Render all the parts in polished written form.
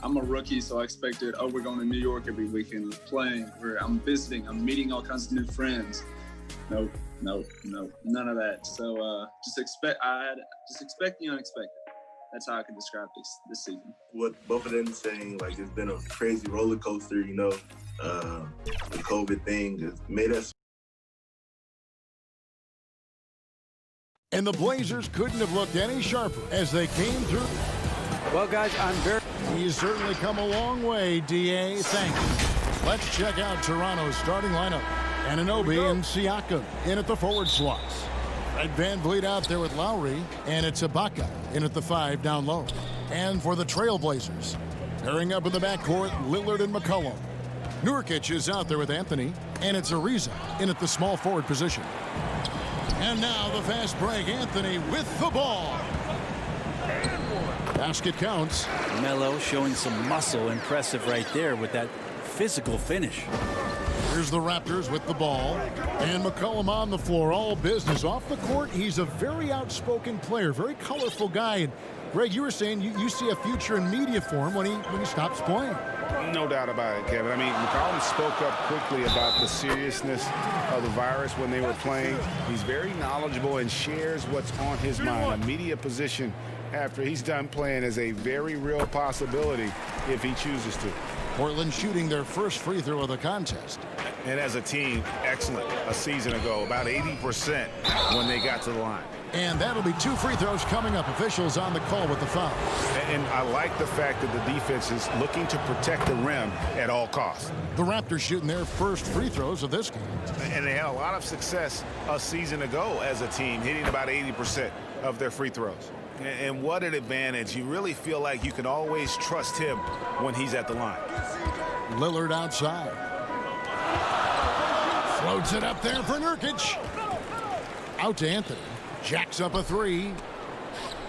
I'm a rookie, so I expected, oh, we're going to New York every weekend, playing, I'm visiting, I'm meeting all kinds of new friends. Nope, none of that. So just expect the unexpected. That's how I can describe this season. What both of them saying, like, it's been a crazy roller coaster, you know. The COVID thing has made us. And the Blazers couldn't have looked any sharper as they came through. Well, guys, He's certainly come a long way, D.A. Thank you. Let's check out Toronto's starting lineup. Anunoby and Siakam in at the forward slots. Fred VanVleet out there with Lowry, and it's Ibaka in at the 5 down low. And for the Trailblazers, pairing up in the backcourt, Lillard and McCollum. Nurkic is out there with Anthony, and it's Ariza in at the small forward position. And now the fast break, Anthony with the ball. Basket counts. Melo showing some muscle. Impressive right there with that physical finish. Here's the Raptors with the ball. And McCollum on the floor. All business off the court. He's a very outspoken player. Very colorful guy. And Greg, you were saying you see a future in media for him when he stops playing. No doubt about it, Kevin. I mean, McCollum spoke up quickly about the seriousness of the virus when they were playing. He's very knowledgeable and shares what's on his mind. A media position after he's done playing is a very real possibility if he chooses to. Portland shooting their first free throw of the contest. And as a team, excellent a season ago, about 80% when they got to the line. And that'll be 2 free throws coming up. Officials on the call with the foul. And I like the fact that the defense is looking to protect the rim at all costs. The Raptors shooting their first free throws of this game. And they had a lot of success a season ago as a team, hitting about 80% of their free throws. And what an advantage. You really feel like you can always trust him when he's at the line. Lillard outside. Floats it up there for Nurkic. Out to Anthony. Jacks up a 3.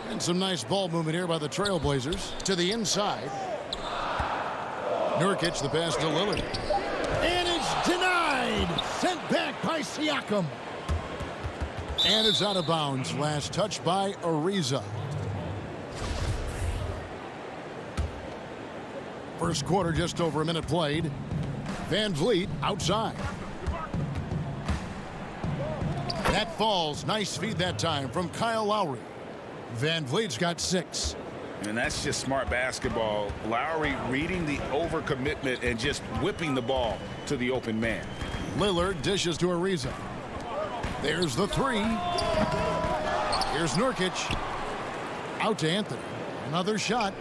And some nice ball movement here by the Trailblazers. To the inside. Nurkic, the pass to Lillard. And it's denied. Sent back by Siakam. And it's out of bounds. Last touch by Ariza. First quarter, just over a minute played. VanVleet outside. That falls. Nice feed that time from Kyle Lowry. VanVleet's got 6. And that's just smart basketball. Lowry reading the overcommitment and just whipping the ball to the open man. Lillard dishes to Ariza. There's the 3. Here's Nurkic. Out to Anthony. Another shot.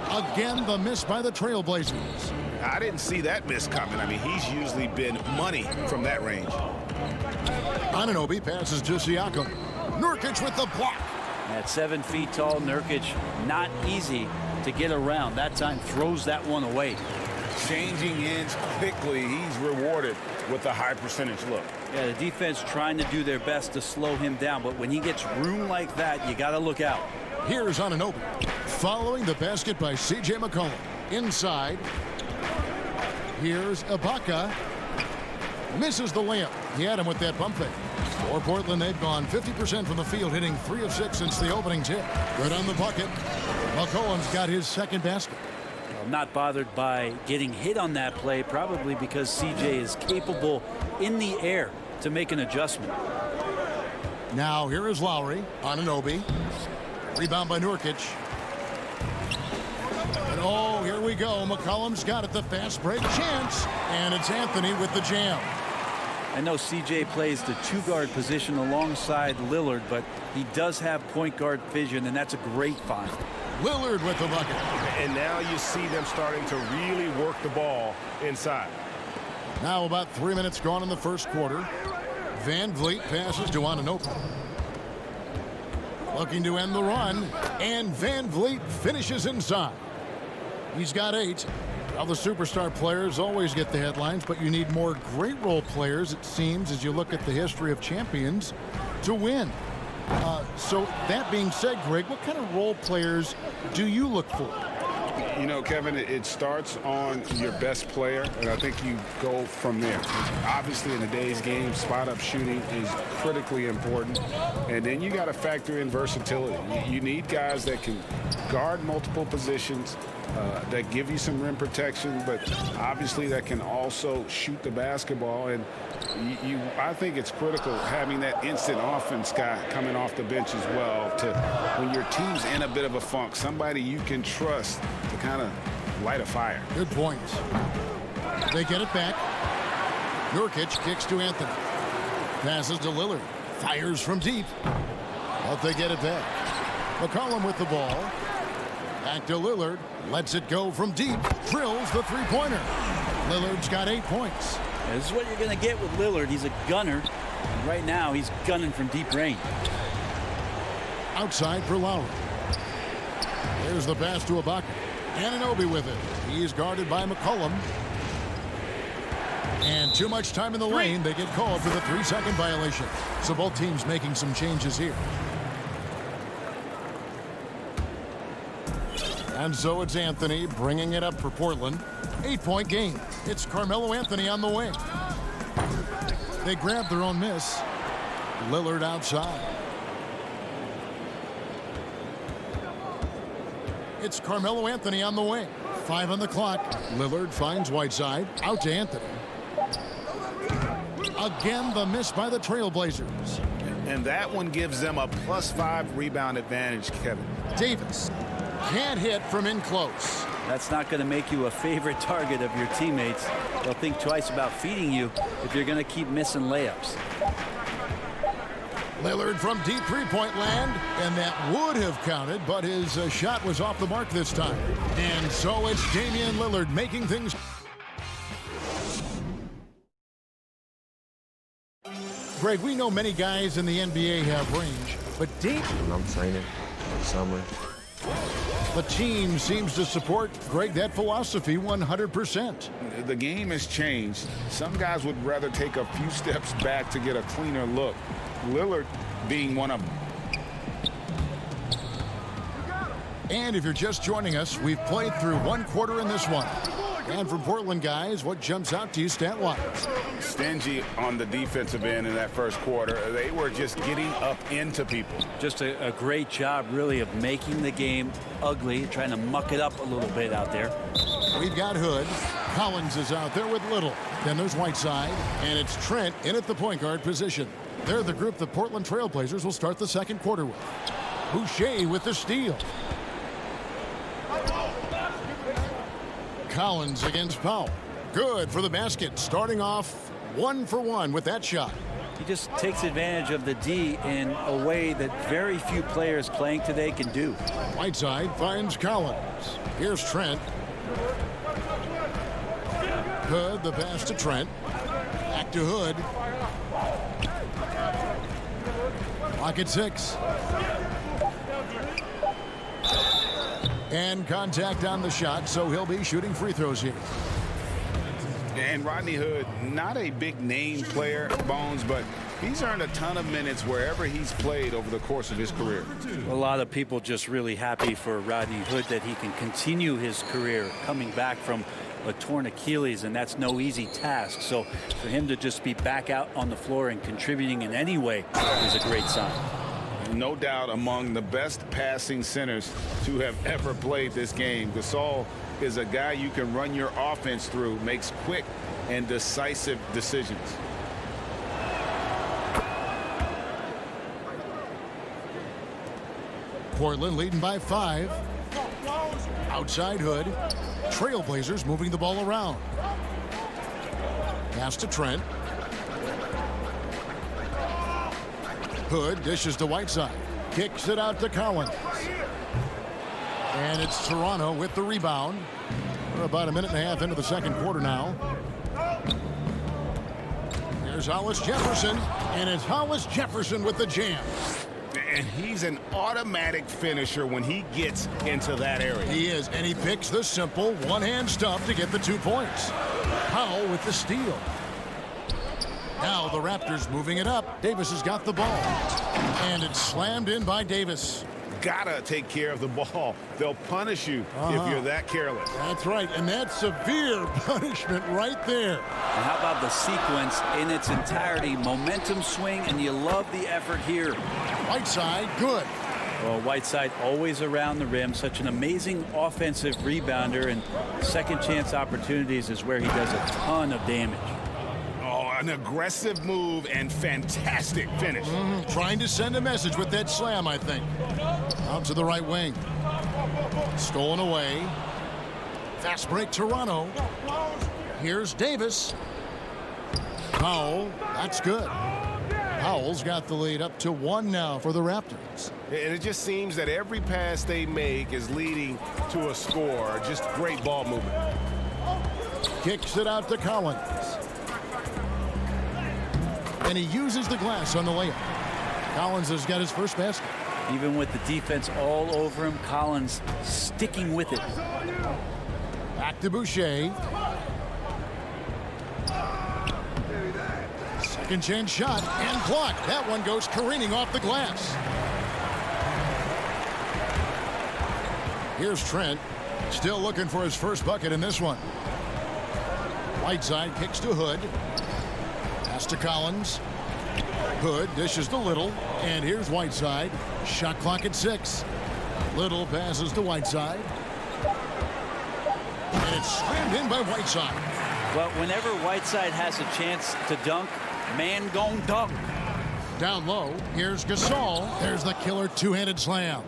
Again, the miss by the Trailblazers. I didn't see that miss coming. I mean, he's usually been money from that range. Anunoby passes to Siakam. Nurkic with the block. At 7 feet tall, Nurkic, not easy to get around. That time throws that one away. Changing ends quickly. He's rewarded with a high percentage look. Yeah, the defense trying to do their best to slow him down, but when he gets room like that, you got to look out. Here's Anunoby. Following the basket by C.J. McCollum. Inside. Here's Ibaka. Misses the layup. He had him with that pump fake. For Portland, they've gone 50% from the field, hitting 3 of 6 since the opening tip. Good on the bucket. McCollum's got his second basket. I'm not bothered by getting hit on that play, probably because C.J. is capable in the air to make an adjustment. Now here is Lowry. Anunoby. Rebound by Nurkic. And oh, here we go. McCollum's got it. The fast break chance. And it's Anthony with the jam. I know C.J. plays the 2-guard position alongside Lillard, but he does have point guard vision, and that's a great find. Lillard with the bucket. And now you see them starting to really work the ball inside. Now about 3 minutes gone in the first quarter. VanVleet passes to Anunoby. Looking to end the run. And VanVleet finishes inside. He's got 8. Now the superstar players always get the headlines, but you need more great role players, it seems, as you look at the history of champions, to win. So that being said, Greg, what kind of role players do you look for? You know, Kevin, it starts on your best player, and I think you go from there. Obviously, in today's game, spot-up shooting is critically important, and then you got to factor in versatility. You need guys that can guard multiple positions, that give you some rim protection, but obviously that can also shoot the basketball. And I think it's critical having that instant offense guy coming off the bench as well, to when your team's in a bit of a funk, somebody you can trust to kind of light a fire. Good point. They get it back. Nurkic kicks to Anthony. Passes to Lillard. Fires from deep. But they get it back. McCollum with the ball. Back to Lillard. Lets it go from deep. Drills the three-pointer. Lillard's got 8 points. This is what you're going to get with Lillard. He's a gunner. And right now, he's gunning from deep range. Outside for Lowry. There's the pass to Ibaka. Anunoby with it. He's guarded by McCollum. And too much time in the lane. They get called for the 3-second violation. So both teams making some changes here. And so it's Anthony bringing it up for Portland. 8-point game. It's Carmelo Anthony on the wing. They grab their own miss. Lillard outside. It's Carmelo Anthony on the wing. 5 on the clock. Lillard finds Whiteside. Out to Anthony. Again, the miss by the Trailblazers. And that one gives them a +5 rebound advantage, Kevin. Davis can't hit from in close. That's not going to make you a favorite target of your teammates. They'll think twice about feeding you if you're going to keep missing layups. Lillard from deep three-point land, and that would have counted, but his shot was off the mark this time. And so it's Damian Lillard making things. Greg, we know many guys in the NBA have range, but deep. I'm training summer. The team seems to support, Greg, that philosophy 100%. The game has changed. Some guys would rather take a few steps back to get a cleaner look. Lillard being one of them. And if you're just joining us, we've played through 1 quarter in this one. And from Portland, guys, what jumps out to you stat-wise? Stingy on the defensive end in that first quarter. They were just getting up into people. Just a great job, really, of making the game ugly, trying to muck it up a little bit out there. We've got Hood. Collins is out there with Little. Then there's Whiteside. And it's Trent in at the point guard position. They're the group the Portland Trailblazers will start the second quarter with. Boucher with the steal. Collins against Powell. Good for the basket. Starting off 1 for 1 with that shot. He just takes advantage of the D in a way that very few players playing today can do. Whiteside finds Collins. Here's Trent. Hood, the pass to Trent. Back to Hood. Clock at 6. And contact on the shot, so he'll be shooting free throws here. And Rodney Hood, not a big name player, Bones, but he's earned a ton of minutes wherever he's played over the course of his career. A lot of people just really happy for Rodney Hood that he can continue his career coming back from a torn Achilles, and that's no easy task. So for him to just be back out on the floor and contributing in any way is a great sign. No doubt among the best passing centers to have ever played this game. Gasol is a guy you can run your offense through, makes quick and decisive decisions. Portland leading by 5. Outside Hood. Trailblazers moving the ball around. Pass to Trent. Hood dishes to Whiteside. Kicks it out to Collins. And it's Toronto with the rebound. We're about a minute and a half into the second quarter now. There's Hollis Jefferson. And it's Hollis Jefferson with the jam. And he's an automatic finisher when he gets into that area. He is, and he picks the simple one-hand stuff to get the 2 points. Powell with the steal. Now the Raptors moving it up. Davis has got the ball. And it's slammed in by Davis. gotta take care of the ball. They'll punish you if you're that careless. That's right, and that's severe punishment right there. And how about the sequence in its entirety? Momentum swing, and you love the effort here. Whiteside, good. Well, Whiteside always around the rim, such an amazing offensive rebounder, and second chance opportunities is where he does a ton of damage. Oh, an aggressive move and fantastic finish. Trying to send a message with that slam, I think. Out to the right wing. Stolen away. Fast break, Toronto. Here's Davis. Powell, that's good. Powell's got the lead up to 1 now for the Raptors. And it just seems that every pass they make is leading to a score. Just great ball movement. Kicks it out to Collins. And he uses the glass on the layup. Collins has got his first basket. Even with the defense all over him, Collins sticking with it. Back to Boucher. Second chance shot and blocked. That one goes careening off the glass. Here's Trent. Still looking for his first bucket in this one. Whiteside kicks to Hood. Pass to Collins. Hood dishes to Little. And here's Whiteside. Shot clock at 6. Little passes to Whiteside. And it's slammed in by Whiteside. Well, whenever Whiteside has a chance to dunk, man gon' dunk. Down low, here's Gasol. There's the killer two-handed slam.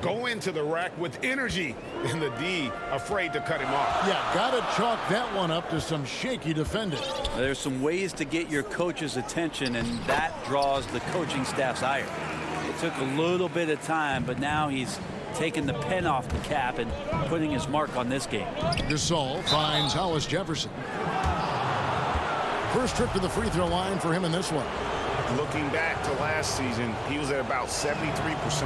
Go into the rack with energy, and the D afraid to cut him off. Yeah, gotta chalk that one up to some shaky defending. There's some ways to get your coach's attention, and that draws the coaching staff's ire. It took a little bit of time, but now he's taking the pen off the cap and putting his mark on this game. Gasol finds Hollis Jefferson. First trip to the free throw line for him in this one. Looking back to last season, he was at about 73%.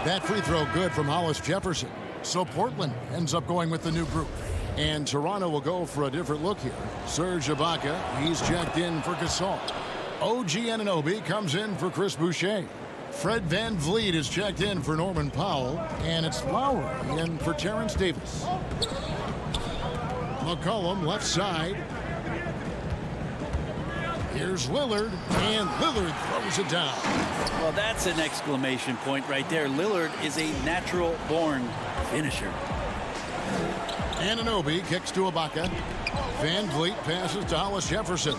That free throw good from Hollis Jefferson. So Portland ends up going with the new group. And Toronto will go for a different look here. Serge Ibaka, he's checked in for Gasol. OG Anunoby comes in for Chris Boucher. Fred VanVleet is checked in for Norman Powell. And it's Lowry in for Terrence Davis. McCollum left side. Here's Lillard, and Lillard throws it down. Well, that's an exclamation point right there. Lillard is a natural-born finisher. Anunoby kicks to Ibaka. VanVleet passes to Hollis Jefferson.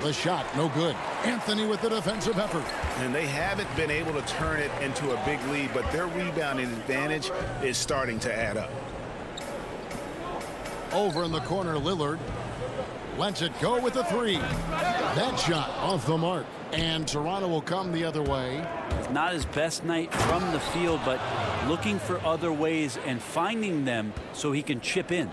The shot, no good. Anthony with the defensive effort. And they haven't been able to turn it into a big lead, but their rebounding advantage is starting to add up. Over in the corner, Lillard lets it go with a 3. That shot off the mark. And Toronto will come the other way. It's not his best night from the field, but looking for other ways and finding them so he can chip in.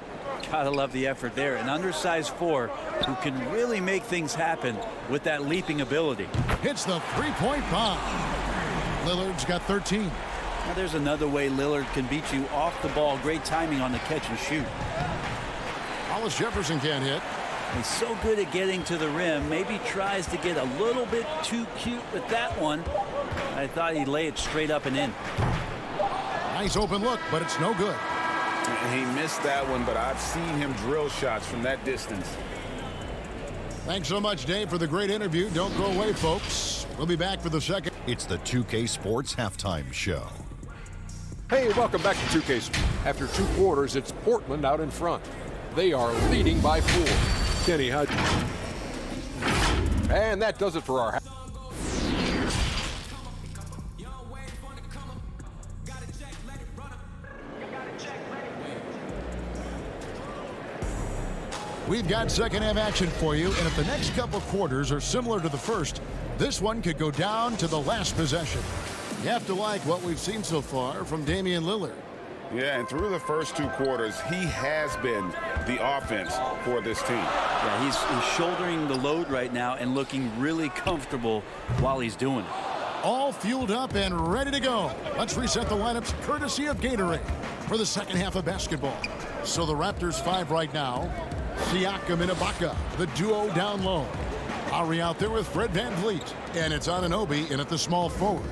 Gotta love the effort there. An undersized 4 who can really make things happen with that leaping ability. Hits the three-point bomb. Lillard's got 13. Now there's another way Lillard can beat you off the ball. Great timing on the catch and shoot. Hollis Jefferson can't hit. He's so good at getting to the rim. Maybe tries to get a little bit too cute with that one. I thought he'd lay it straight up and in. Nice open look, but it's no good. He missed that one, but I've seen him drill shots from that distance. Thanks so much, Dave, for the great interview. Don't go away, folks. We'll be back for the second. It's the 2K Sports Halftime Show. Hey, welcome back to 2K. After 2 quarters, it's Portland out in front. They are leading by 4. Kenny, how? And that does it for our. We've got second half action for you, and if the next couple quarters are similar to the first, this one could go down to the last possession. You have to like what we've seen so far from Damian Lillard. Yeah, and through the first 2 quarters, he has been the offense for this team. Yeah, he's shouldering the load right now and looking really comfortable while he's doing it. All fueled up and ready to go. Let's reset the lineups courtesy of Gatorade for the second half of basketball. So the Raptors 5 right now. Siakam and Ibaka, the duo down low. Lowry out there with Fred VanVleet. And it's Anunoby in at the small forward.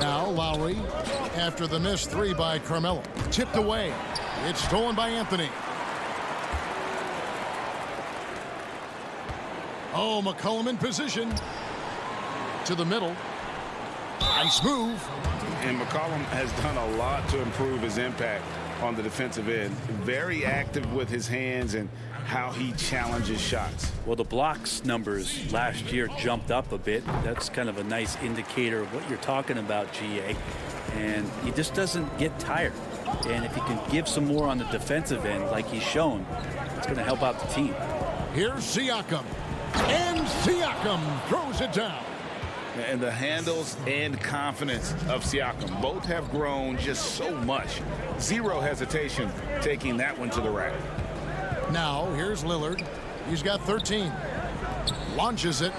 Now Lowry after the missed three by Carmelo. Tipped away. It's stolen by Anthony. Oh, McCollum in position. To the middle. Nice move. And McCollum has done a lot to improve his impact on the defensive end. Very active with his hands and how he challenges shots. Well, the blocks numbers last year jumped up a bit. That's kind of a nice indicator of what you're talking about, GA. And he just doesn't get tired. And if he can give some more on the defensive end like he's shown, it's going to help out the team. Here's Siakam. And Siakam throws it down. And the handles and confidence of Siakam both have grown just so much. Zero hesitation taking that one to the rack. Now here's Lillard. He's got 13. Launches it.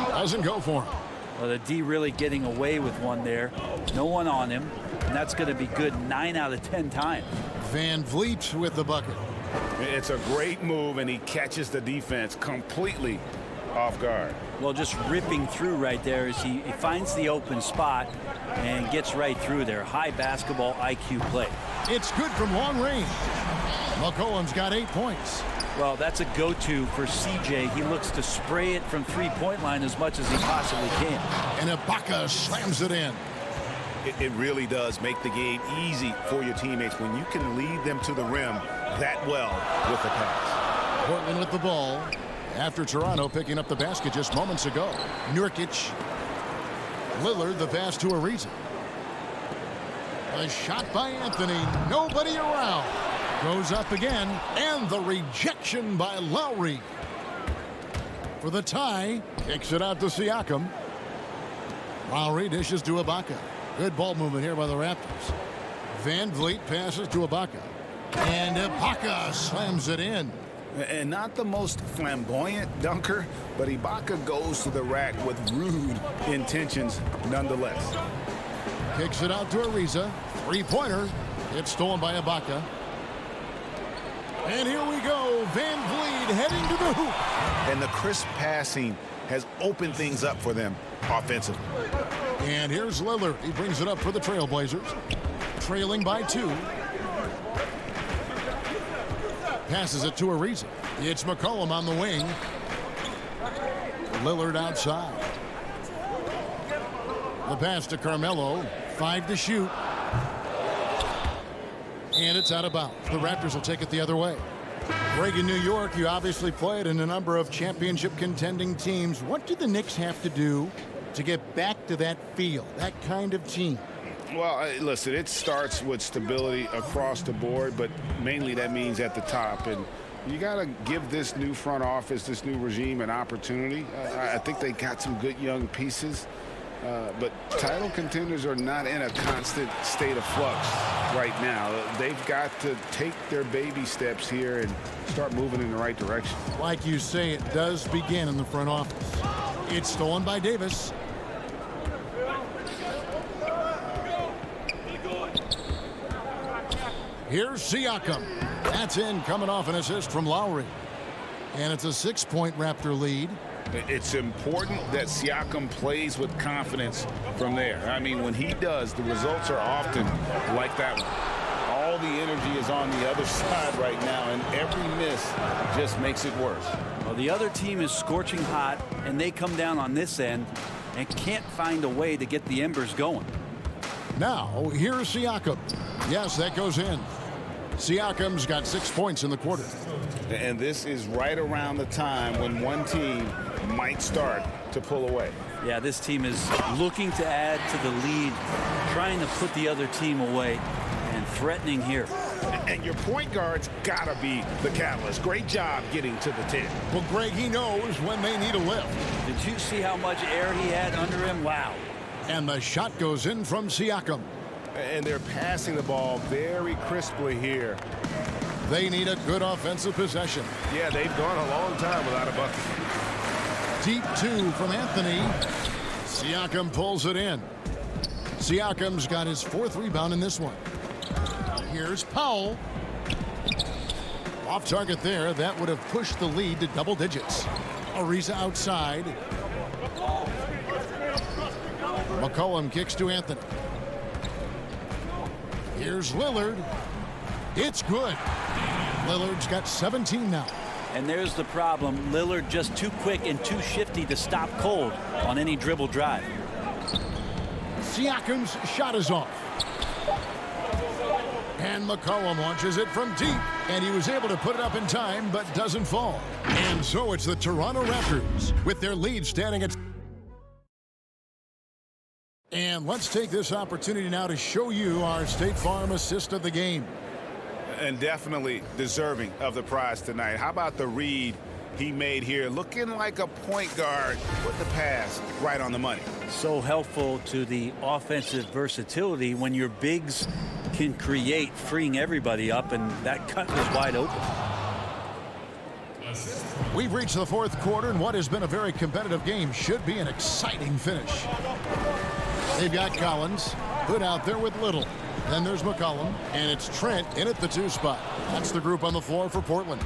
Doesn't go for him. Well, the D really getting away with one there. No one on him. And that's going to be good 9 out of 10 times. VanVleet with the bucket. It's a great move, and he catches the defense completely off guard. Well, just ripping through right there as he finds the open spot and gets right through there. High basketball IQ play. It's good from long range. McCollum's got 8 points. Well, that's a go-to for CJ. He looks to spray it from three-point line as much as he possibly can. And Ibaka slams it in. It really does make the game easy for your teammates when you can lead them to the rim that well with the pass. Portland with the ball. After Toronto picking up the basket just moments ago. Nurkic. Lillard the pass to Ariza. A shot by Anthony. Nobody around. Goes up again. And the rejection by Lowry. For the tie. Kicks it out to Siakam. Lowry dishes to Ibaka. Good ball movement here by the Raptors. VanVleet passes to Ibaka. And Ibaka slams it in. And not the most flamboyant dunker, but Ibaka goes to the rack with rude intentions nonetheless. Kicks it out to Ariza. Three-pointer. It's stolen by Ibaka. And here we go. VanVleet heading to the hoop. And the crisp passing has opened things up for them offensively. And here's Lillard. He brings it up for the Trailblazers. Trailing by 2. Passes it to Ariza. It's McCollum on the wing. Lillard outside. The pass to Carmelo. 5 to shoot. And it's out of bounds. The Raptors will take it the other way. Greg, in New York, you obviously played in a number of championship contending teams. What do the Knicks have to do to get back to that feel, that kind of team? Well, listen, it starts with stability across the board, but mainly that means at the top. And you got to give this new front office, this new regime, an opportunity. I think they got some good young pieces, but title contenders are not in a constant state of flux right now. They've got to take their baby steps here and start moving in the right direction. Like you say, it does begin in the front office. It's stolen by Davis. Here's Siakam. That's in, coming off an assist from Lowry. And it's a 6-point Raptor lead. It's important that Siakam plays with confidence from there. I mean, when he does, the results are often like that one. All the energy is on the other side right now, and every miss just makes it worse. Well, the other team is scorching hot, and they come down on this end and can't find a way to get the embers going. Now, here's Siakam. Yes, that goes in. Siakam's got 6 points in the quarter. And this is right around the time when one team might start to pull away. Yeah, this team is looking to add to the lead, trying to put the other team away, and threatening here. And your point guard's got to be the catalyst. Great job getting to the 10. Well, Greg, he knows when they need a lift. Did you see how much air he had under him? Wow. And the shot goes in from Siakam. And they're passing the ball very crisply here. They need a good offensive possession. Yeah, they've gone a long time without a bucket. Deep 2 from Anthony. Siakam pulls it in. Siakam's got his 4th rebound in this one. Here's Powell. Off target there. That would have pushed the lead to double digits. Ariza outside. McCollum kicks to Anthony. Here's Lillard. It's good. Lillard's got 17 now. And there's the problem. Lillard just too quick and too shifty to stop cold on any dribble drive. Siakam's shot is off. And McCollum launches it from deep. And he was able to put it up in time, but doesn't fall. And so it's the Toronto Raptors with their lead standing at... And let's take this opportunity now to show you our State Farm assist of the game. And definitely deserving of the prize tonight. How about the read he made here? Looking like a point guard with the pass right on the money. So helpful to the offensive versatility when your bigs can create, freeing everybody up, and that cut was wide open. We've reached the fourth quarter, and what has been a very competitive game should be an exciting finish. They've got Collins, Hood out there with Little. Then there's McCollum, and it's Trent in at the 2 spot. That's the group on the floor for Portland.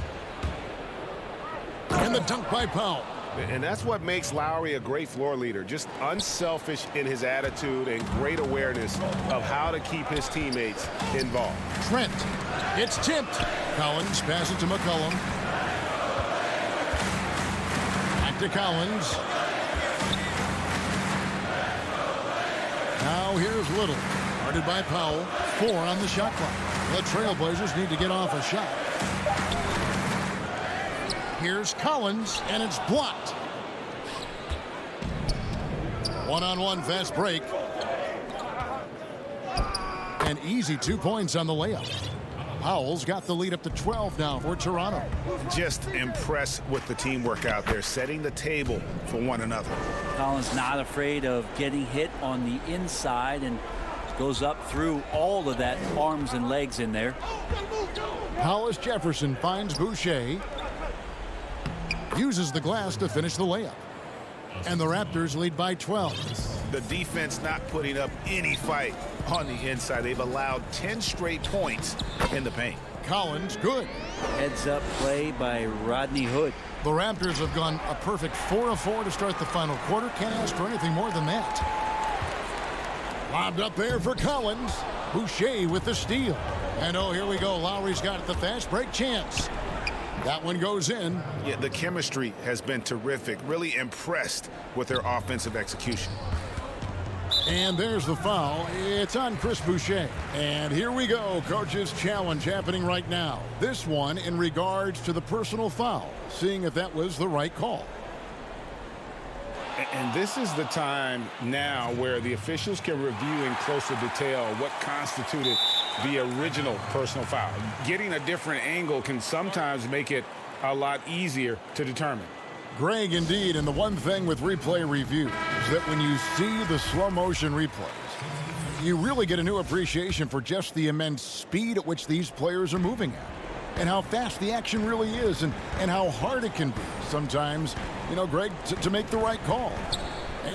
And the dunk by Powell. And that's what makes Lowry a great floor leader. Just unselfish in his attitude and great awareness of how to keep his teammates involved. Trent, it's tipped. Collins passes to McCollum. Back to Collins. Now here's Little. Guarded by Powell. 4 on the shot clock. The Trailblazers need to get off a shot. Here's Collins, and it's blocked. One-on-one fast break. An easy 2 points on the layup. Powell's got the lead up to 12 now for Toronto. Just impressed with the teamwork out there, setting the table for one another. Collins not afraid of getting hit on the inside and goes up through all of that arms and legs in there. Hollis Jefferson finds Boucher. Uses the glass to finish the layup. And the Raptors lead by 12. The defense not putting up any fight on the inside. They've allowed 10 straight points in the paint. Collins, good. Heads up play by Rodney Hood. The Raptors have gone a perfect 4 of 4 to start the final quarter. Can't ask for anything more than that. Lobbed up there for Collins. Boucher with the steal. And oh, here we go. Lowry's got the fast break chance. That one goes in. Yeah, the chemistry has been terrific. Really impressed with their offensive execution. And there's the foul. It's on Chris Boucher. And here we go. Coach's challenge happening right now. This one in regards to the personal foul. Seeing if that was the right call. And this is the time now where the officials can review in closer detail what constituted the original personal foul. Getting a different angle can sometimes make it a lot easier to determine. Greg, indeed, and the one thing with replay review is that when you see the slow motion replays, you really get a new appreciation for just the immense speed at which these players are moving at. And how fast the action really is, and how hard it can be sometimes, you know, Greg, to make the right call.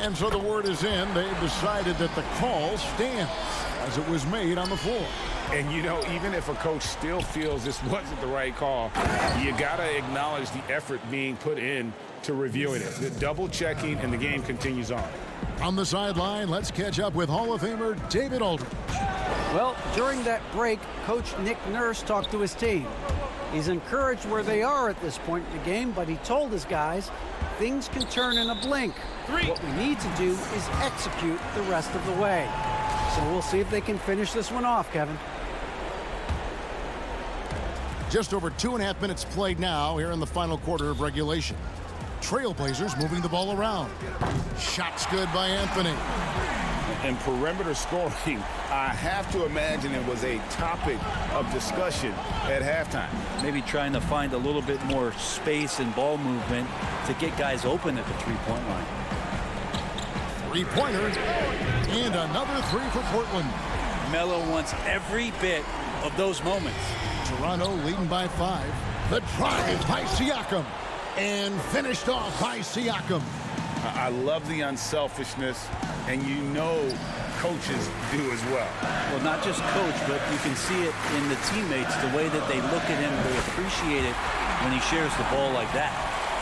And so the word is in. They've decided that the call stands as it was made on the floor. And, you know, even if a coach still feels this wasn't the right call, you got to acknowledge the effort being put in to reviewing it. The double checking, and the game continues on. On the sideline, let's catch up with Hall of Famer David Aldridge. Well, during that break, Coach Nick Nurse talked to his team. He's encouraged where they are at this point in the game, but he told his guys things can turn in a blink. What we need to do is execute the rest of the way. So we'll see if they can finish this one off, Kevin. Just over 2.5 minutes played now here in the final quarter of regulation. Trailblazers moving the ball around. Shots good by Anthony. And perimeter scoring, I have to imagine it was a topic of discussion at halftime. Maybe trying to find a little bit more space and ball movement to get guys open at the three-point line. Three-pointer, and another 3 for Portland. Melo wants every bit of those moments. Toronto leading by 5. The drive by Siakam, and finished off by Siakam. I love the unselfishness, and you know coaches do as well. Well, not just coach, but you can see it in the teammates, the way that they look at him, they appreciate it when he shares the ball like that.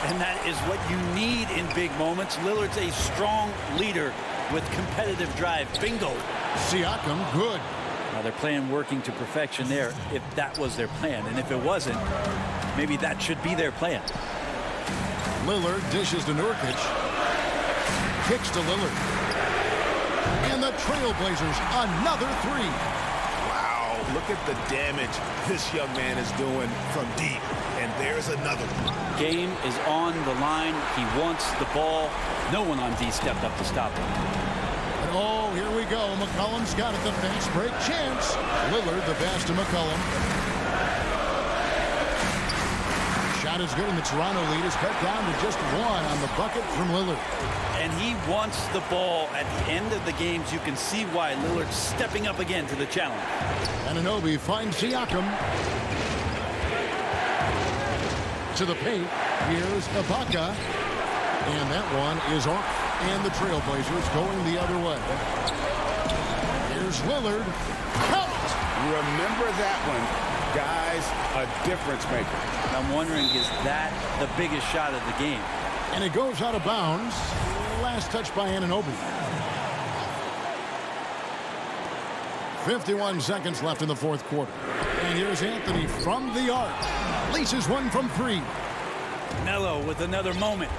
And that is what you need in big moments. Lillard's a strong leader with competitive drive. Bingo. Siakam, good. Now they're playing working to perfection there, if that was their plan. And if it wasn't, maybe that should be their plan. Lillard dishes to Nurkic. Kicks to Lillard. And the Trailblazers, another three. Wow, look at the damage this young man is doing from deep. And there's another one. Game is on the line. He wants the ball. No one on D stepped up to stop him. And oh, here we go. McCollum's got it. The fast break chance. Lillard, the pass to McCollum. Shot is good, and the Toronto lead is cut down to just one on the bucket from Lillard. And he wants the ball at the end of the games. You can see why Lillard's stepping up again to the challenge. Anunoby finds Siakam. To the paint. Here's Ibaka. And that one is off. And the Trailblazers going the other way. Here's Lillard. Count! Remember that one. Guys, a difference maker. I'm wondering, is that the biggest shot of the game? And it goes out of bounds. Last touch by Anunoby. 51 seconds left in the fourth quarter. And here's Anthony from the arc. Laces one from three. Melo with another moment.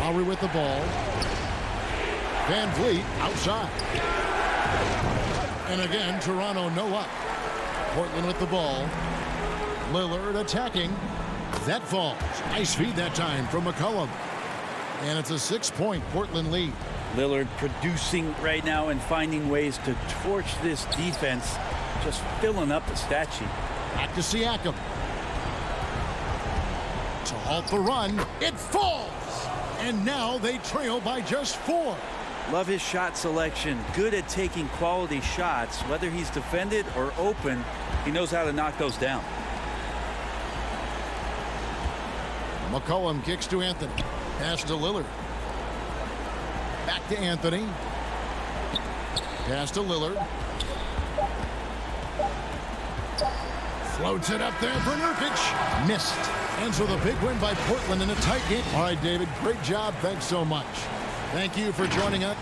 Lowry with the ball. Van Vliet outside. And again, Toronto no up. Portland with the ball. Lillard attacking. That falls. Nice feed that time from McCollum. And it's a 6-point Portland lead. Lillard producing right now and finding ways to torch this defense. Just filling up the stat sheet. Back to Siakam. To halt the run. It falls. And now they trail by just 4. Love his shot selection. Good at taking quality shots. Whether he's defended or open, he knows how to knock those down. McCollum kicks to Anthony. Pass to Lillard. Back to Anthony. Pass to Lillard. Floats it up there for Nurkic. Missed. And so the big win by Portland in a tight game. All right, David, great job. Thanks so much. Thank you for joining us.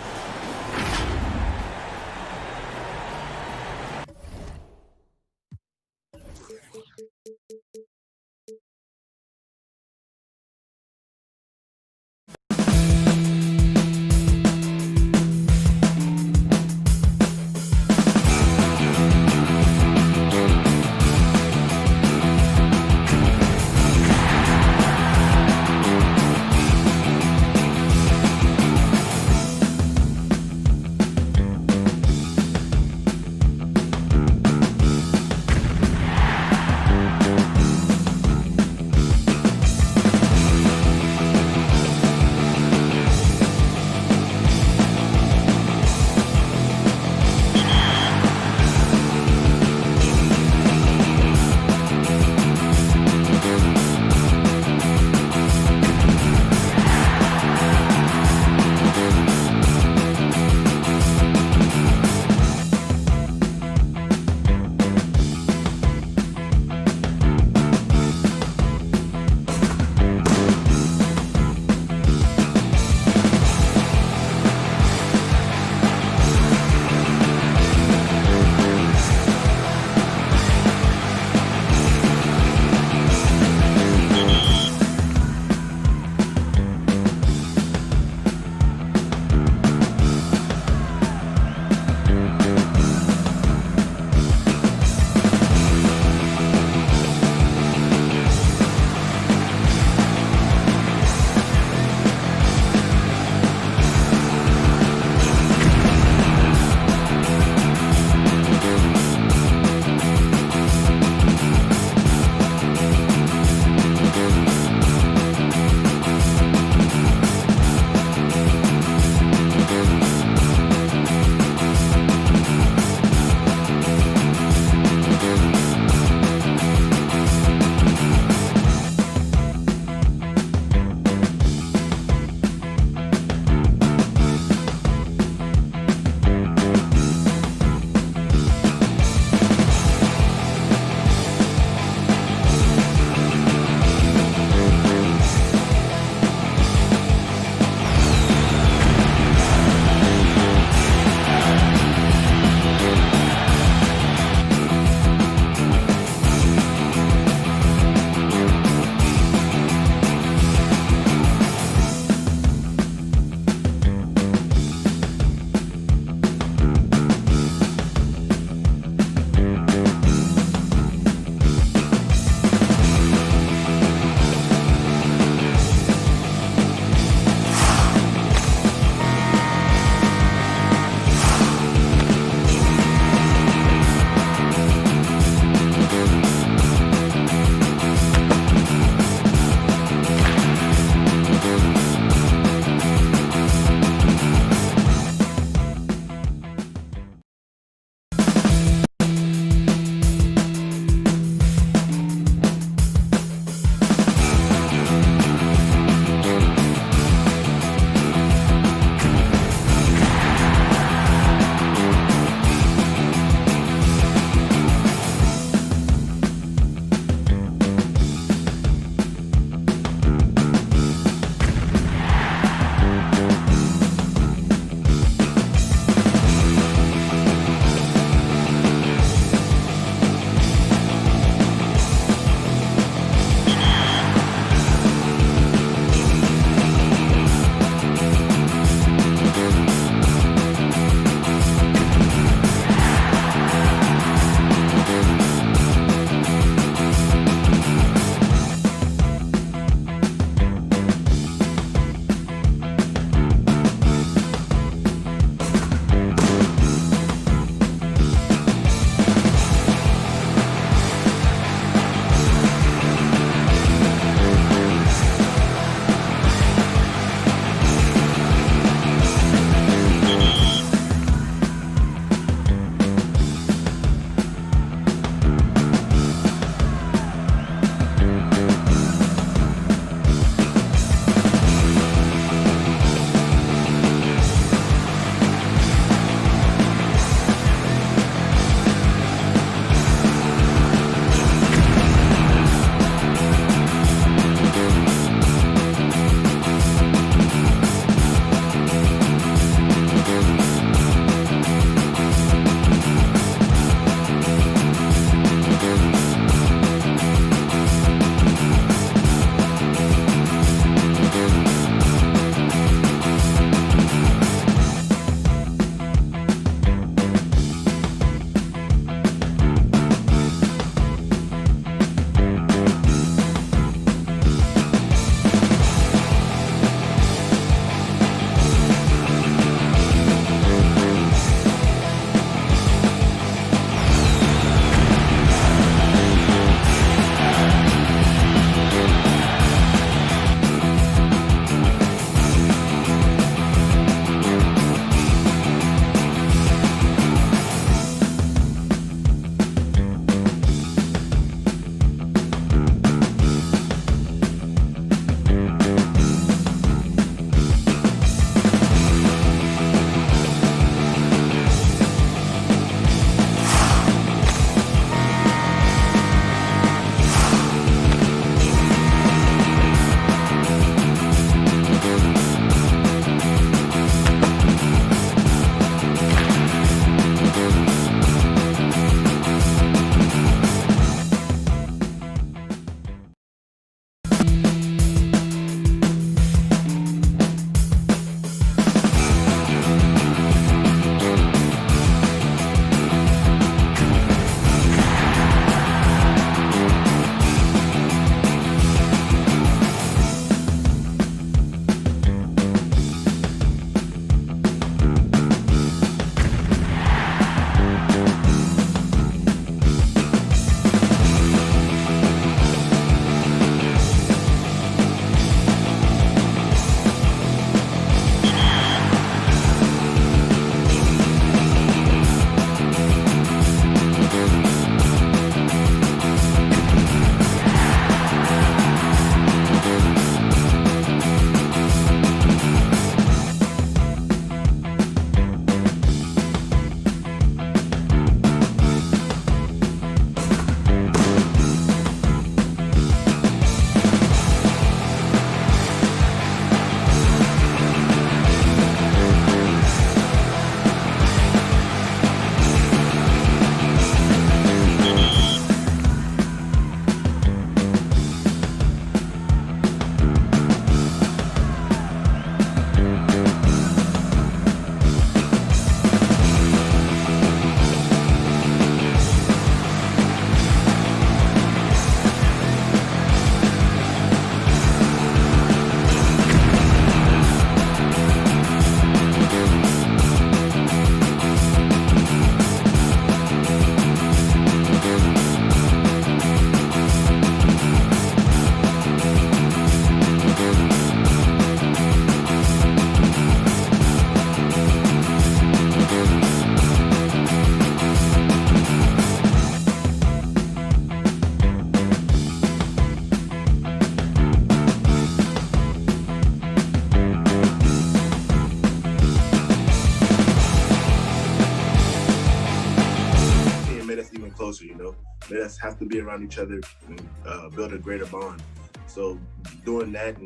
us have to be around each other and build a greater bond. So doing that,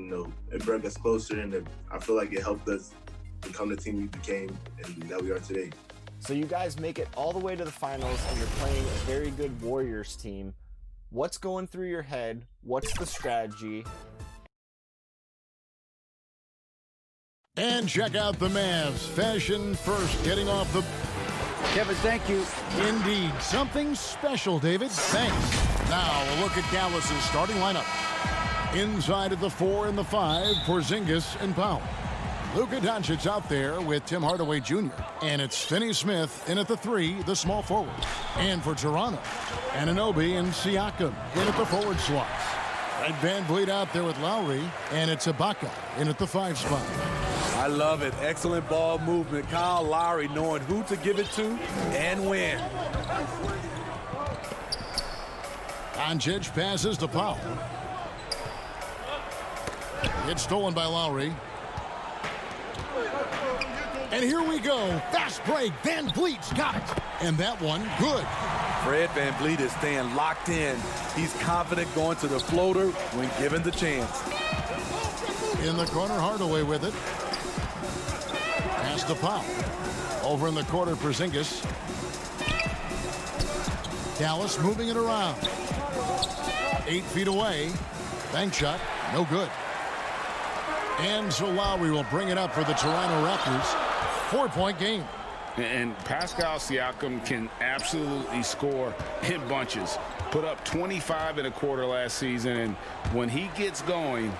it brought us closer, and I feel like it helped us become the team we became and that we are today. So you guys make it all the way to the finals, and you're playing a very good Warriors team. What's going through your head? What's the strategy? And check out the Mavs. Fashion first, getting off the... Kevin, thank you. Indeed. Something special, David. Thanks. Now a look at Dallas's starting lineup. Inside at the 4 and the 5, Porzingis and Powell. Luka Doncic out there with Tim Hardaway Jr. And it's Finney Smith in at the 3, the small forward. And for Toronto, Anunoby and Siakam in at the forward slots. Fred VanVleet out there with Lowry. And it's Ibaka in at the 5 spot. I love it. Excellent ball movement. Kyle Lowry knowing who to give it to and when. Doncic passes to Powell. It's stolen by Lowry. And here we go. Fast break. VanVleet's got it. And that one, good. Fred VanVleet is staying locked in. He's confident going to the floater when given the chance. In the corner, Hardaway with it. Pass to Powell. Over in the corner, Porzingis. Dallas moving it around. 8 feet away. Bank shot. No good. And so Lowry will bring it up for the Toronto Raptors. 4-point game. And Pascal Siakam can absolutely score in bunches. Put up 25 in a quarter last season, and when he gets going,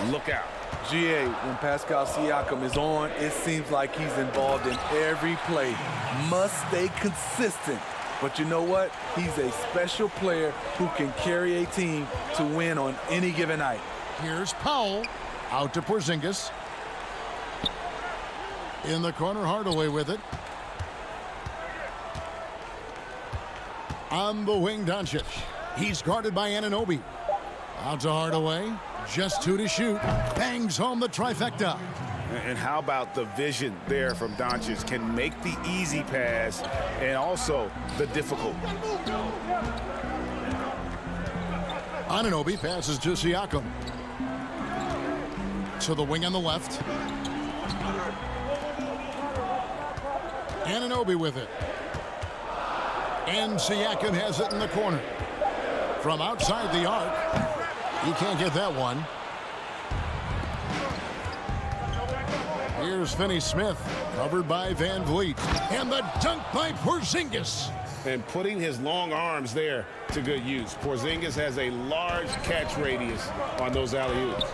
look out. GA, when Pascal Siakam is on, it seems like he's involved in every play. Must stay consistent. But you know what? He's a special player who can carry a team to win on any given night. Here's Powell. Out to Porzingis. In the corner, Hardaway with it. On the wing, Doncic. He's guarded by Anunoby. Out to Hardaway. Just 2 to shoot. Bangs home the trifecta. And how about the vision there from Doncic? Can make the easy pass and also the difficult. Anunoby passes to Siakam. To the wing on the left. Anunoby with it. And Siakam has it in the corner. From outside the arc. He can't get that one. Here's Finney Smith. Covered by VanVleet. And the dunk by Porzingis. And putting his long arms there to good use. Porzingis has a large catch radius on those alley-oops.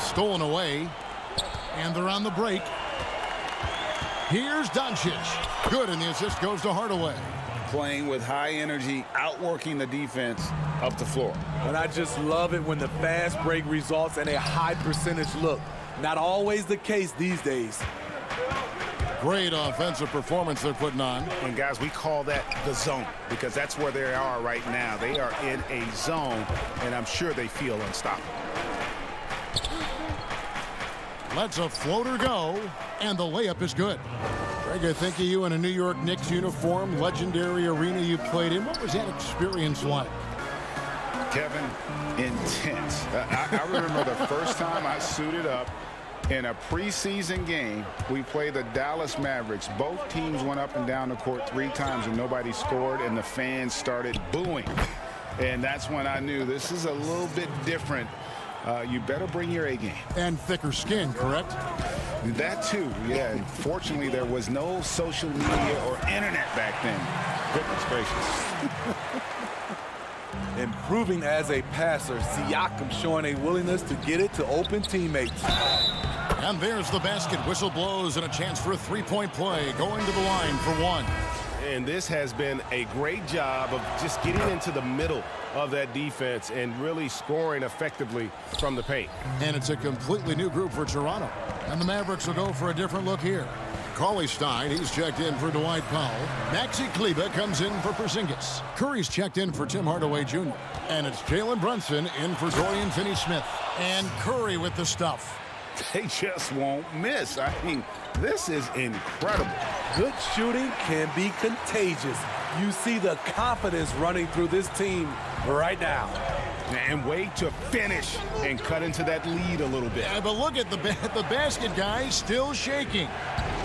Stolen away. And they're on the break. Here's Doncic. Good, and the assist goes to Hardaway. Playing with high energy, outworking the defense up the floor. And I just love it when the fast break results in a high percentage look. Not always the case these days. Great offensive performance they're putting on. And guys, we call that the zone because that's where they are right now. They are in a zone, and I'm sure they feel unstoppable. Lets a floater go, and the layup is good. Greg, I think of you in a New York Knicks uniform, legendary arena you played in. What was that experience like? Kevin, intense. I remember the first time I suited up in a preseason game. We played the Dallas Mavericks. Both teams went up and down the court 3 times and nobody scored, and the fans started booing. And that's when I knew this is a little bit different. You better bring your A game. And thicker skin, correct? That too, yeah. Fortunately, there was no social media or internet back then. Goodness gracious. Improving as a passer, Siakam showing a willingness to get it to open teammates. And there's the basket. Whistle blows and a chance for a 3-point play. Going to the line for 1. And this has been a great job of just getting into the middle of that defense and really scoring effectively from the paint. And it's a completely new group for Toronto. And the Mavericks will go for a different look here. Cauley-Stein, he's checked in for Dwight Powell. Maxi Kleber comes in for Porzingis. Curry's checked in for Tim Hardaway Jr. And it's Jalen Brunson in for Dorian Finney-Smith. And Curry with the stuff. They just won't miss. I mean, this is incredible. Good shooting can be contagious. You see the confidence running through this team right now. And way to finish and cut into that lead a little bit. Yeah, but look at the basket, guys, still shaking.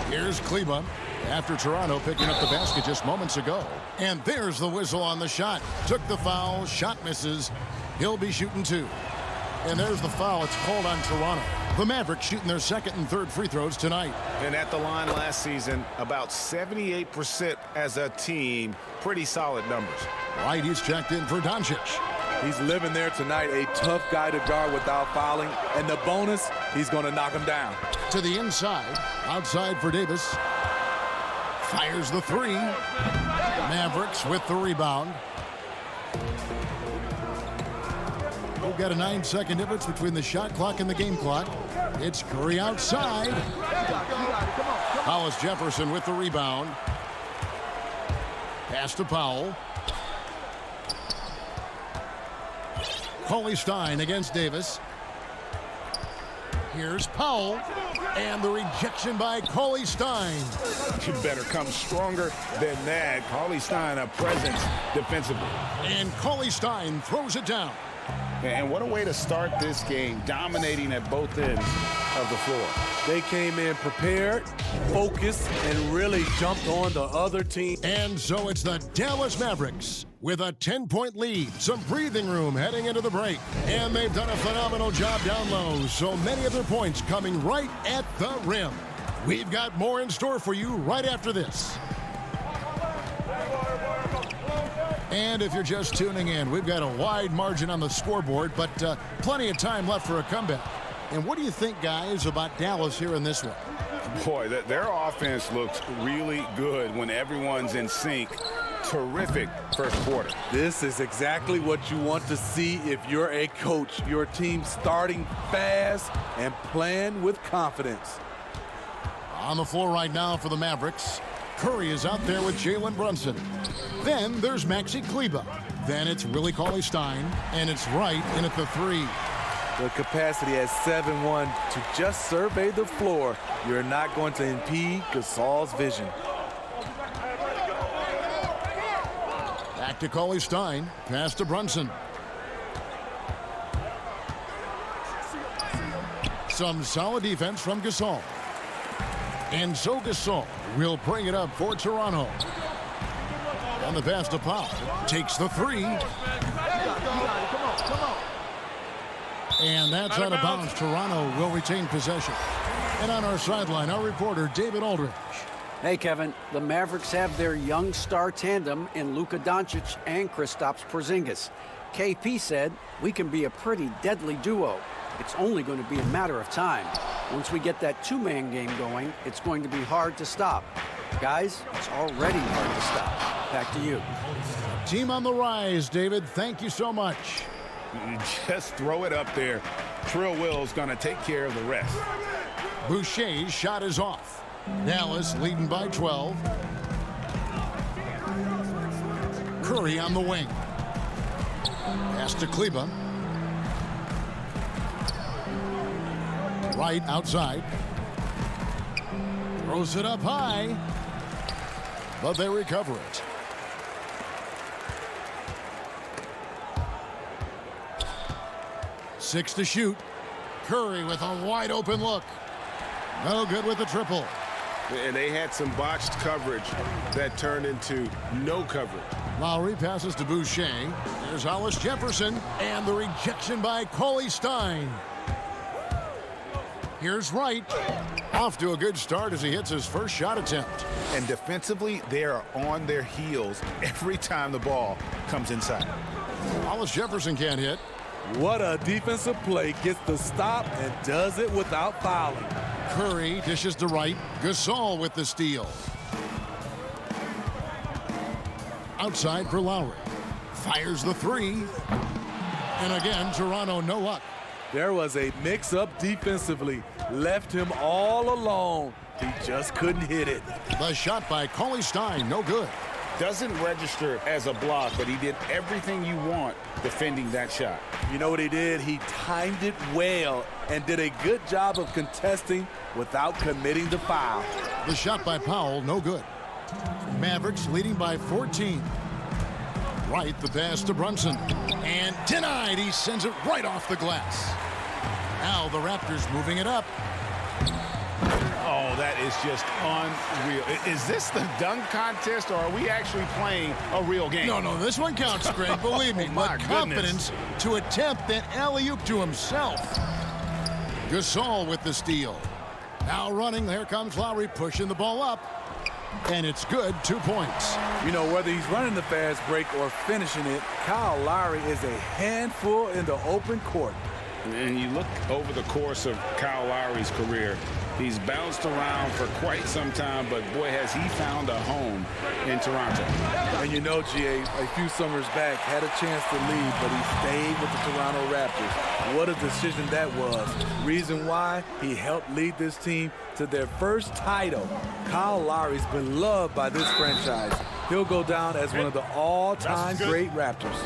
Here's Kleba after Toronto picking up the basket just moments ago. And there's the whistle on the shot. Took the foul, shot misses. He'll be shooting 2. And there's the foul. It's called on Toronto. The Mavericks shooting their second and third free throws tonight. And at the line last season, about 78% as a team. Pretty solid numbers. Right, he's checked in for Doncic. He's living there tonight, a tough guy to guard without fouling. And the bonus, he's going to knock him down. To the inside, outside for Davis. Fires the 3. Mavericks with the rebound. We've got a 9-second difference between the shot clock and the game clock. It's Curry outside. Hollis Jefferson with the rebound. Pass to Powell. Cauley Stein against Davis. Here's Powell. And the rejection by Cauley Stein. You better come stronger than that. Cauley Stein, a presence defensively. And Cauley Stein throws it down. And what a way to start this game, dominating at both ends of the floor. They came in prepared, focused, and really jumped on the other team. And so it's the Dallas Mavericks with a 10-point lead, some breathing room heading into the break. And they've done a phenomenal job down low, so many of their points coming right at the rim. We've got more in store for you right after this. And if you're just tuning in, we've got a wide margin on the scoreboard, but plenty of time left for a comeback. And what do you think, guys, about Dallas here in this one? Boy, their offense looks really good when everyone's in sync. Terrific first quarter. This is exactly what you want to see if you're a coach. Your team starting fast and playing with confidence. On the floor right now for the Mavericks, Curry is out there with Jalen Brunson. Then there's Maxi Kleba. Then it's Willie Cauley-Stein, and it's Wright in at the 3. The capacity at 7-1 to just survey the floor. You're not going to impede Gasol's vision. Back to Cauley-Stein. Pass to Brunson. Some solid defense from Gasol. And so Gasol will bring it up for Toronto. And the pass to Powell. Takes the 3. And that's out of bounds. Toronto will retain possession. And on our sideline, our reporter, David Aldridge. Hey, Kevin, the Mavericks have their young star tandem in Luka Doncic and Kristaps Porzingis. KP said, we can be a pretty deadly duo. It's only going to be a matter of time. Once we get that two-man game going, it's going to be hard to stop. Guys, it's already hard to stop. Back to you. Team on the rise, David. Thank you so much. Just throw it up there. Trill Will's going to take care of the rest. Boucher's shot is off. Dallas leading by 12. Curry on the wing. Pass to Kleba. Right outside. Throws it up high. But they recover it. Six to shoot. Curry with a wide open look. No good with the triple. And they had some botched coverage that turned into no coverage. Lowry passes to Boucher. There's Hollis Jefferson. And the rejection by Cauley-Stein. Here's Wright. Off to a good start as he hits his first shot attempt. And defensively, they are on their heels every time the ball comes inside. Hollis Jefferson can't hit. What a defensive play. Gets the stop and does it without fouling. Curry dishes to Wright. Gasol with the steal. Outside for Lowry. Fires the 3. And again, Toronto no luck. There was a mix-up defensively. Left him all alone. He just couldn't hit it. The shot by Cauley-Stein, no good. Doesn't register as a block, but he did everything you want defending that shot. You know what he did? He timed it well and did a good job of contesting without committing the foul. The shot by Powell, no good. Mavericks leading by 14. Right, the pass to Brunson. And denied. He sends it right off the glass. Now the Raptors moving it up. Oh, that is just unreal. Is this the dunk contest, or are we actually playing a real game? No, this one counts, Greg. Believe me. My confidence to attempt that alley-oop to himself. Gasol with the steal. Now running, there comes Lowry pushing the ball up. And it's good, 2 points. You know, whether he's running the fast break or finishing it, Kyle Lowry is a handful in the open court. And you look over the course of Kyle Lowry's career, he's bounced around for quite some time, but boy, has he found a home in Toronto. And you know, GA, a few summers back, had a chance to leave, but he stayed with the Toronto Raptors. What a decision that was. Reason why? He helped lead this team to their first title. Kyle Lowry's been loved by this franchise. He'll go down as one of the all-time great Raptors.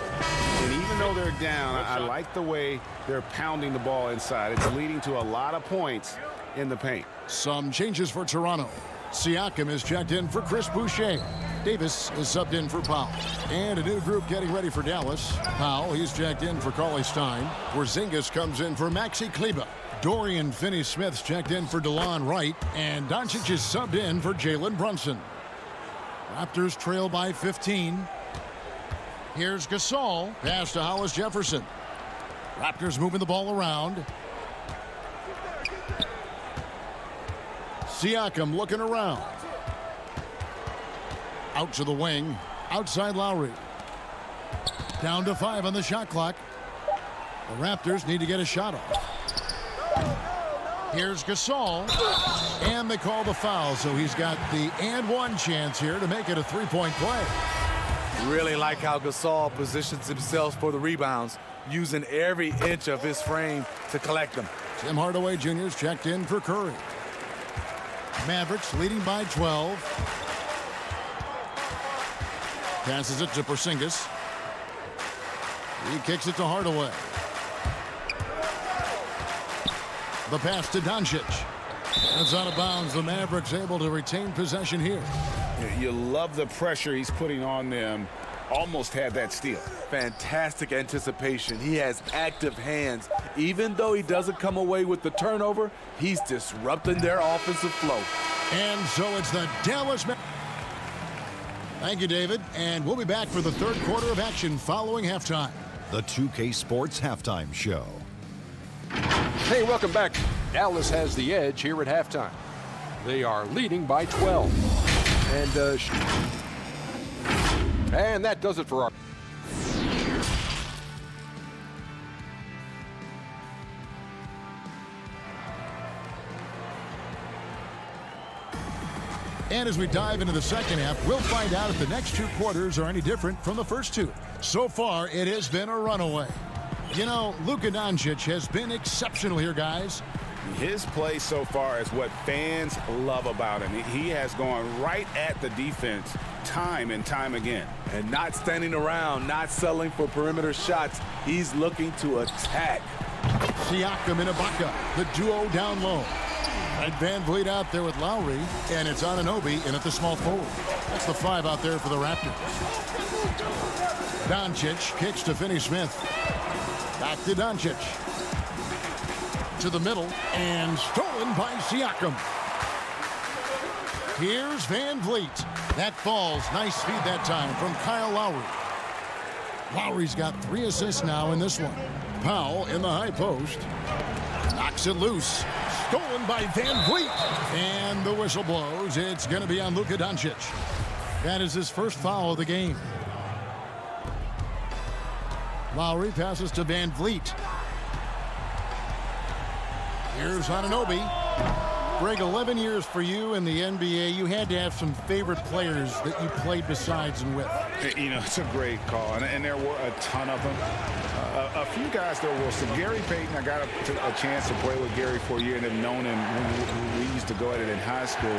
And even though they're down, I like the way they're pounding the ball inside. It's leading to a lot of points in the paint. Some changes for Toronto. Siakam is checked in for Chris Boucher. Davis is subbed in for Powell. And a new group getting ready for Dallas. Powell, he's checked in for Cauley Stein. Porzingis comes in for Maxi Kleber. Dorian Finney-Smith's checked in for DeLon Wright. And Doncic is subbed in for Jalen Brunson. Raptors trail by 15. Here's Gasol. Pass to Hollis Jefferson. Raptors moving the ball around. Siakam looking around. Out to the wing. Outside Lowry. Down to 5 on the shot clock. The Raptors need to get a shot off. Here's Gasol. And they call the foul, so he's got the and one chance here to make it a three-point play. Really like how Gasol positions himself for the rebounds, using every inch of his frame to collect them. Tim Hardaway Jr. is checked in for Curry. Mavericks leading by 12. Passes it to Porzingis. He kicks it to Hardaway. The pass to Doncic. It's out of bounds. The Mavericks able to retain possession here. You love the pressure he's putting on them. Almost had that steal. Fantastic anticipation. He has active hands. Even though he doesn't come away with the turnover, he's disrupting their offensive flow. And so it's the Dallas Mavericks. Thank you, David. And we'll be back for the third quarter of action following halftime. The 2K Sports Halftime Show. Hey, welcome back. Dallas has the edge here at halftime. They are leading by 12. And that does it for our... And as we dive into the second half, we'll find out if the next two quarters are any different from the first two. So far, it has been a runaway. You know, Luka Doncic has been exceptional here, guys. His play so far is what fans love about him. He has gone right at the defense time and time again. And not standing around, not settling for perimeter shots. He's looking to attack. Siakam and Ibaka, the duo down low. And Van Vliet out there with Lowry, and it's Anunoby in at the small forward. That's the 5 out there for the Raptors. Doncic kicks to Finney-Smith. Back to Doncic. To the middle, and stolen by Siakam. Here's Van Vliet. That falls. Nice feed that time from Kyle Lowry. Lowry's got 3 assists now in this one. Powell in the high post. Knocks it loose. Stolen by Van Vliet. And the whistle blows. It's going to be on Luka Doncic. That is his first foul of the game. Lowry passes to Van Vliet. Here's Anunoby. Greg, 11 years for you in the NBA. You had to have some favorite players that you played besides and with. You know, it's a great call, and there were a ton of them. A few guys, though, Wilson. Gary Payton, I got a chance to play with Gary for a year and have known him when we used to go at it in high school.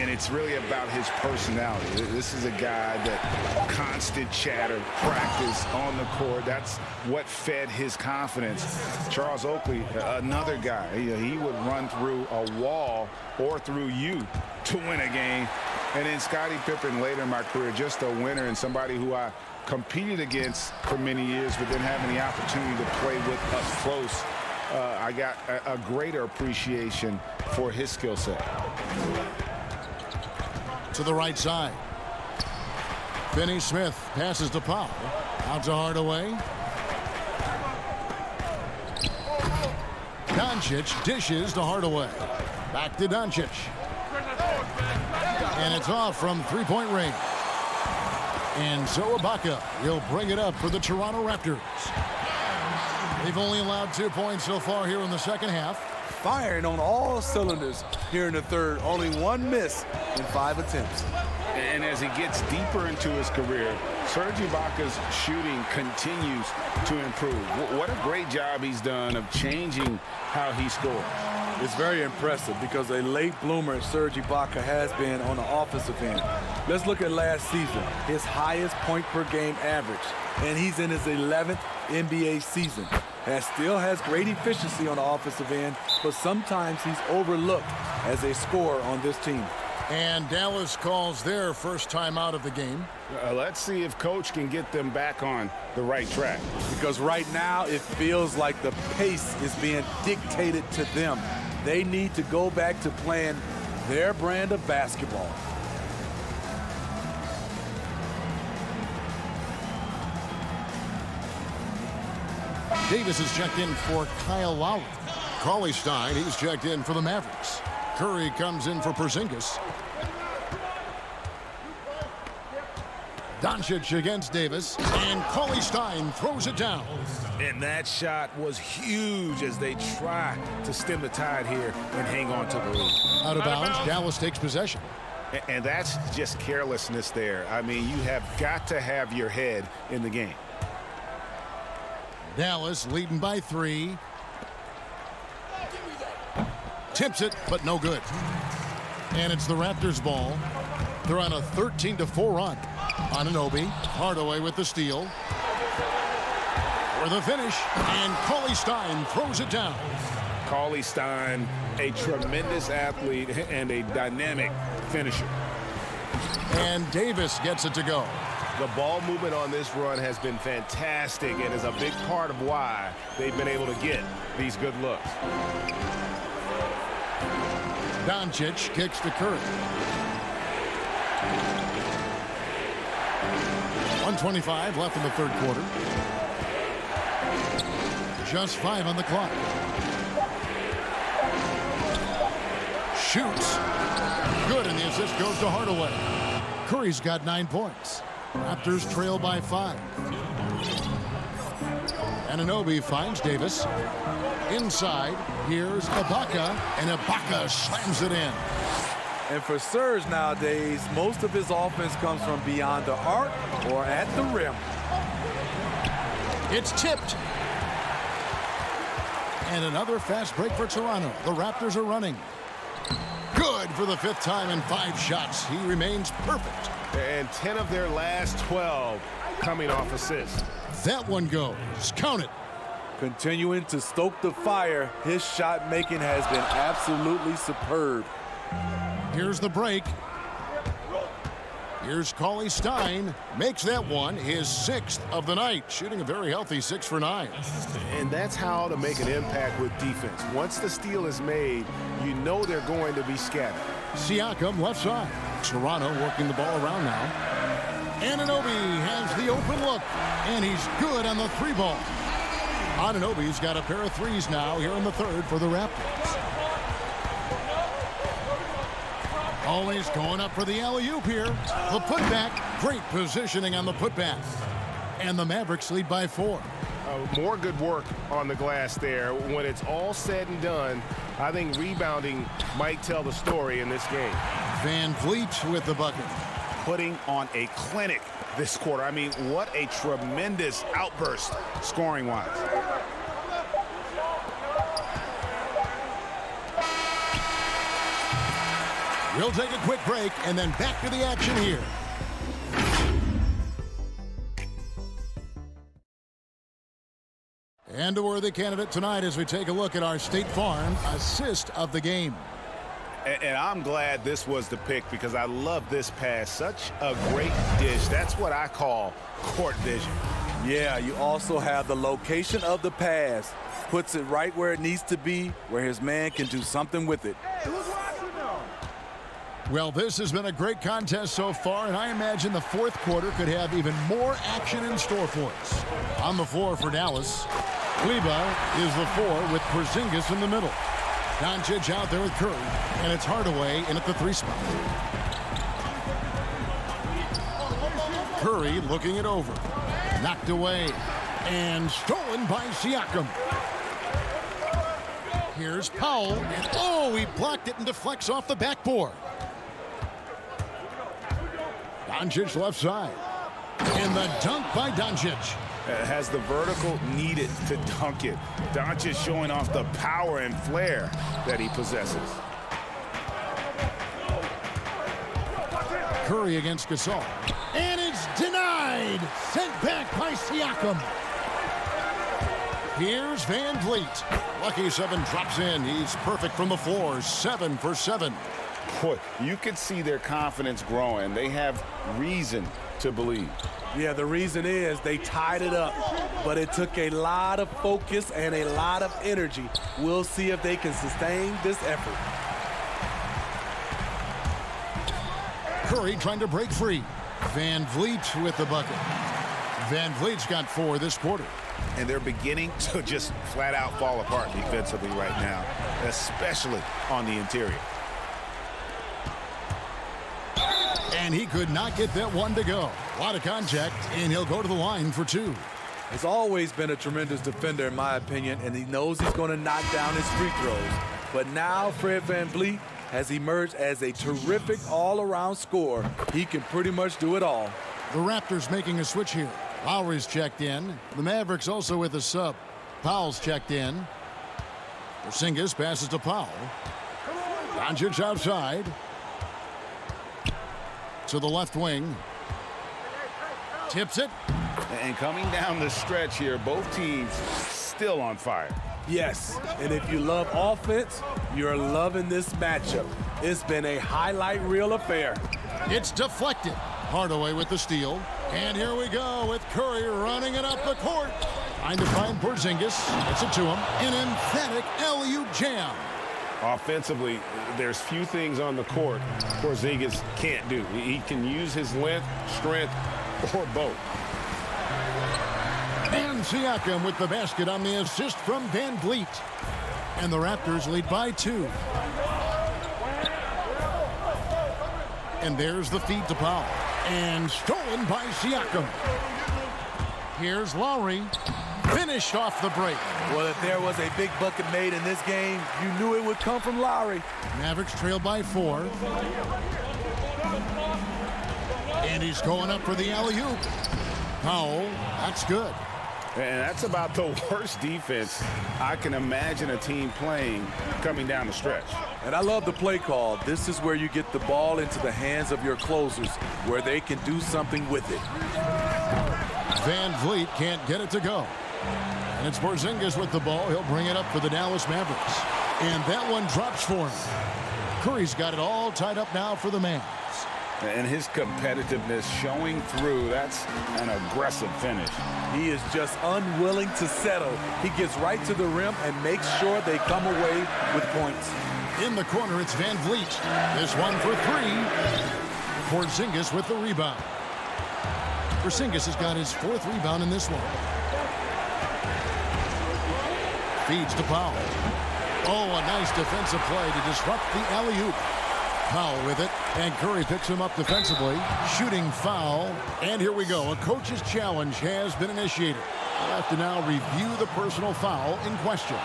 And it's really about his personality. This is a guy that constant chatter, practice on the court. That's what fed his confidence. Charles Oakley, another guy. He would run through a wall or through you to win a game. And then Scottie Pippen later in my career, just a winner and somebody who I competed against for many years, but then having the opportunity to play with up close, I got a greater appreciation for his skill set. To the right side. Finney Smith passes to Powell. Out to Hardaway. Doncic dishes to Hardaway. Back to Doncic. And it's off from three-point range. And so Ibaka will bring it up for the Toronto Raptors. They've only allowed 2 points so far here in the second half. Firing on all cylinders here in the third. Only one miss in 5 attempts. And as he gets deeper into his career, Serge Ibaka's shooting continues to improve. What a great job he's done of changing how he scores. It's very impressive because a late bloomer Serge Ibaka has been on the offensive end. Let's look at last season, his highest point per game average, and he's in his 11th NBA season. Still has great efficiency on the offensive end, but sometimes he's overlooked as a scorer on this team. And Dallas calls their first time out of the game. Let's see if Coach can get them back on the right track. Because right now it feels like the pace is being dictated to them. They need to go back to playing their brand of basketball. Davis is checked in for Kyle Lowry. Cauley Stein, he's checked in for the Mavericks. Curry comes in for Porzingis. Doncic against Davis, and Cauley Stein throws it down. And that shot was huge as they try to stem the tide here and hang on to the lead. Out of bounds, Dallas takes possession. And that's just carelessness there. I mean, you have got to have your head in the game. Dallas leading by 3. Tips it, but no good. And it's the Raptors' ball. They're on a 13-4 run. Anunoby, Hardaway with the steal. For the finish, and Cauley Stein throws it down. Cauley Stein, a tremendous athlete and a dynamic finisher. And Davis gets it to go. The ball movement on this run has been fantastic and is a big part of why they've been able to get these good looks. Doncic kicks to Curry. 1:25 left in the third quarter. Just 5 on the clock. Shoots. Good, and the assist goes to Hardaway. Curry's got 9 points. Raptors trail by 5. Anunoby finds Davis. Inside, here's Ibaka, and Ibaka slams it in. And for Serge nowadays, most of his offense comes from beyond the arc or at the rim. It's tipped. And another fast break for Toronto. The Raptors are running. Good for the 5th time in 5 shots. He remains perfect. And 10 of their last 12 coming off assists. That one goes. Count it. Continuing to stoke the fire, his shot making has been absolutely superb. Here's the break. Here's Cauley Stein. Makes that one his 6th of the night. Shooting a very healthy 6 for 9. And that's how to make an impact with defense. Once the steal is made, you know they're going to be scattered. Siakam left side. Toronto working the ball around now. Anunoby has the open look. And he's good on the 3-ball. Anunoby's got a pair of 3s now here in the third for the Raptors. Always going up for the alley-oop here. The putback. Great positioning on the putback. And the Mavericks lead by 4. More good work on the glass there. When it's all said and done, I think rebounding might tell the story in this game. Van Vliet with the bucket. putting on a clinic this quarter. I mean, what a tremendous outburst scoring-wise. We'll take a quick break and then back to the action here. And a worthy candidate tonight as we take a look at our State Farm assist of the game. And I'm glad this was the pick because I love this pass. Such a great dish. That's what I call court vision. Yeah, you also have the location of the pass. Puts it right where it needs to be, where his man can do something with it. Well, this has been a great contest so far, and I imagine the fourth quarter could have even more action in store for us. On the floor for Dallas, Kleba is the 4 with Porzingis in the middle. Doncic out there with Curry, and it's Hardaway in at the 3 spot. Curry looking it over. Knocked away and stolen by Siakam. Here's Powell, and oh, he blocked it and deflects off the backboard. Doncic left side. And the dunk by Doncic. Has the vertical needed to dunk it. Doncic showing off the power and flair that he possesses. Curry against Gasol. And it's denied. Sent back by Siakam. Here's Van Vliet. Lucky 7 drops in. He's perfect from the floor. 7 for 7. Boy, you can see their confidence growing. They have reason to believe. Yeah, the reason is they tied it up, but it took a lot of focus and a lot of energy. We'll see if they can sustain this effort. Curry trying to break free. Van Vliet with the bucket. Van Vliet's got 4 this quarter. And they're beginning to just flat out fall apart defensively right now, especially on the interior. And he could not get that one to go. A lot of contact, and he'll go to the line for 2. He's always been a tremendous defender, in my opinion, and he knows he's going to knock down his free throws. But now Fred VanVleet has emerged as a terrific all-around scorer. He can pretty much do it all. The Raptors making a switch here. Lowry's checked in. The Mavericks also with a sub. Powell's checked in. Porzingis passes to Powell. Doncic outside. To the left wing. Tips it. And coming down the stretch here, both teams still on fire. Yes, and if you love offense, you're loving this matchup. It's been a highlight reel affair. It's deflected. Hardaway with the steal. And here we go with Curry running it up the court. Trying to find Porzingis. Gets it to him. An emphatic LU jam. Offensively, there's few things on the court Porzingis can't do. He can use his length, strength, or both. And Siakam with the basket on the assist from Van Vliet. And the Raptors lead by 2. And there's the feed to Powell. And stolen by Siakam. Here's Lowry. Finished off the break. Well, if there was a big bucket made in this game, you knew it would come from Lowry. Mavericks trail by 4. And he's going up for the alley-oop. Powell, that's good. And that's about the worst defense I can imagine a team playing coming down the stretch. And I love the play call. This is where you get the ball into the hands of your closers, where they can do something with it. Van Vliet can't get it to go. And it's Porzingis with the ball. He'll bring it up for the Dallas Mavericks. And that one drops for him. Curry's got it all tied up now for the Mavs. And his competitiveness showing through. That's an aggressive finish. He is just unwilling to settle. He gets right to the rim and makes sure they come away with points. In the corner, it's Van Vliet. This one for 3. Porzingis with the rebound. Porzingis has got his 4th rebound in this one. Feeds to Powell. Oh, a nice defensive play to disrupt the alley-oop. Powell with it, and Curry picks him up defensively. Shooting foul, and here we go. A coach's challenge has been initiated. We'll have to now review the personal foul in question.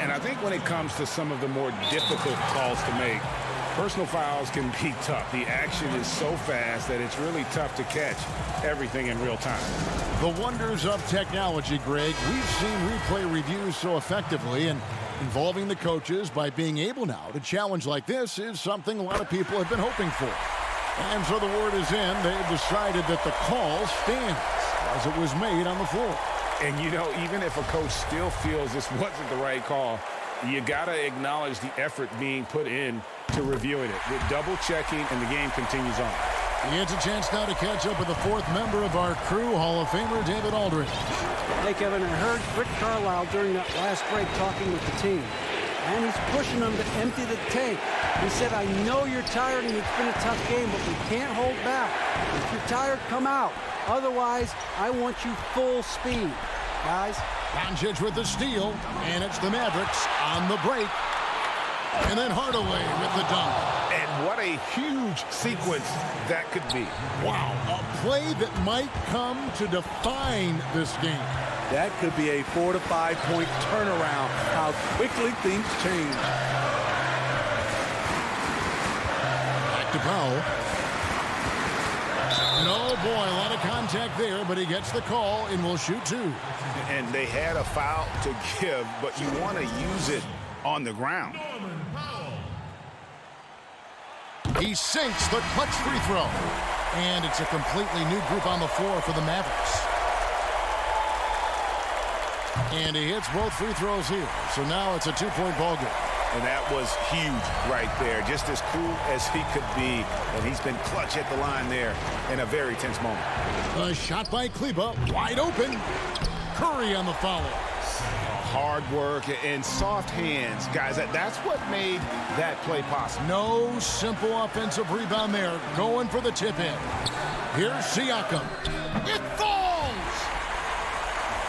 And I think when it comes to some of the more difficult calls to make, Personal fouls can be tough. The action is so fast that it's really tough to catch everything in real time. The wonders of technology, Greg. We've seen replay reviews so effectively, and involving the coaches by being able now to challenge like this is something a lot of people have been hoping for. And so the word is in. They've decided that the call stands as it was made on the floor. And, you know, even if a coach still feels this wasn't the right call, you got to acknowledge the effort being put in to reviewing it. With double-checking, and the game continues on. He gets a chance now to catch up with the fourth member of our crew, Hall of Famer David Aldridge. Hey, Kevin, I heard Rick Carlisle during that last break talking with the team, and he's pushing them to empty the tank. He said, I know you're tired and it's been a tough game, but we can't hold back. If you're tired, come out. Otherwise, I want you full speed, guys. Doncic with the steal, and it's the Mavericks on the break. And then Hardaway with the dunk. And what a huge sequence that could be. Wow, a play that might come to define this game. That could be a 4 to 5 point turnaround. How quickly things change. Back to Powell. And oh boy, a lot of contact there, but he gets the call and will shoot two. And they had a foul to give, but you want to use it on the ground. He sinks the clutch free throw. And it's a completely new group on the floor for the Mavericks. And he hits both free throws here. So now it's a two-point ball game. And that was huge right there. Just as cool as he could be. And he's been clutch at the line there in a very tense moment. A shot by Kleba, wide open. Curry on the follow. Hard work and soft hands. Guys, that's what made that play possible. No simple offensive rebound there. Going for the tip-in. Here's Siakam. It falls!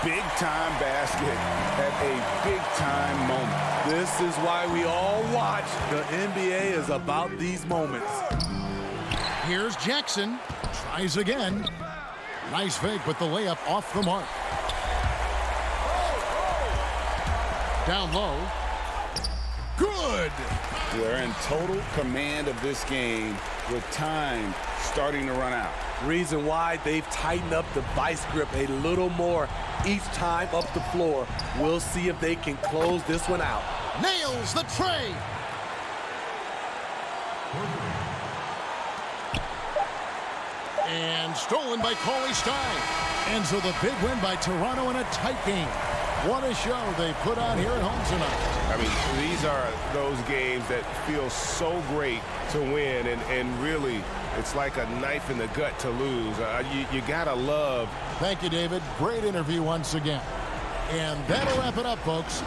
Big-time basket at a big-time moment. This is why we all watch. The NBA is about these moments. Here's Jackson. Tries again. Nice fake, but the layup off the mark. Down low. Good! They're in total command of this game with time starting to run out. Reason why they've tightened up the vice grip a little more each time up the floor. We'll see if they can close this one out. Nails the tray. And stolen by Cauley Stein. And so the big win by Toronto in a tight game. What a show they put on here at home tonight. I mean, these are those games that feel so great to win, and really, it's like a knife in the gut to lose. You gotta love. Thank you, David. Great interview once again. And that'll wrap it up, folks.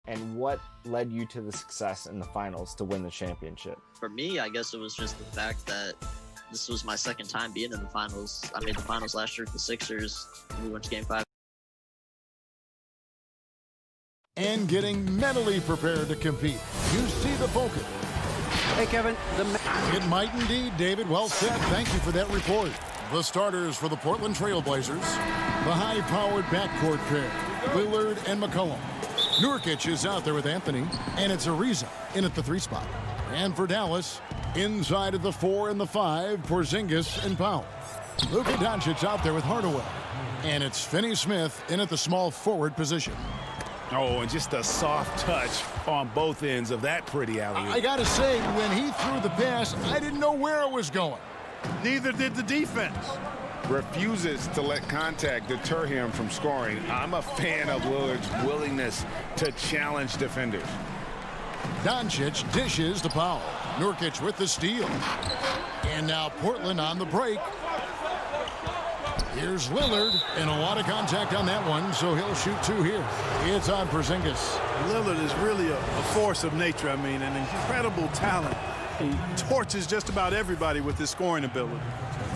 and what led you to the success in the finals to win the championship? For me, I guess it was just the fact that this was my second time being in the finals. I made the finals last year with the Sixers. We went to Game 5. And getting mentally prepared to compete. You see the focus. Hey, Kevin. It might indeed, David. Well said. Thank you for that report. The starters for the Portland Trail Blazers. The high-powered backcourt pair, Lillard and McCollum. Nurkic is out there with Anthony, and it's Ariza in at the 3 spot. And for Dallas, inside of the 4 and the 5, Porzingis and Powell. Luka Doncic out there with Hardaway. And it's Finney-Smith in at the small forward position. Oh, and just a soft touch on both ends of that pretty alley-oop. I got to say, when he threw the pass, I didn't know where it was going. Neither did the defense. Refuses to let contact deter him from scoring. I'm a fan of Lillard's willingness to challenge defenders. Doncic dishes to Powell. Nurkic with the steal. And now Portland on the break. Here's Lillard, and a lot of contact on that one, so he'll shoot 2 here. It's on Porzingis. Lillard is really a force of nature. I mean, an incredible talent. He torches just about everybody with his scoring ability.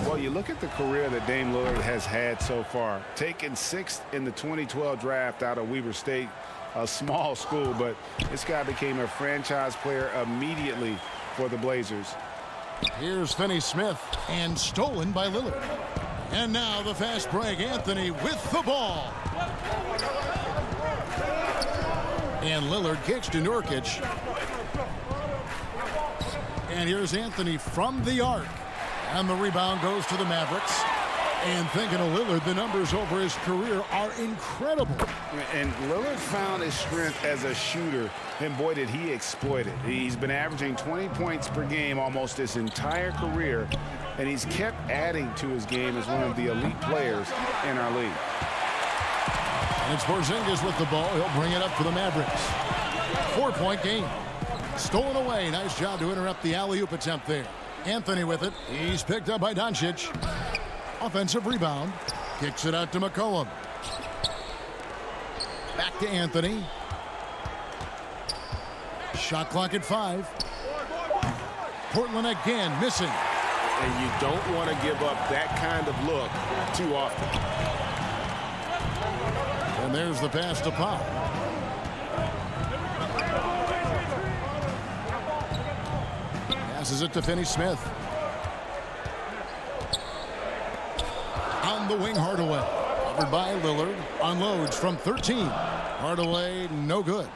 Well, you look at the career that Dame Lillard has had so far. Taken 6th in the 2012 draft out of Weber State, a small school, but this guy became a franchise player immediately for the Blazers. Here's Finney-Smith, and stolen by Lillard. And now the fast break. Anthony with the ball. And Lillard kicks to Nurkic. And here's Anthony from the arc. And the rebound goes to the Mavericks. And thinking of Lillard, the numbers over his career are incredible. And Lillard found his strength as a shooter, and boy, did he exploit it. He's been averaging 20 points per game almost his entire career, and he's kept adding to his game as one of the elite players in our league. And it's Porzingis with the ball. He'll bring it up for the Mavericks. 4-point game. Stolen away. Nice job to interrupt the alley-oop attempt there. Anthony with it. He's picked up by Doncic. Offensive rebound. Kicks it out to McCollum. Back to Anthony. Shot clock at 5. Portland again missing. And you don't want to give up that kind of look too often. And there's the pass to Powell. Passes it to Finney-Smith. On the wing, Hardaway. Covered by Lillard. Unloads from 13. Hardaway, no good.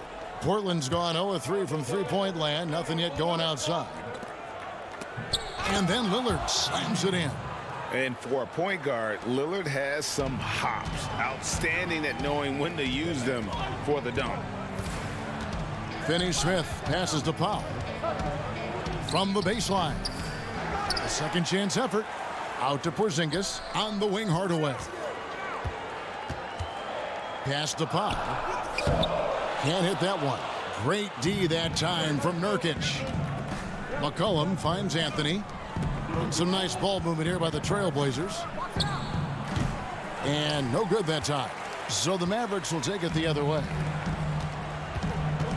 Portland's gone 0-3 from three-point land. Nothing yet going outside. And then Lillard slams it in. And for a point guard, Lillard has some hops. Outstanding at knowing when to use them for the dunk. Finney-Smith passes to Powell. From the baseline. A second chance effort. Out to Porzingis. On the wing, Hardaway. Pass to Powell. Can't hit that one. Great D that time from Nurkic. McCollum finds Anthony. And some nice ball movement here by the Trailblazers. And no good that time. So the Mavericks will take it the other way.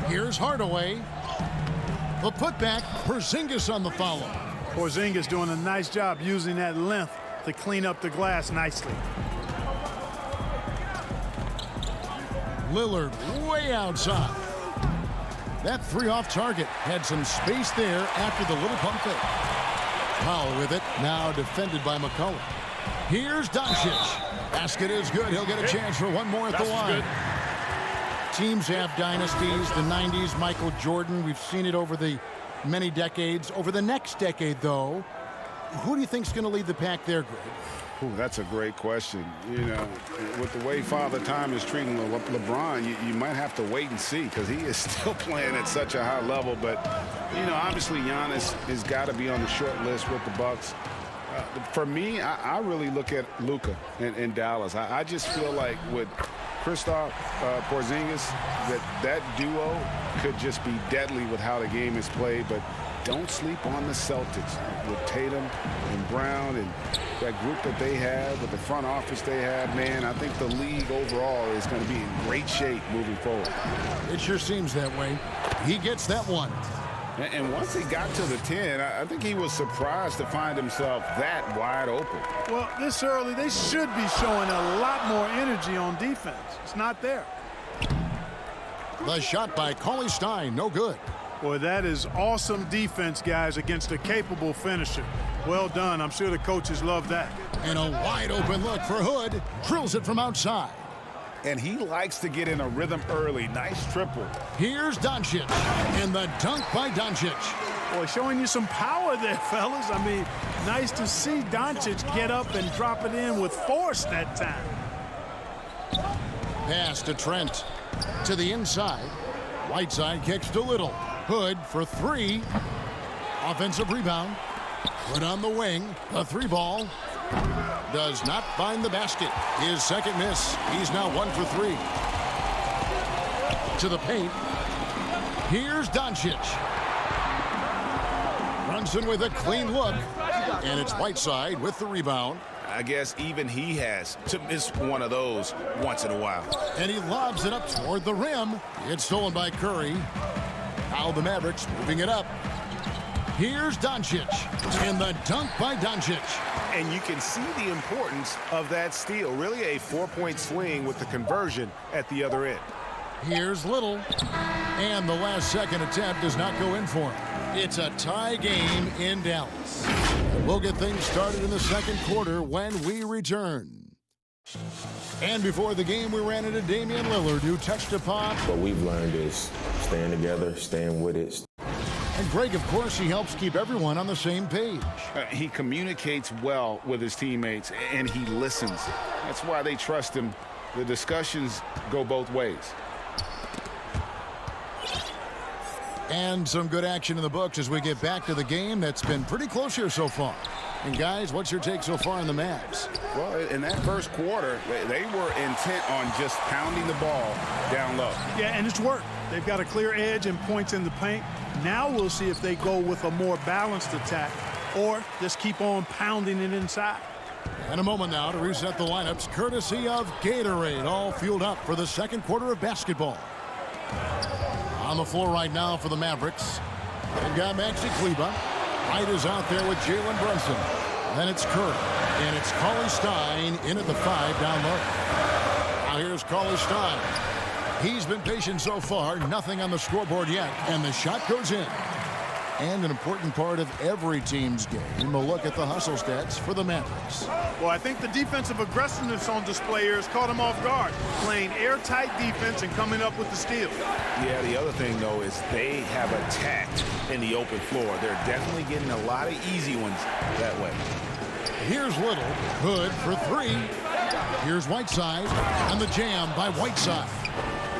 Here's Hardaway. The putback. Porzingis on the follow. Porzingis doing a nice job using that length to clean up the glass nicely. Lillard way outside. That 3 off target. Had some space there after the little pump fake. Powell with it. Now defended by McCollum. Here's Doncic. Basket is good. He'll get a chance for one more at the line. Teams have dynasties. The 90s, Michael Jordan. We've seen it over the many decades. Over the next decade, though, who do you think is going to lead the pack there, Greg? Ooh, that's a great question. You know, with the way Father Time is treating LeBron, you might have to wait and see because he is still playing at such a high level. But, you know, obviously Giannis has got to be on the short list with the Bucks. For me, I really look at Luka in Dallas. I just feel like with Kristaps Porzingis, that duo could just be deadly with how the game is played, but don't sleep on the Celtics with Tatum and Brown and that group that they have, with the front office they have. Man, I think the league overall is going to be in great shape moving forward. It sure seems that way. He gets that one. And once he got to the 10, I think he was surprised to find himself that wide open. Well, this early, they should be showing a lot more energy on defense. It's not there. The shot by Cauley Stein, no good. Boy, that is awesome defense, guys, against a capable finisher. Well done. I'm sure the coaches love that. And a wide open look for Hood. Drills it from outside. And he likes to get in a rhythm early. Nice triple. Here's Doncic. And the dunk by Doncic. Boy, showing you some power there, fellas. I mean, nice to see Doncic get up and drop it in with force that time. Pass to Trent. To the inside. Whiteside kicks to Little. Hood for three. Offensive rebound. Put on the wing. The three ball. Does not find the basket. His second miss. He's now 1 for 3. To the paint. Here's Doncic. Brunson with a clean look. And it's Whiteside with the rebound. I guess even he has to miss one of those once in a while. And he lobs it up toward the rim. It's stolen by Curry. Now the Mavericks moving it up. Here's Doncic. And the dunk by Doncic. And you can see the importance of that steal. Really a 4-point swing with the conversion at the other end. Here's Little. And the last second attempt does not go in for him. It's a tie game in Dallas. We'll get things started in the second quarter when we return. And before the game, we ran into Damian Lillard, who touched upon. What we've learned is staying together, staying with it. And Greg, of course, he helps keep everyone on the same page. He communicates well with his teammates, and he listens. That's why they trust him. The discussions go both ways. And some good action in the books as we get back to the game that's been pretty close here so far. And guys, what's your take so far on the Mavs? Well, in that first quarter, they were intent on just pounding the ball down low. Yeah, and it's worked. They've got a clear edge and points in the paint. Now we'll see if they go with a more balanced attack or just keep on pounding it inside. And a moment now to reset the lineups, courtesy of Gatorade, all fueled up for the second quarter of basketball. On the floor right now for the Mavericks. They've got Maxi Kleber. White is out there with Jalen Brunson. Then it's Curry. And it's Cauley Stein in at the 5 down low. Now here's Cauley Stein. He's been patient so far. Nothing on the scoreboard yet. And the shot goes in. And an important part of every team's game, a look at the hustle stats for the Mavericks. Well, I think the defensive aggressiveness on display here has caught them off guard. Playing airtight defense and coming up with the steal. Yeah, the other thing, though, is they have attacked in the open floor. They're definitely getting a lot of easy ones that way. Here's Little. Hood for three. Here's Whiteside. And the jam by Whiteside.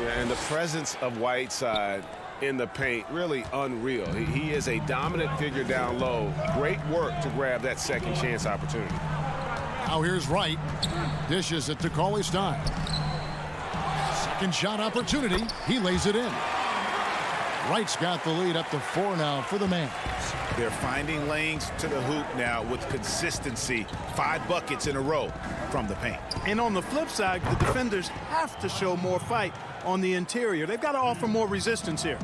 Yeah, and the presence of Whiteside in the paint, really unreal. He is a dominant figure down low. Great work to grab that second chance opportunity. Now here's Wright. Dishes it to Cauley Stein. Second shot opportunity. He lays it in. Wright's got the lead up to 4 now for the Mavs. They're finding lanes to the hoop now with consistency. 5 buckets in a row from the paint. And on the flip side, the defenders have to show more fight on the interior. They've got to offer more resistance here.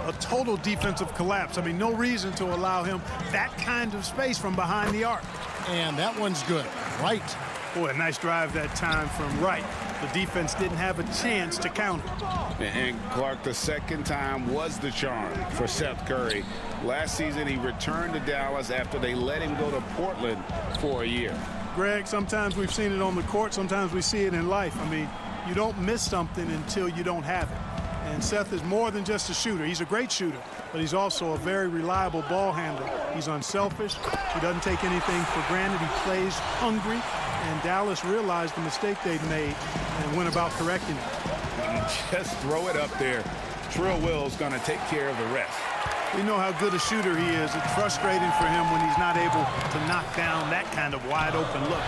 A total defensive collapse. I mean, no reason to allow him that kind of space from behind the arc. And that one's good. Wright. Boy, a nice drive that time from Wright. The defense didn't have a chance to counter. And Clark, the second time was the charm for Seth Curry. Last season, he returned to Dallas after they let him go to Portland for a year. Greg, sometimes we've seen it on the court. Sometimes we see it in life. I mean, you don't miss something until you don't have it. And Seth is more than just a shooter. He's a great shooter, but he's also a very reliable ball handler. He's unselfish. He doesn't take anything for granted. He plays hungry. And Dallas realized the mistake they'd made and went about correcting it. Just throw it up there. Trill Will's going to take care of the rest. We know how good a shooter he is. It's frustrating for him when he's not able to knock down that kind of wide open look.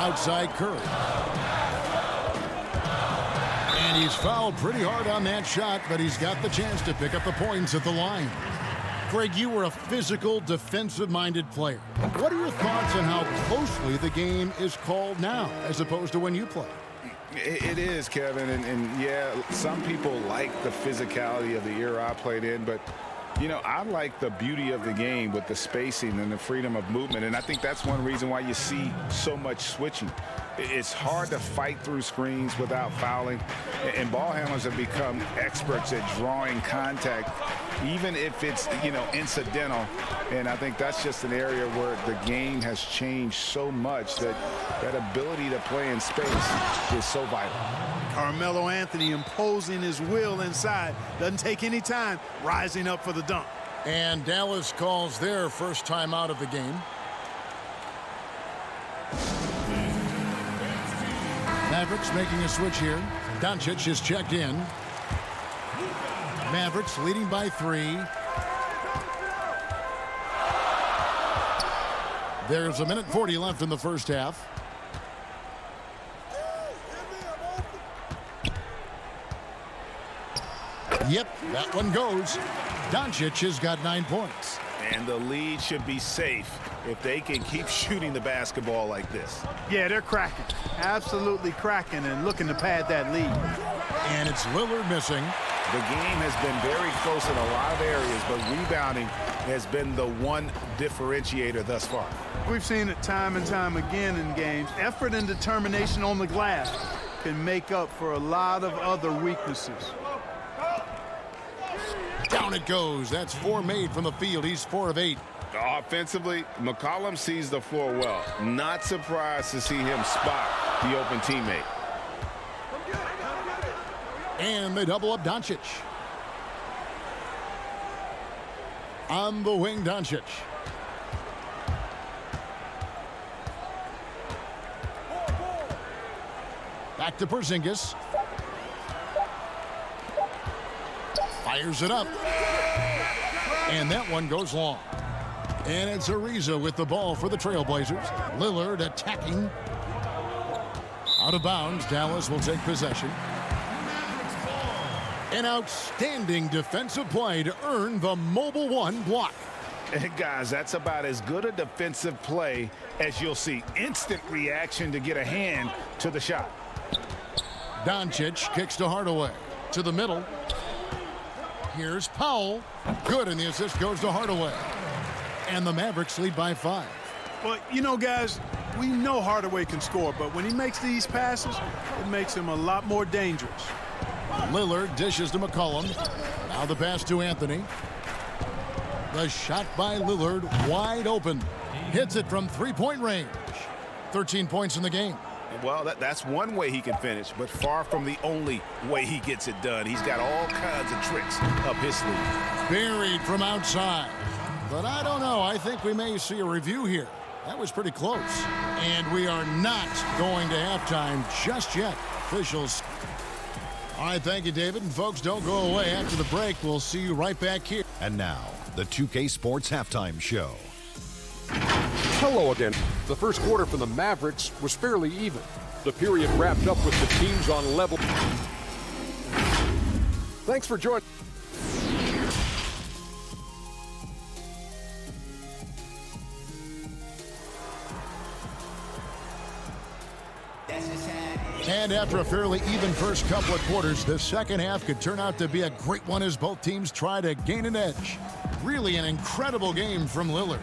Outside Curry. And he's fouled pretty hard on that shot, but he's got the chance to pick up the points at the line. Greg, you were a physical, defensive-minded player. What are your thoughts on how closely the game is called now as opposed to when you played? It is, Kevin, and yeah, some people like the physicality of the era I played in, but you know, I like the beauty of the game with the spacing and the freedom of movement, and I think that's one reason why you see so much switching. It's hard to fight through screens without fouling, and ball handlers have become experts at drawing contact, even if it's, you know, incidental. And I think that's just an area where the game has changed so much that that ability to play in space is so vital. Carmelo Anthony imposing his will inside. Doesn't take any time, rising up for the dunk. And Dallas calls their first time out of the game. Mavericks making a switch here. Doncic is checked in. Mavericks leading by 3. There's a minute 40 left in the first half. Yep, that one goes. Doncic has got 9 points. And the lead should be safe if they can keep shooting the basketball like this. Yeah, they're cracking. Absolutely cracking and looking to pad that lead. And it's Lillard missing. The game has been very close in a lot of areas, but rebounding has been the one differentiator thus far. We've seen it time and time again in games. Effort and determination on the glass can make up for a lot of other weaknesses. Down it goes. That's 4 made from the field. He's 4 of 8. Offensively, McCollum sees the floor well. Not surprised to see him spot the open teammate. And they double up Doncic. On the wing, Doncic. Back to Porzingis. Fires it up. And that one goes long. And it's Ariza with the ball for the Trailblazers. Lillard attacking. Out of bounds. Dallas will take possession. An outstanding defensive play to earn the Mobile One block. Hey guys, that's about as good a defensive play as you'll see. Instant reaction to get a hand to the shot. Doncic kicks to Hardaway. To the middle. Here's Powell. Good, and the assist goes to Hardaway. And the Mavericks lead by 5. Well, you know, guys, we know Hardaway can score, but when he makes these passes, it makes him a lot more dangerous. Lillard dishes to McCollum. Now the pass to Anthony. The shot by Lillard wide open. Hits it from 3-point range. 13 points in the game. Well, that's one way he can finish, but far from the only way he gets it done. He's got all kinds of tricks up his sleeve. Buried from outside. But I don't know. I think we may see a review here. That was pretty close. And we are not going to halftime just yet. Officials. All right, thank you, David. And folks, don't go away. After the break, we'll see you right back here. And now, the 2K Sports Halftime Show. Hello again. The first quarter for the Mavericks was fairly even. The period wrapped up with the teams on level. Thanks for joining. And after a fairly even first couple of quarters, the second half could turn out to be a great one as both teams try to gain an edge. Really an incredible game from Lillard.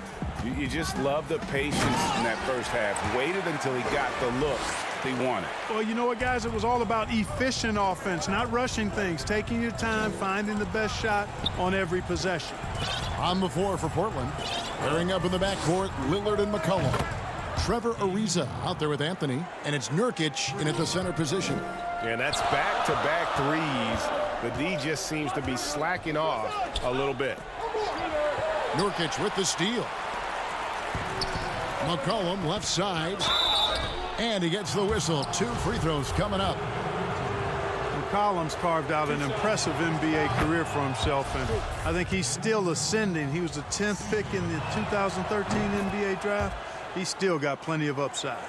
You just love the patience in that first half. Waited until he got the look he wanted. Well, you know what, guys? It was all about efficient offense, not rushing things, taking your time, finding the best shot on every possession. On the floor for Portland. Pairing up in the backcourt, Lillard and McCollum. Trevor Ariza out there with Anthony, and it's Nurkic in at the center position. And that's back-to-back threes. The D just seems to be slacking off a little bit. Nurkic with the steal. McCollum left side. And he gets the whistle. 2 free throws coming up. McCollum's carved out an impressive NBA career for himself, and I think he's still ascending. He was the 10th pick in the 2013 NBA draft. He's still got plenty of upside.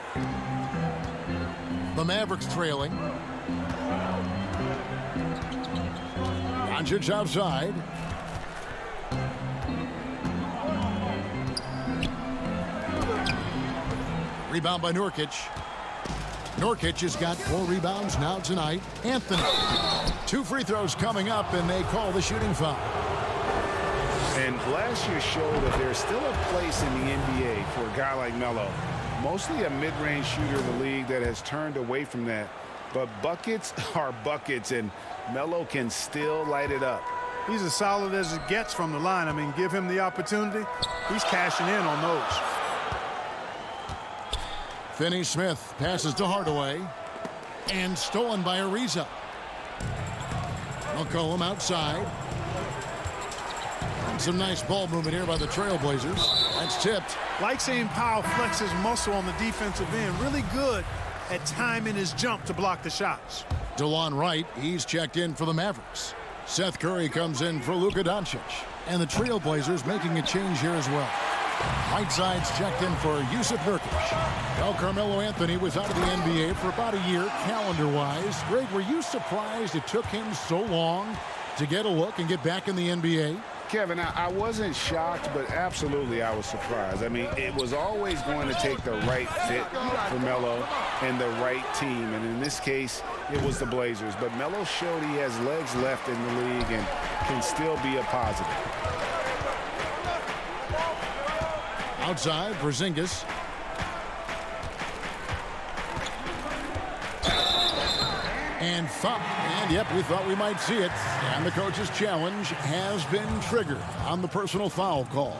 The Mavericks trailing. Doncic outside. Rebound by Nurkic. Nurkic has got 4 rebounds now tonight. Anthony. 2 free throws coming up, and they call the shooting foul. And last year showed that there's still a place in the NBA for a guy like Melo. Mostly a mid-range shooter in the league that has turned away from that. But buckets are buckets, and Melo can still light it up. He's as solid as it gets from the line. I mean, give him the opportunity. He's cashing in on those. Finney-Smith passes to Hardaway. And stolen by Ariza. McCollum outside. Some nice ball movement here by the Trailblazers. That's tipped. Like seeing Powell flex his muscle on the defensive end. Really good at timing his jump to block the shots. DeLon Wright, he's checked in for the Mavericks. Seth Curry comes in for Luka Doncic. And the Trailblazers making a change here as well. Whiteside's checked in for Yusuf Nurkic. Well, Carmelo Anthony was out of the NBA for about a year, calendar-wise. Greg, were you surprised it took him so long to get a look and get back in the NBA? Kevin, I wasn't shocked, but absolutely I was surprised. I mean, it was always going to take the right fit for Melo and the right team. And in this case, it was the Blazers. But Melo showed he has legs left in the league and can still be a positive. Outside, Porzingis. And foul. And yep, we thought we might see it. And the coach's challenge has been triggered on the personal foul call.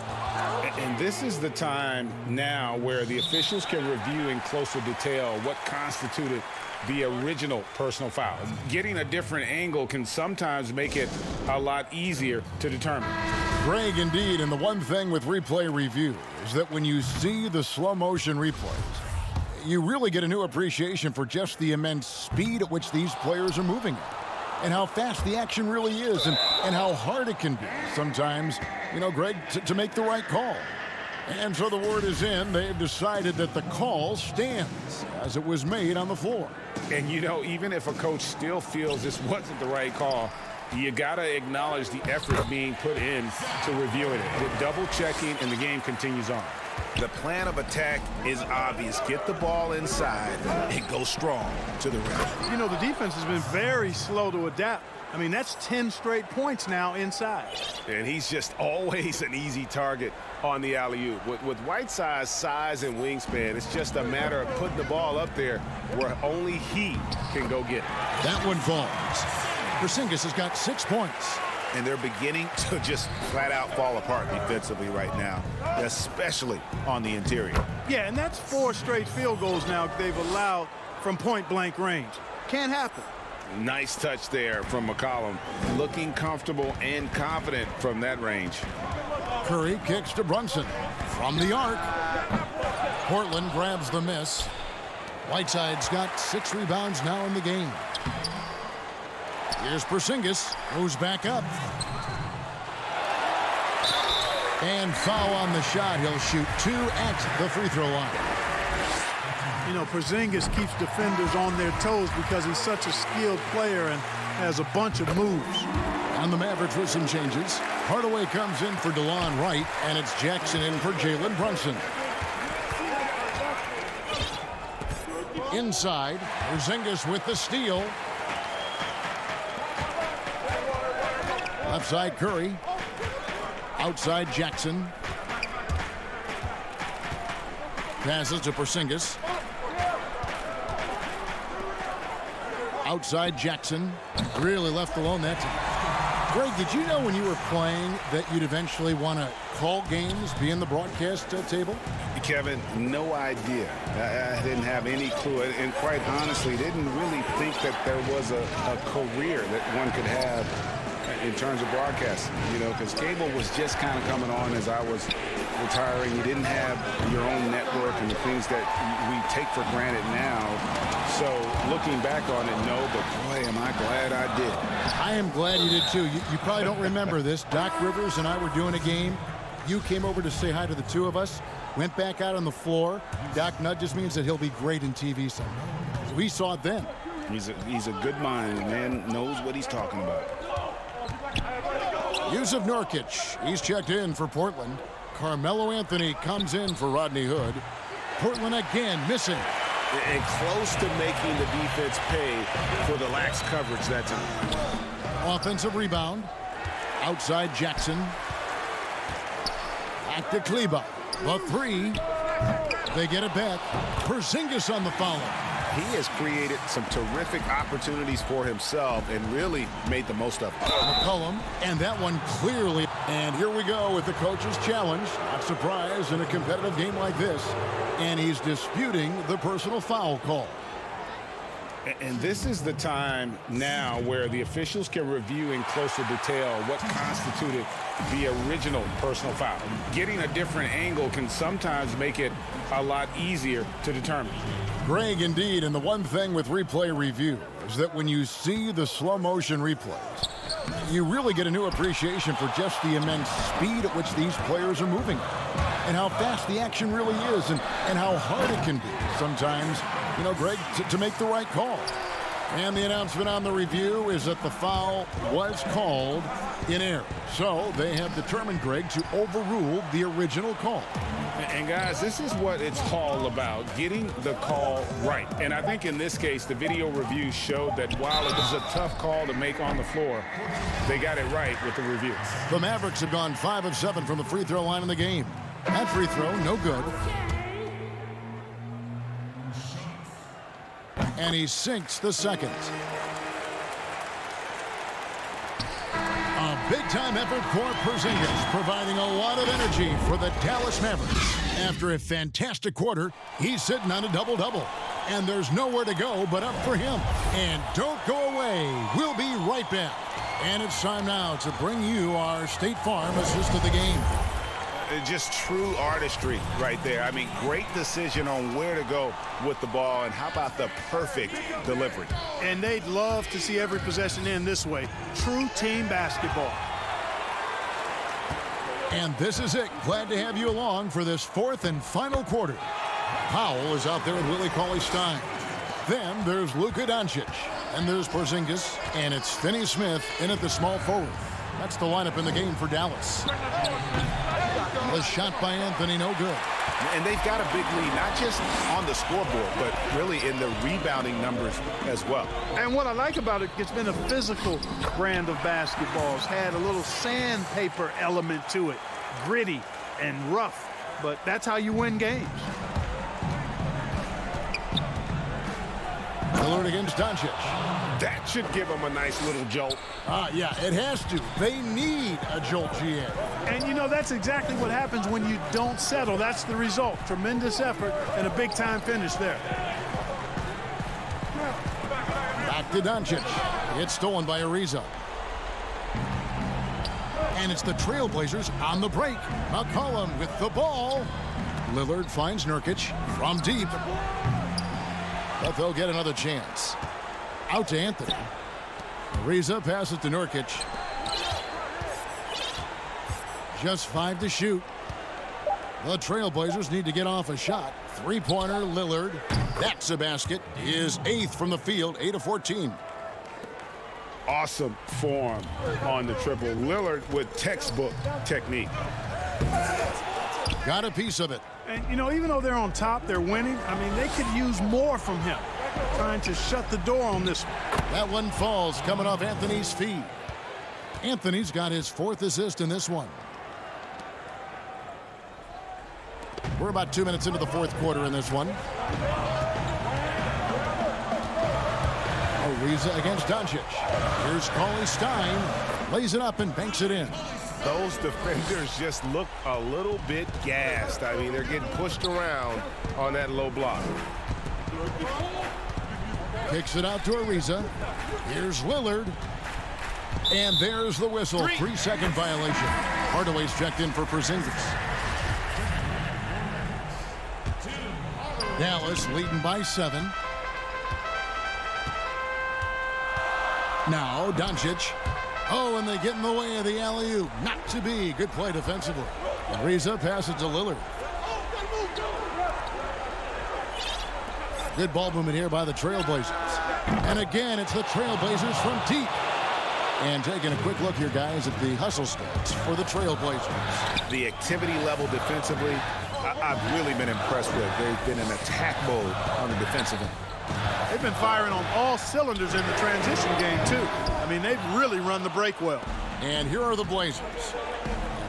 And this is the time now where the officials can review in closer detail what constituted the original personal foul. Getting a different angle can sometimes make it a lot easier to determine. Greg, indeed, and the one thing with replay review is that when you see the slow motion replays, you really get a new appreciation for just the immense speed at which these players are moving and how fast the action really is and how hard it can be sometimes, you know, Greg, to make the right call. And so the word is in. They've decided that the call stands as it was made on the floor. And, you know, even if a coach still feels this wasn't the right call, you got to acknowledge the effort being put in to reviewing it. With double checking, and the game continues on. The plan of attack is obvious. Get the ball inside and go strong to the rim. You know, the defense has been very slow to adapt. I mean, that's 10 straight points now inside. And he's just always an easy target on the alley-oop. With Whiteside's size and wingspan, it's just a matter of putting the ball up there where only he can go get it. That one falls. Porzingis has got 6 points. And they're beginning to just flat out fall apart defensively right now, especially on the interior. Yeah, and that's 4 straight field goals now they've allowed from point-blank range. Can't happen. Nice touch there from McCollum. Looking comfortable and confident from that range. Curry kicks to Brunson from the arc. Portland grabs the miss. Whiteside's got 6 rebounds now in the game. Here's Porzingis, moves back up. And foul on the shot. He'll shoot 2 at the free throw line. You know, Porzingis keeps defenders on their toes because he's such a skilled player and has a bunch of moves. On the Mavericks with some changes. Hardaway comes in for DeLon Wright, and it's Jackson in for Jalen Brunson. Inside, Porzingis with the steal. Left side, Curry. Outside, Jackson. Passes to Porzingis. Outside, Jackson. Really left alone that time. Greg, did you know when you were playing that you'd eventually want to call games, be in the broadcast table? Kevin, no idea. I didn't have any clue. And quite honestly, didn't really think that there was a career that one could have in terms of broadcasting, you know, because cable was just kind of coming on as I was retiring. You didn't have your own network and the things that we take for granted now. So looking back on it, no, but boy, am I glad I did. I am glad you did too. You probably don't remember this. Doc Rivers and I were doing a game. You came over to say hi to the two of us, went back out on the floor. Doc nudges me and said he'll be great in TV someday. So we saw it then. He's a good mind. The man knows what he's talking about. Yusuf Nurkic, he's checked in for Portland. Carmelo Anthony comes in for Rodney Hood. Portland again missing. And close to making the defense pay for the lax coverage that time. Offensive rebound. Outside Jackson. Back to Kleba. The three. They get it back. Porzingis on the foul. He has created some terrific opportunities for himself and really made the most of it. McCollum, and that one clearly. And here we go with the coach's challenge. Not surprised in a competitive game like this. And he's disputing the personal foul call. And this is the time now where the officials can review in closer detail what constituted the original personal foul. Getting a different angle can sometimes make it a lot easier to determine. Greg, indeed, and the one thing with replay review is that when you see the slow motion replays, you really get a new appreciation for just the immense speed at which these players are moving and how fast the action really is and how hard it can be sometimes, you know, Greg, to make the right call. And the announcement on the review is that the foul was called in error. So they have determined, Greg, to overrule the original call. And guys, this is what it's all about, getting the call right. And I think in this case, the video review showed that while it was a tough call to make on the floor, they got it right with the review. The Mavericks have gone 5 of 7 from the free throw line in the game. That free throw, no good. And he sinks the second. A big-time effort for Porzingis, providing a lot of energy for the Dallas Mavericks. After a fantastic quarter, he's sitting on a double-double. And there's nowhere to go but up for him. And don't go away. We'll be right back. And it's time now to bring you our State Farm assist of the game. Just true artistry right there. I mean, great decision on where to go with the ball, and how about the perfect delivery? And they'd love to see every possession end this way. True team basketball. And this is it. Glad to have you along for this fourth and final quarter. Powell is out there with Willie Cauley-Stein. Then there's Luka Doncic. And there's Porzingis. And it's Finney-Smith in at the small forward. That's the lineup in the game for Dallas. The shot by Anthony, no good. And they've got a big lead, not just on the scoreboard, but really in the rebounding numbers as well. And what I like about it, it's been a physical brand of basketball. It's had a little sandpaper element to it, gritty and rough, but that's how you win games. Lillard against Doncic. That should give them a nice little jolt. Yeah, it has to. They need a jolt, GM. And, you know, that's exactly what happens when you don't settle. That's the result. Tremendous effort and a big-time finish there. Back to Doncic. It's stolen by Ariza. And it's the Trailblazers on the break. McCollum with the ball. Lillard finds Nurkic from deep. But they'll get another chance. Out to Anthony. Ariza passes to Nurkic. Just 5 to shoot. The Trailblazers need to get off a shot. Three-pointer, Lillard. That's a basket. His 8th from the field, 8 of 14. Awesome form on the triple. Lillard with textbook technique. Got a piece of it. And, you know, even though they're on top, they're winning. I mean, they could use more from him. Trying to shut the door on this one. That one falls coming off Anthony's feet. Anthony's got his 4th assist in this one. We're about 2 minutes into the 4th quarter in this one. Ariza against Doncic. Here's Cauley-Stein. Lays it up and banks it in. Those defenders just look a little bit gassed. I mean, they're getting pushed around on that low block. Kicks it out to Ariza. Here's Lillard. And there's the whistle. 3-second violation. Hardaway's checked in for Porzingis. Dallas leading by 7. Now Doncic. Oh, and they get in the way of the alley-oop. Not to be. Good play defensively. Ariza passes to Lillard. Good ball movement here by the Trailblazers. And again, it's the Trailblazers from deep. And taking a quick look here, guys, at the hustle stats for the Trailblazers. The activity level defensively, I've really been impressed with. They've been in attack mode on the defensive end. They've been firing on all cylinders in the transition game, too. I mean, they've really run the break well. And here are the Blazers.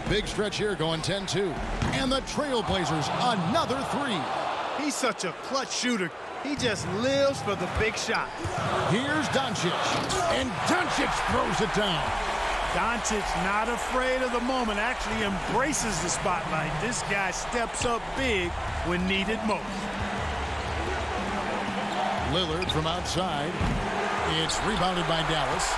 Big stretch here going 10-2. And the Trailblazers, another three. He's such a clutch shooter. He just lives for the big shot. Here's Doncic. And Doncic throws it down. Doncic not afraid of the moment, actually embraces the spotlight. This guy steps up big when needed most. Lillard from outside. It's rebounded by Dallas.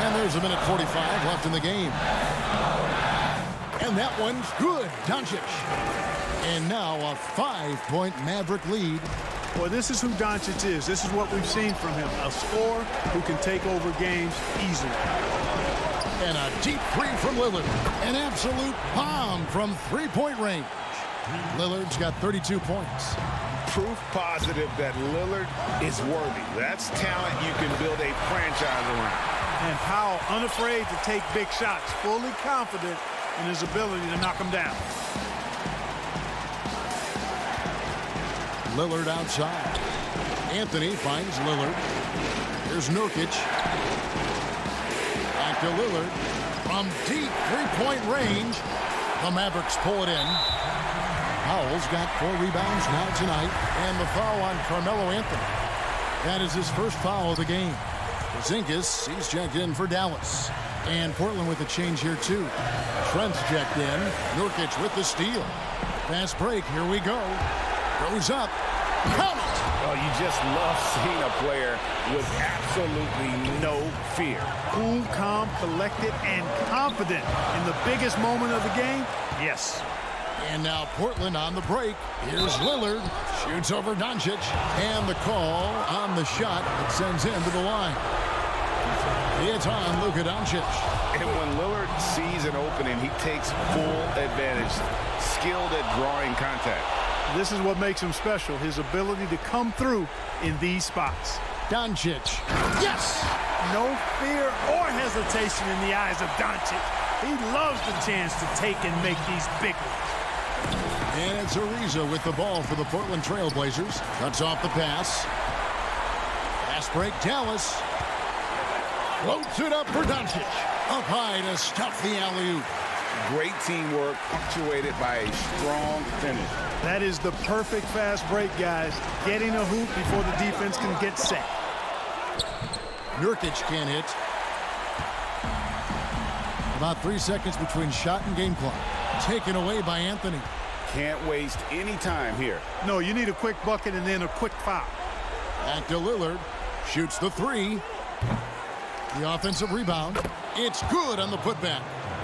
And there's a minute 45 left in the game. And that one's good. Doncic. And now a 5-point Maverick lead. Boy, this is who Doncic is. This is what we've seen from him. A scorer who can take over games easily. And a deep three from Lillard. An absolute bomb from three-point range. Lillard's got 32 points. Proof positive that Lillard is worthy. That's talent you can build a franchise around. And Powell unafraid to take big shots, fully confident in his ability to knock them down. Lillard outside. Anthony finds Lillard. Here's Nurkic. Back to Lillard. From deep three-point range, the Mavericks pull it in. Powell's got 4 rebounds now tonight. And the foul on Carmelo Anthony. That is his first foul of the game. Porzingis, he's checked in for Dallas. And Portland with a change here, too. Trent's checked in. Nurkic with the steal. Fast break. Here we go. Goes up. Count it! Oh, you just love seeing a player with absolutely no fear. Cool, calm, collected, and confident in the biggest moment of the game. Yes. And now Portland on the break. Here's Lillard. Shoots over Doncic. And the call on the shot that sends him to the line. It's on Luka Doncic. And when Lillard sees an opening, he takes full advantage. Skilled at drawing contact. This is what makes him special, his ability to come through in these spots. Doncic. Yes! No fear or hesitation in the eyes of Doncic. He loves the chance to take and make these big ones. And it's Ariza with the ball for the Portland Trailblazers. Cuts off the pass. Fast break, Dallas. Floats it up for Doncic. Up high to stuff the alley-oop. Great teamwork, punctuated by a strong finish. That is the perfect fast break, guys. Getting a hoop before the defense can get set. Nurkic can't hit. About 3 seconds between shot and game clock. Taken away by Anthony. Can't waste any time here. No, you need a quick bucket and then a quick foul. Back to Lillard. Shoots the three. The offensive rebound. It's good on the putback.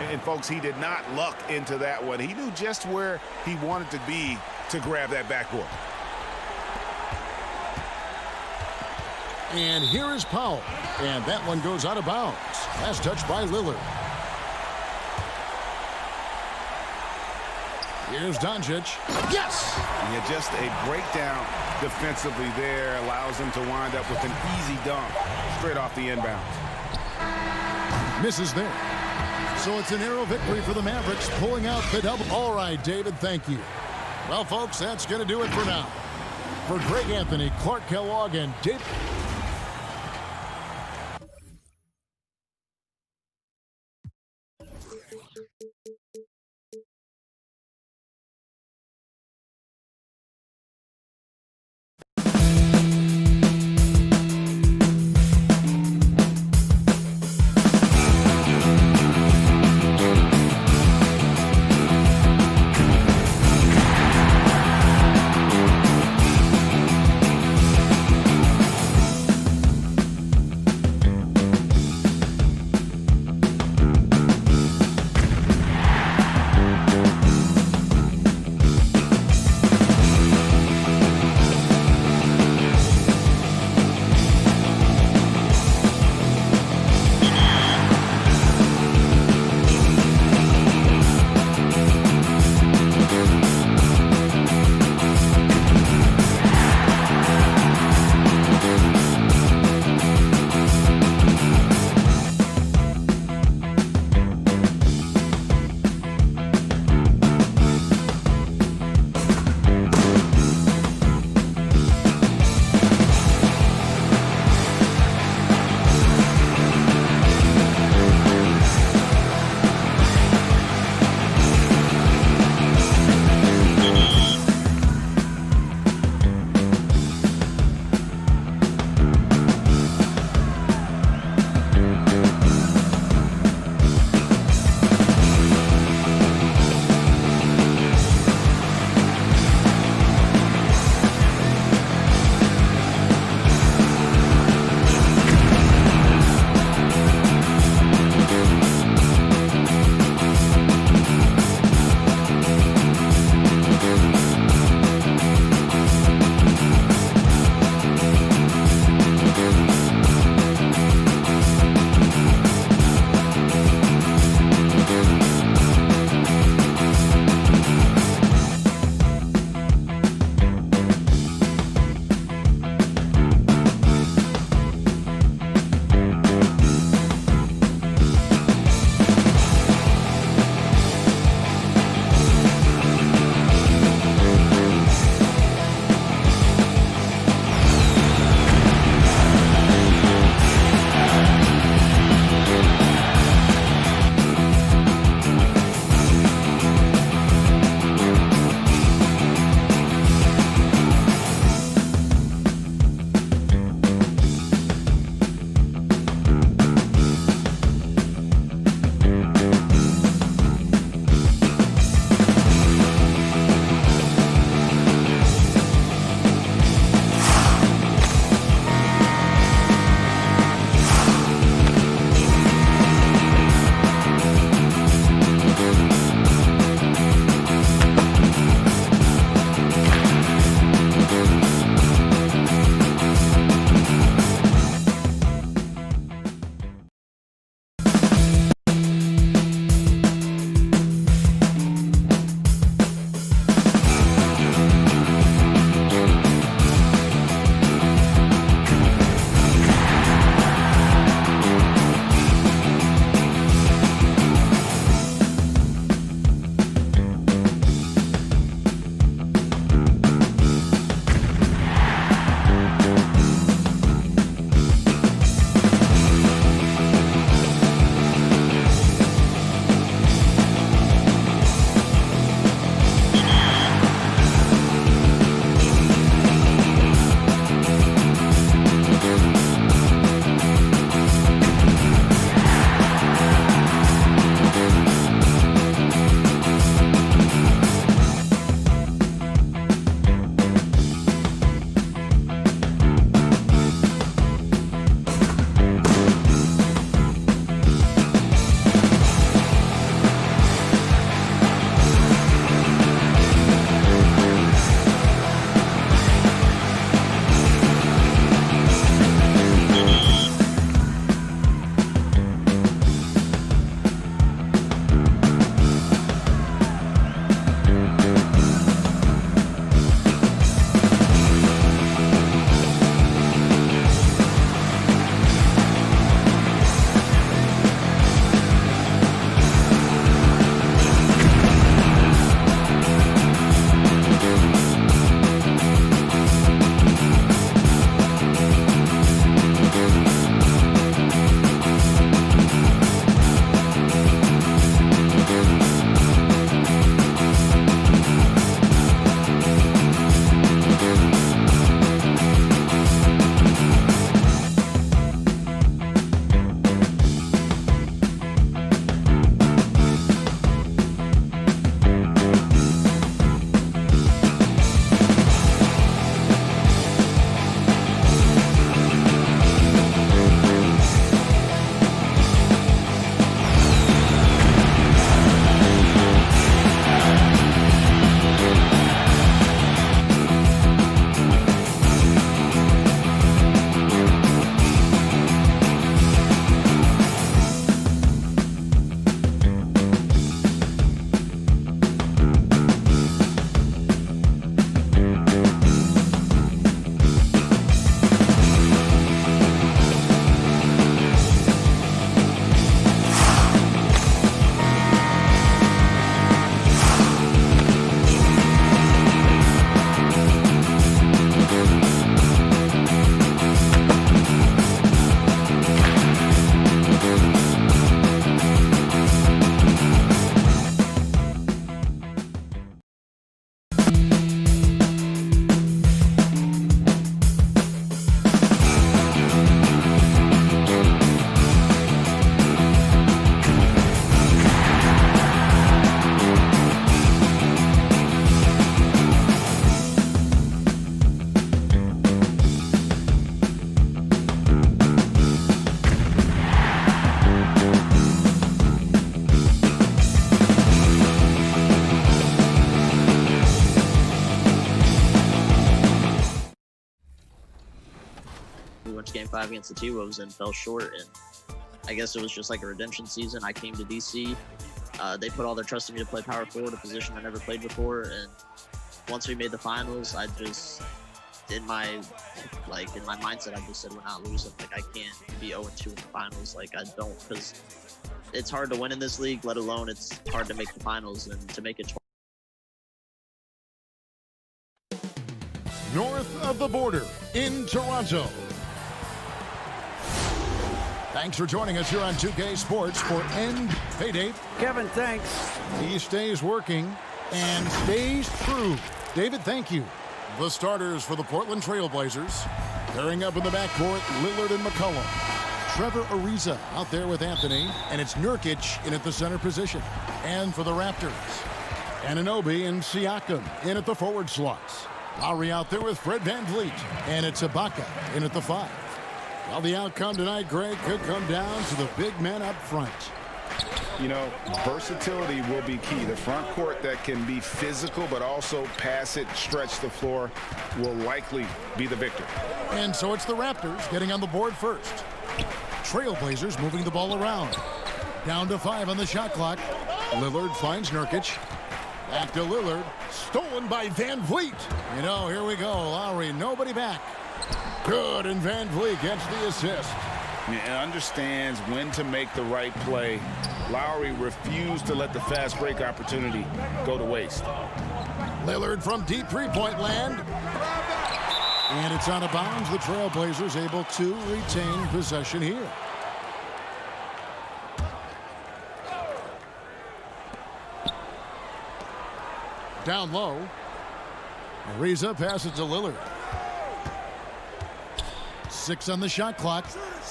And folks, he did not luck into that one. He knew just where he wanted to be to grab that backboard. And here is Powell. And that one goes out of bounds. Last touch by Lillard. Here's Doncic. Yes! Yeah, just a breakdown defensively there allows him to wind up with an easy dunk straight off the inbound. Misses there. So it's a narrow victory for the Mavericks, pulling out the double. All right, David, thank you. Well, folks, that's going to do it for now. For Greg Anthony, Clark Kellogg, and David. 5 against the T-Wolves and fell short. And I guess it was just like a redemption season. I came to DC. They put all their trust in me to play power forward, a position I never played before. And once we made the finals, I just, in my mindset, I just said, we're not losing. Like, I can't be 0-2 in the finals. Like, I don't, because it's hard to win in this league, let alone it's hard to make the finals and to make it. North of the border in Toronto. Thanks for joining us here on 2K Sports for End. Hey, Dave. Kevin, thanks. He stays working and stays true. David, thank you. The starters for the Portland Trail Blazers. Pairing up in the backcourt, Lillard and McCollum. Trevor Ariza out there with Anthony, and it's Nurkic in at the center position. And for the Raptors, Anunoby and Siakam in at the forward slots. Lowry out there with Fred VanVleet, and it's Ibaka in at the 5. Well, the outcome tonight, Greg, could come down to the big men up front. You know, versatility will be key. The front court that can be physical but also pass it, stretch the floor, will likely be the victor. And so it's the Raptors getting on the board first. Trailblazers moving the ball around. Down to 5 on the shot clock. Lillard finds Nurkic. Back to Lillard. Stolen by VanVleet. You know, here we go. Lowry, nobody back. Good, and VanVleet gets the assist. And understands when to make the right play. Lowry refused to let the fast break opportunity go to waste. Lillard from deep three-point land. And it's out of bounds. The Trailblazers able to retain possession here. Down low. Ariza passes to Lillard. 6 on the shot clock.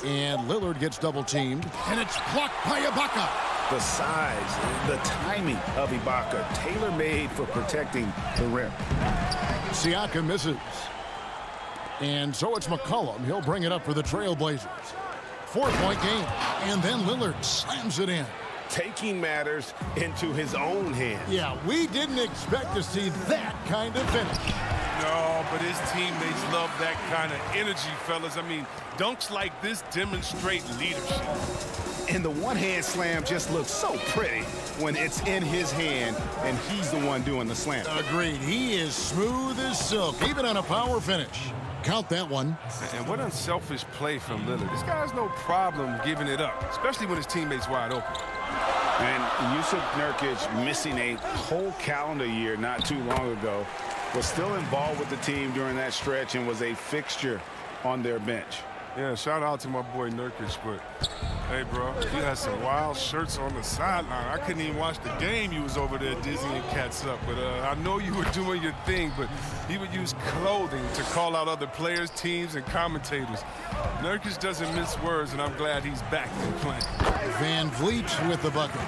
And Lillard gets double teamed. And it's blocked by Ibaka. The size, the timing of Ibaka, tailor-made for protecting the rim. Siakam misses. And so it's McCollum. He'll bring it up for the Trailblazers. 4-point game. And then Lillard slams it in. Taking matters into his own hands. Yeah, we didn't expect to see that kind of finish. No, but his teammates love that kind of energy, fellas. I mean, dunks like this demonstrate leadership. And the one-hand slam just looks so pretty when it's in his hand and he's the one doing the slam. Agreed. He is smooth as silk, even on a power finish. Count that one. And what unselfish play from Lillard. This guy has no problem giving it up, especially when his teammate's wide open. And Yusuf Nurkic, missing a whole calendar year not too long ago, was still involved with the team during that stretch and was a fixture on their bench. Yeah, shout out to my boy Nurkic, but hey, bro, you had some wild shirts on the sideline. I couldn't even watch the game. You was over there dizzying cats up, but I know you were doing your thing, but he would use clothing to call out other players, teams, and commentators. Nurkic doesn't mince words, and I'm glad he's back and playing. VanVleet with the bucket.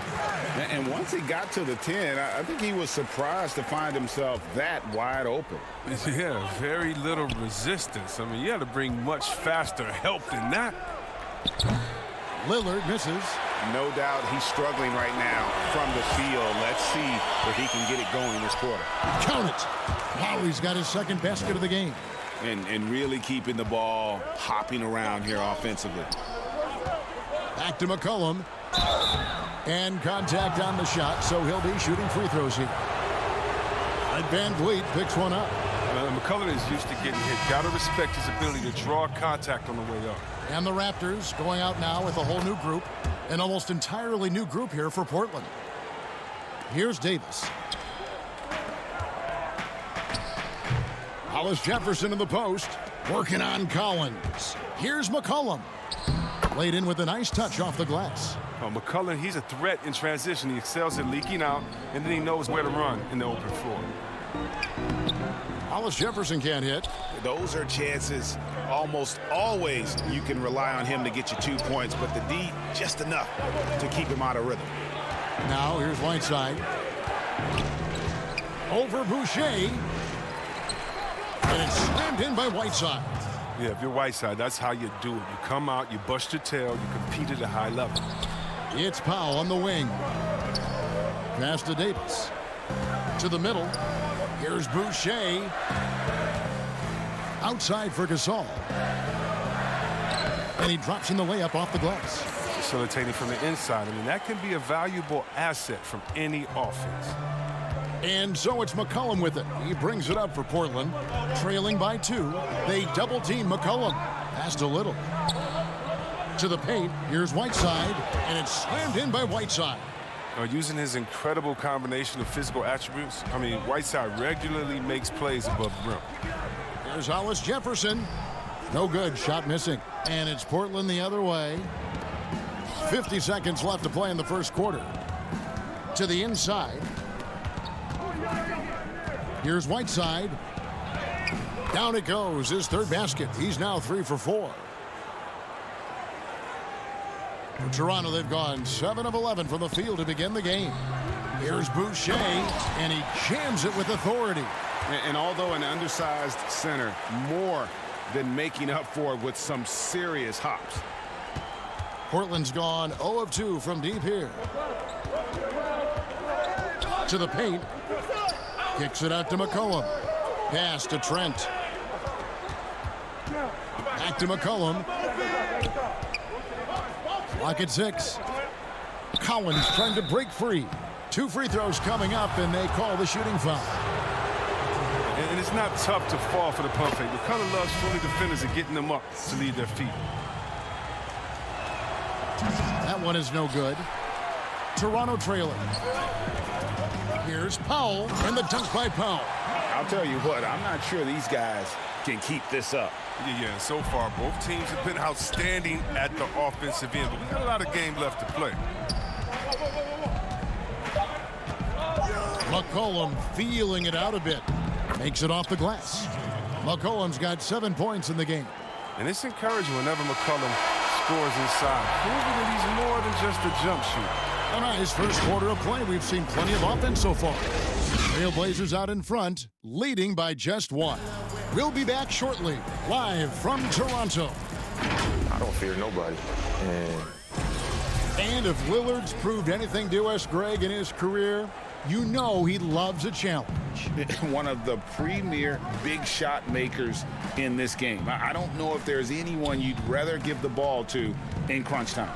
And once he got to the 10, I think he was surprised to find himself that wide open. Yeah, very little resistance. I mean, you had to bring much faster help than that. Lillard misses. No doubt he's struggling right now from the field. Let's see if he can get it going this quarter. Count it. Lowry's got his second basket of the game. And really keeping the ball hopping around here offensively. Back to McCollum. And contact on the shot, so he'll be shooting free throws here. And VanVleet picks one up. McCullough is used to getting hit. Got to respect his ability to draw contact on the way up. And the Raptors going out now with a whole new group. An almost entirely new group here for Portland. Here's Davis. Hollis Jefferson in the post. Working on Collins. Here's McCollum. Laid in with a nice touch off the glass. McCullough, he's a threat in transition. He excels at leaking out, and then he knows where to run in the open floor. Hollis Jefferson can't hit. Those are chances almost always you can rely on him to get you 2 points, but the D just enough to keep him out of rhythm. Now here's Whiteside. Over Boucher. And it's slammed in by Whiteside. Yeah, if you're Whiteside, that's how you do it. You come out, you bust your tail, you compete at a high level. It's Powell on the wing. Pass to Davis. To the middle. Here's Boucher. Outside for Gasol. And he drops in the layup off the glass. Facilitating from the inside. I mean, that can be a valuable asset from any offense. And so it's McCollum with it. He brings it up for Portland. Trailing by 2. They double team McCollum. Passed a little. To the paint. Here's Whiteside. And it's slammed in by Whiteside. Using his incredible combination of physical attributes, I mean, Whiteside regularly makes plays above the rim. There's Hollis Jefferson. No good. Shot missing. And it's Portland the other way. 50 seconds left to play in the first quarter. To the inside. Here's Whiteside. Down it goes. His third basket. He's now 3 for 4. For Toronto, they've gone 7 of 11 from the field to begin the game. Here's Boucher, and he jams it with authority. And although an undersized center, more than making up for it with some serious hops. Portland's gone 0 of 2 from deep here. To the paint. Kicks it out to McCollum. Pass to Trent. Back to McCollum. Clock at 6. Collins trying to break free. 2 free throws coming up, and they call the shooting foul. And it's not tough to fall for the pump fake. McCollum loves fully defenders and getting them up to lead their feet. That one is no good. Toronto trailing. Here's Powell, and the dunk by Powell. I'll tell you what, I'm not sure these guys can keep this up. Yeah, so far both teams have been outstanding at the offensive end, but we got a lot of game left to play. McCollum feeling it out a bit. Makes it off the glass. McCollum's got 7 points in the game. And it's encouraging whenever McCollum scores inside, proving that he's more than just a jump shooter. A nice first quarter of play. We've seen plenty of offense so far. Trailblazers out in front, leading by just 1. We'll be back shortly, live from Toronto. I don't fear nobody. And if Lillard's proved anything to us, Greg, in his career, you know he loves a challenge. One of the premier big shot makers in this game. I don't know if there's anyone you'd rather give the ball to in crunch time.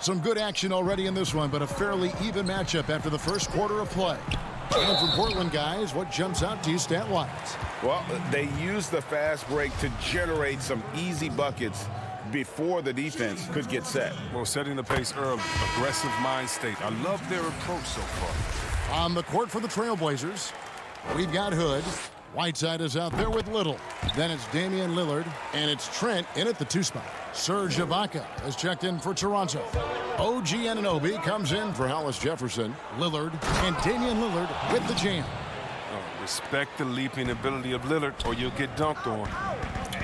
Some good action already in this one, but a fairly even matchup after the first quarter of play. And for Portland, guys, what jumps out to you stat-wise? Well, they use the fast break to generate some easy buckets before the defense could get set. Well, setting the pace early, aggressive mind state. I love their approach so far. On the court for the Trailblazers, we've got Hood. Whiteside is out there with Little. Then it's Damian Lillard, and it's Trent in at the 2 spot. Serge Ibaka has checked in for Toronto. OG Anunoby comes in for Hollis Jefferson. Lillard and Damian Lillard with the jam. Respect the leaping ability of Lillard, or you'll get dunked on.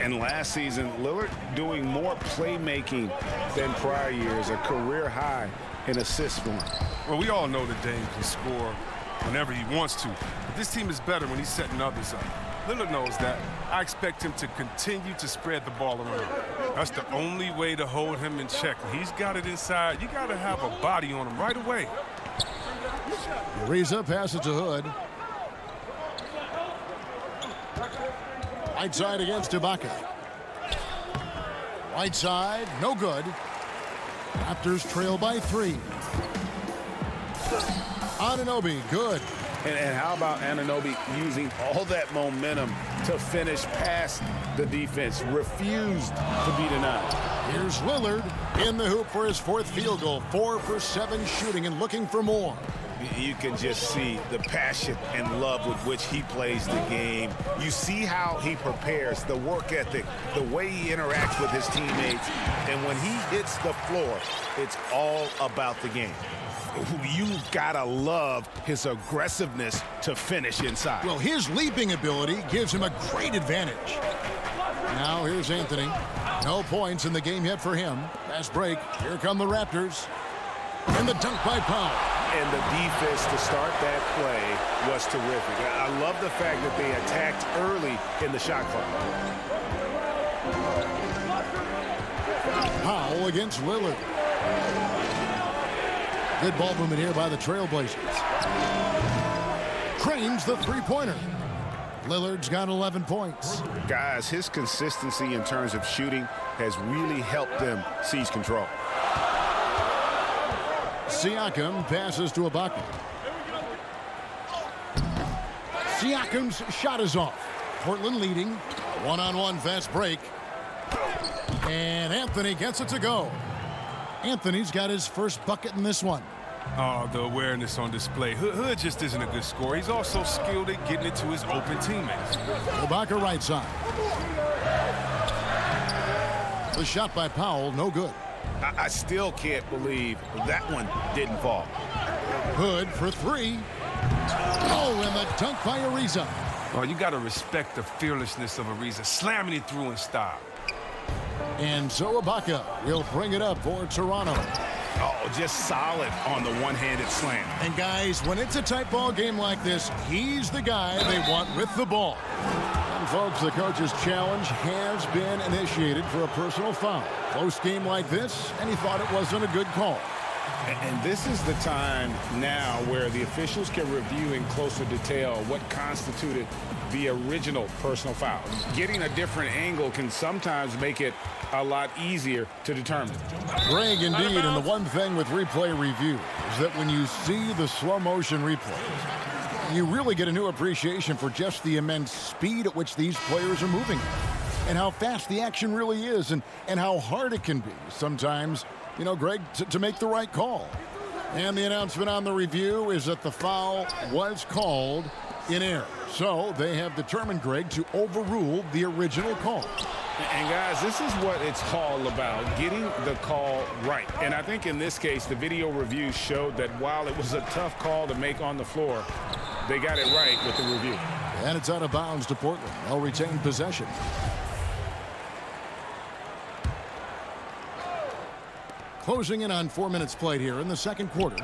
And last season, Lillard doing more playmaking than prior years, a career high in assists for him. Well, we all know that Dame can score whenever he wants to. But this team is better when he's setting others up. Lillard knows that. I expect him to continue to spread the ball around. That's the only way to hold him in check. When he's got it inside, you got to have a body on him right away. Ariza passes to Hood. Whiteside against Ibaka. Whiteside, no good. Raptors trail by 3. Anunoby, good. And how about Anunoby using all that momentum to finish past the defense? Refused to be denied. Here's Lillard in the hoop for his 4th field goal. 4 for 7 shooting and looking for more. You can just see the passion and love with which he plays the game. You see how he prepares, the work ethic, the way he interacts with his teammates. And when he hits the floor, it's all about the game. You gotta love his aggressiveness to finish inside. Well, his leaping ability gives him a great advantage. Now here's Anthony. No points in the game yet for him. Fast break. Here come the Raptors. And the dunk by Powell. And the defense to start that play was terrific. I love the fact that they attacked early in the shot clock. Powell against Lillard. Good ball movement here by the Trailblazers. Cranes the 3-pointer. Lillard's got 11 points. Guys, his consistency in terms of shooting has really helped them seize control. Siakam passes to Ibaka. Siakam's shot is off. Portland leading. One-on-one fast break. And Anthony gets it to go. Anthony's got his first bucket in this one. Oh, the awareness on display. Hood just isn't a good scorer. He's also skilled at getting it to his open teammates. Ibaka right side. The shot by Powell, no good. I still can't believe that one didn't fall. Hood for three. Oh, and the dunk by Ariza. Oh, you got to respect the fearlessness of Ariza, slamming it through in style. And so Ibaka will bring it up for Toronto. Oh, just solid on the one-handed slam. And guys, when it's a tight ball game like this, he's the guy they want with the ball. And folks, the coach's challenge has been initiated for a personal foul. Close game like this, and he thought it wasn't a good call. And this is the time now where the officials can review in closer detail what constituted the original personal foul. Getting a different angle can sometimes make it a lot easier to determine. Greg, indeed, and the one thing with replay review is that when you see the slow motion replays, you really get a new appreciation for just the immense speed at which these players are moving and how fast the action really is and how hard it can be sometimes, you know, Greg, to make the right call. And the announcement on the review is that the foul was called in error. So they have determined, Greg, to overrule the original call. And guys, this is what it's all about, getting the call right. And I think in this case, the video review showed that while it was a tough call to make on the floor, they got it right with the review. And it's out of bounds to Portland. They'll retain possession. Closing in on 4 minutes played here in the second quarter.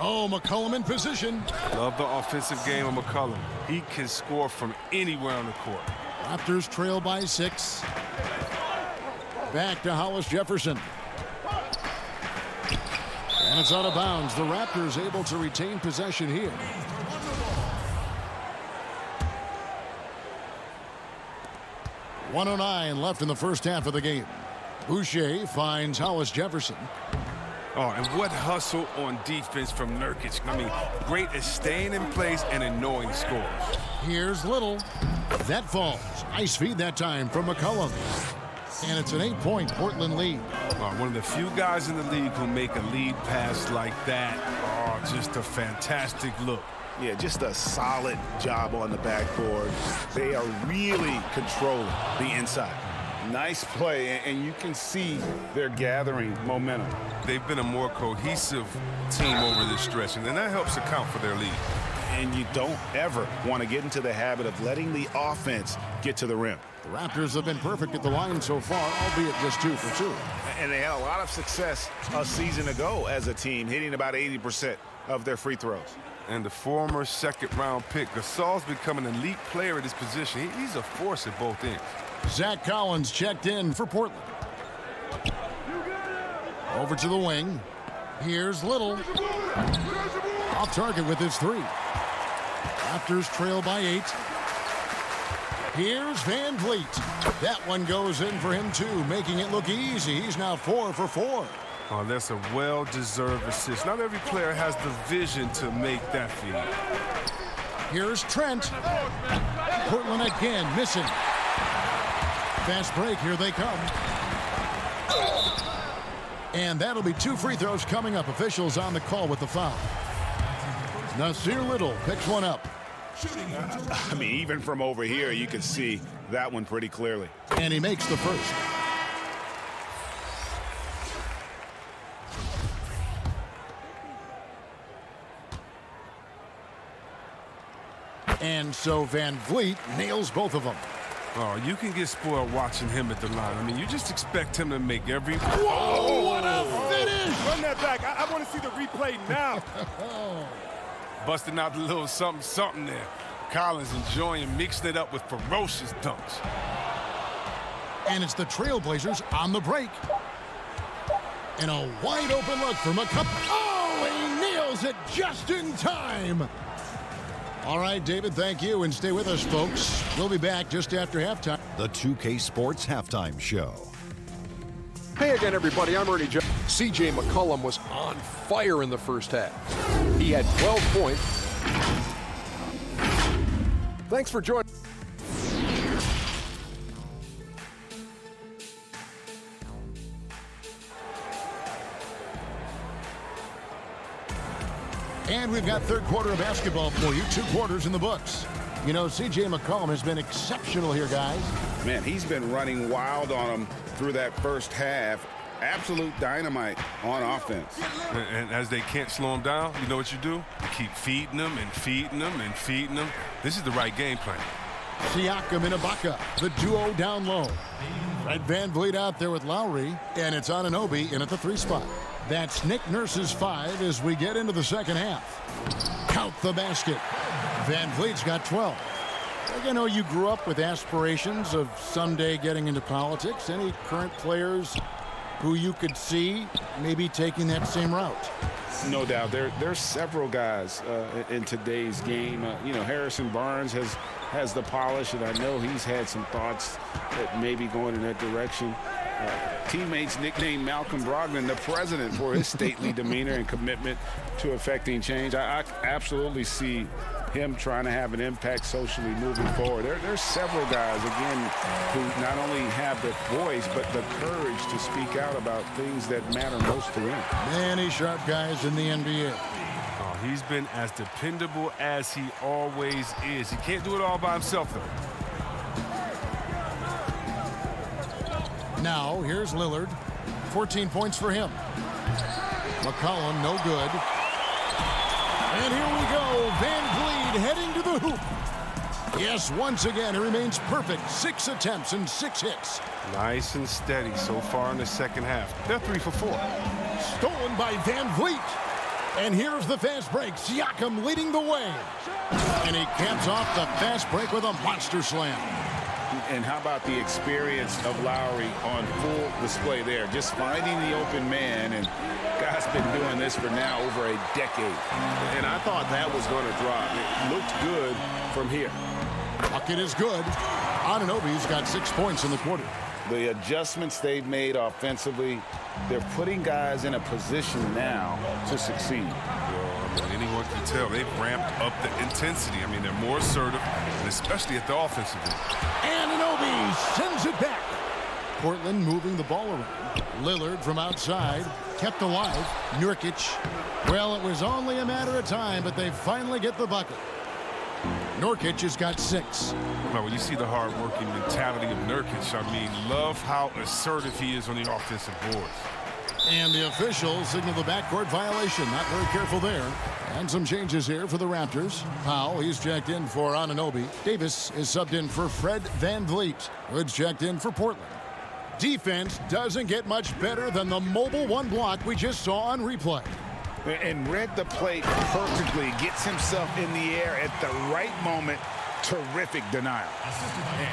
Oh, McCollum in position. Love the offensive game of McCollum. He can score from anywhere on the court. Raptors trail by 6. Back to Hollis Jefferson. And it's out of bounds. The Raptors able to retain possession here. .109 left in the first half of the game. Boucher finds Hollis Jefferson. Oh, and what hustle on defense from Nurkic. I mean, great at staying in place and in knowing scores. Here's Little. That falls. Nice feed that time from McCollum. And it's an 8-point Portland lead. One of the few guys in the league who make a lead pass like that. Oh, just a fantastic look. Yeah, just a solid job on the backboard. They are really controlling the inside. Nice play, and you can see they're gathering momentum. They've been a more cohesive team over this stretch, and then that helps account for their lead. And you don't ever want to get into the habit of letting the offense get to the rim. The Raptors have been perfect at the line so far, albeit just 2 for 2. And they had a lot of success a season ago as a team, hitting about 80% of their free throws. And the former second-round pick, Gasol's become an elite player at his position. He's a force at both ends. Zach Collins checked in for Portland. Over to the wing. Here's Little. Off target with his 3. Raptors trail by 8. Here's Van Vliet. That one goes in for him too, making it look easy. He's now 4 for 4. Oh, that's a well-deserved assist. Not every player has the vision to make that feed. Here's Trent. Portland again missing. Fast break, here they come. And that'll be 2 free throws coming up. Officials on the call with the foul. Nasir Little picks one up. I mean, even from over here, you can see that one pretty clearly. And he makes the first. And so Van Vliet nails both of them. Oh, you can get spoiled watching him at the line. I mean, you just expect him to make every... Whoa, what a finish! Run that back. I want to see the replay now. Busting out the little something there. Collins enjoying mixing it up with ferocious dunks. And it's the Trailblazers on the break. And a wide open look for McCollum. Oh, he nails it just in time. All right, David, thank you. And stay with us, folks. We'll be back just after halftime. The 2K Sports Halftime Show. Hey again, everybody. I'm Ernie Jones. C.J. McCollum was on fire in the first half. He had 12 points. Thanks for joining. And we've got third quarter of basketball for you. 2 quarters in the books. You know, C.J. McCollum has been exceptional here, guys. Man, he's been running wild on them through that first half. Absolute dynamite on offense. And as they can't slow him down, you know what you do? You keep feeding them and feeding them and feeding them. This is the right game plan. Siakam and Ibaka, the duo down low. Fred VanVleet out there with Lowry, and it's Anunoby in at the 3 spot. That's Nick Nurse's 5 as we get into the second half. Count the basket. VanVleet's got 12. I know you grew up with aspirations of someday getting into politics. Any current players who you could see maybe taking that same route? No doubt. There's several guys in today's game. You know, Harrison Barnes has the polish, and I know he's had some thoughts that maybe going in that direction. Teammates nicknamed Malcolm Brogdon the president for his stately demeanor and commitment to affecting change. I absolutely see him trying to have an impact socially moving forward. There's several guys, again, who not only have the voice, but the courage to speak out about things that matter most to them. Many sharp guys in the NBA. Oh, he's been as dependable as he always is. He can't do it all by himself, though. Now, here's Lillard. 14 points for him. McCollum, no good. And here we go. VanVleet heading to the hoop. Yes, once again, he remains perfect. 6 attempts and 6 hits. Nice and steady so far in the second half. They're 3 for 4. Stolen by VanVleet. And here's the fast break. Siakam leading the way. And he caps off the fast break with a monster slam. And how about the experience of Lowry on full display there? Just finding the open man, and guy's been doing this for now over a decade. And I thought that was going to drop. It looked good from here. Bucket is good. Anunoby's got 6 points in the quarter. The adjustments they've made offensively, they're putting guys in a position now to succeed. Anyone can tell they've ramped up the intensity. I mean, they're more assertive, and especially at the offensive end. Anunoby sends it back. Portland moving the ball around. Lillard from outside, kept alive. Nurkic. Well, it was only a matter of time, but they finally get the bucket. Nurkic has got 6. Now, when you see the hard-working mentality of Nurkic, I mean, love how assertive he is on the offensive boards. And the officials signal the backcourt violation. Not very careful there. And some changes here for the Raptors. Powell, he's checked in for Anunoby. Davis is subbed in for Fred VanVleet. Hood's checked in for Portland. Defense doesn't get much better than the mobile 1 block we just saw on replay. And read the play perfectly. Gets himself in the air at the right moment. Terrific denial.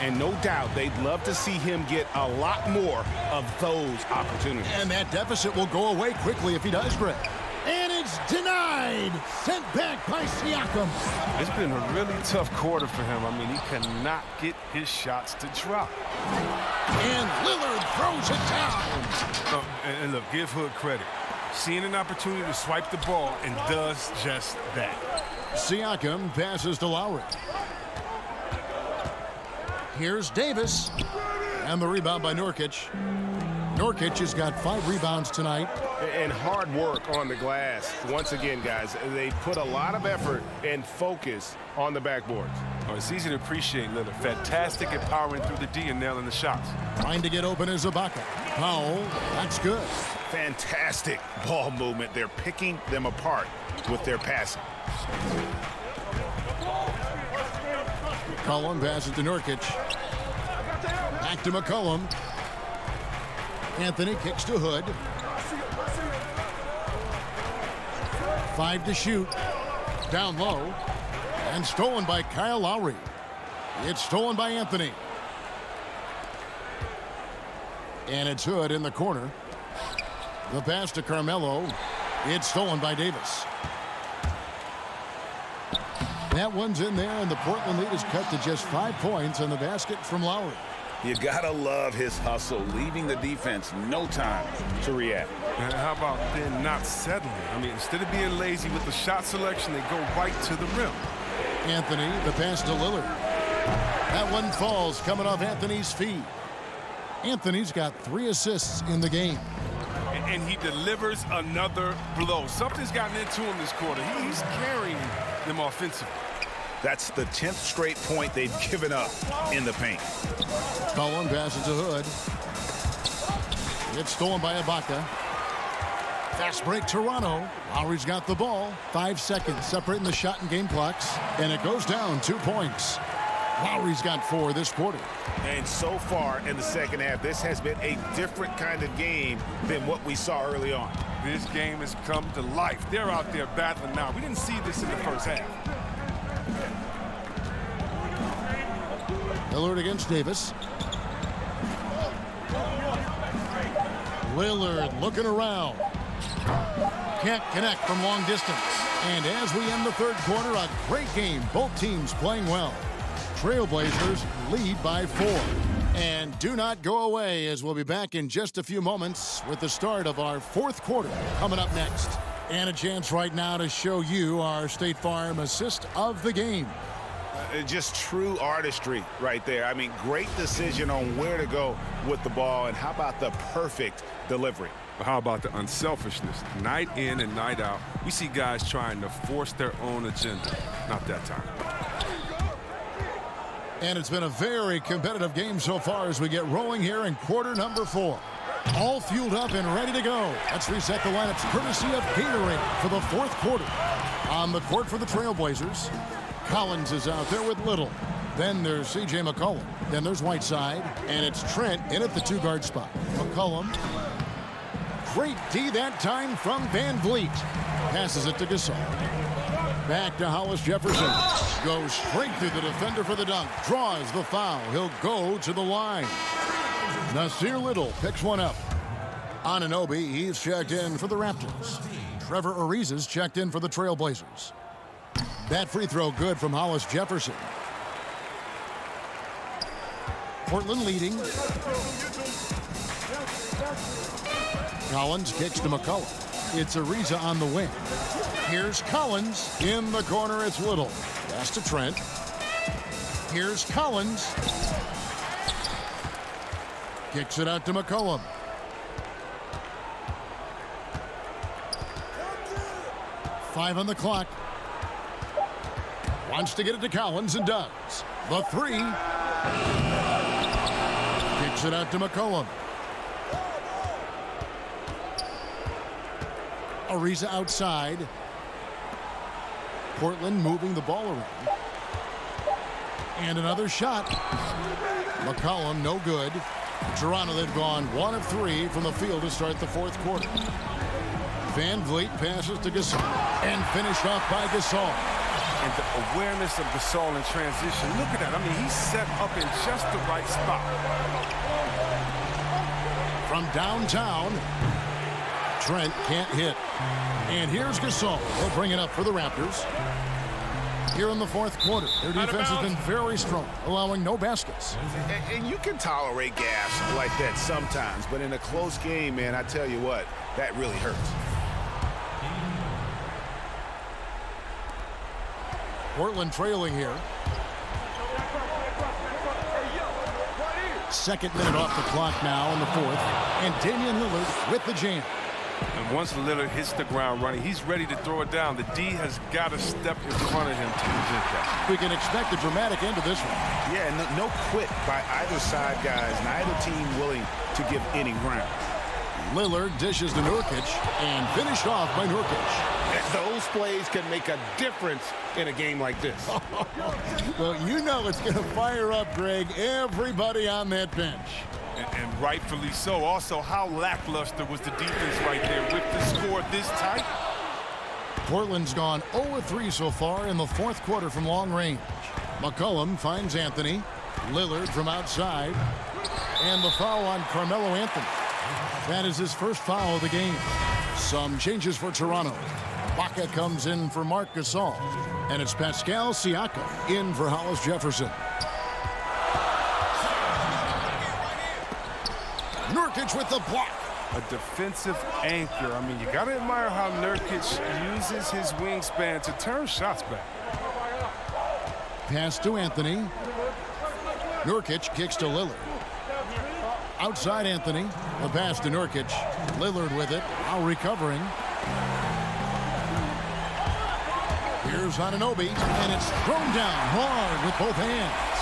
And no doubt they'd love to see him get a lot more of those opportunities. And that deficit will go away quickly if he does, Greg. And it's denied. Sent back by Siakam. It's been a really tough quarter for him. I mean, he cannot get his shots to drop. And Lillard throws it down. And look, give Hood credit. Seeing an opportunity to swipe the ball and does just that. Siakam passes to Lowry. Here's Davis. And the rebound by Nurkic. Nurkic has got 5 rebounds tonight. And hard work on the glass. Once again, guys, they put a lot of effort and focus on the backboards. Oh, it's easy to appreciate Lillard. Fantastic at powering through the D and nailing the shots. Trying to get open is Ibaka. Powell, that's good. Fantastic ball movement. They're picking them apart with their passing. McCollum passes to Nurkic. Back to McCollum. Anthony kicks to Hood. 5 to shoot. Down low. And stolen by Kyle Lowry. It's stolen by Anthony. And it's Hood in the corner. The pass to Carmelo. It's stolen by Davis. That one's in there, and the Portland lead is cut to just 5 points on the basket from Lowry. You gotta love his hustle, leaving the defense no time to react. And how about then not settling? I mean, instead of being lazy with the shot selection, they go right to the rim. Anthony, the pass to Lillard. That one falls, coming off Anthony's feet. Anthony's got 3 assists in the game. And he delivers another blow. Something's gotten into him this quarter. He's carrying them offensively. That's the 10th straight point they've given up in the paint. Cullen passes to Hood. It's stolen by Ibaka. Fast break, Toronto. Lowry's got the ball. 5 seconds separating the shot and game clocks. And it goes down 2 points. Lowry's got 4 this quarter. And so far in the second half, this has been a different kind of game than what we saw early on. This game has come to life. They're out there battling now. We didn't see this in the first half. Lillard against Davis. Lillard looking around. Can't connect from long distance. And as we end the third quarter, a great game. Both teams playing well. Trailblazers lead by 4. And do not go away, as we'll be back in just a few moments with the start of our fourth quarter coming up next. And a chance right now to show you our State Farm assist of the game. Just true artistry right there. I mean, great decision on where to go with the ball, and how about the perfect delivery? How about the unselfishness? Night in and night out, we see guys trying to force their own agenda. Not that time. And it's been a very competitive game so far as we get rolling here in quarter number 4. All fueled up and ready to go. Let's reset the lineups courtesy of Gatorade for the fourth quarter. On the court for the Trailblazers, Collins is out there with Little. Then there's C.J. McCollum. Then there's Whiteside. And it's Trent in at the 2-guard spot. McCollum. Great D that time from Van Vliet. Passes it to Gasol. Back to Hollis Jefferson. Goes straight through the defender for the dunk. Draws the foul. He'll go to the line. Nasir Little picks one up. Anunoby, he's checked in for the Raptors. Trevor Ariza's checked in for the Trailblazers. That free throw good from Hollis Jefferson. Portland leading. Collins kicks to McCollum. It's Ariza on the wing. Here's Collins. In the corner, it's Little. Pass to Trent. Here's Collins. Kicks it out to McCollum. Five on the clock. Wants to get it to Collins and does. The 3. Kicks it out to McCollum. Ariza outside. Portland moving the ball around. And another shot. McCollum, no good. Toronto, they've gone 1 of 3 from the field to start the fourth quarter. Van Vliet passes to Gasol. And finished off by Gasol. And the awareness of Gasol in transition. Look at that. I mean, he's set up in just the right spot. From downtown, Trent can't hit. And here's Gasol. He'll bring it up for the Raptors. Here in the fourth quarter, their defense has been very strong, allowing no baskets. And you can tolerate gaps like that sometimes, but in a close game, man, I tell you what, that really hurts. Portland trailing here. Second minute off the clock now in the fourth. And Damian Lillard with the jam. And once Lillard hits the ground running, he's ready to throw it down. The D has got to step in front of him to prevent that. We can expect a dramatic end to this one. Yeah, no quit by either side, guys. Neither team willing to give any ground. Lillard dishes to Nurkic and finished off by Nurkic. Those plays can make a difference in a game like this. Well, you know it's going to fire up, Greg, everybody on that bench. And rightfully so. Also, how lackluster was the defense right there with the score this tight? Portland's gone 0-3 so far in the fourth quarter from long range. McCollum finds Anthony. Lillard from outside. And the foul on Carmelo Anthony. That is his first foul of the game. Some changes for Toronto. Baca comes in for Marc Gasol. And it's Pascal Siakam in for Hollis Jefferson. Nurkic with the block. A defensive anchor. I mean, you got to admire how Nurkic uses his wingspan to turn shots back. Pass to Anthony. Nurkic kicks to Lillard. Outside Anthony. The pass to Nurkic. Lillard with it. Now recovering. Here's Anunoby, and it's thrown down hard with both hands.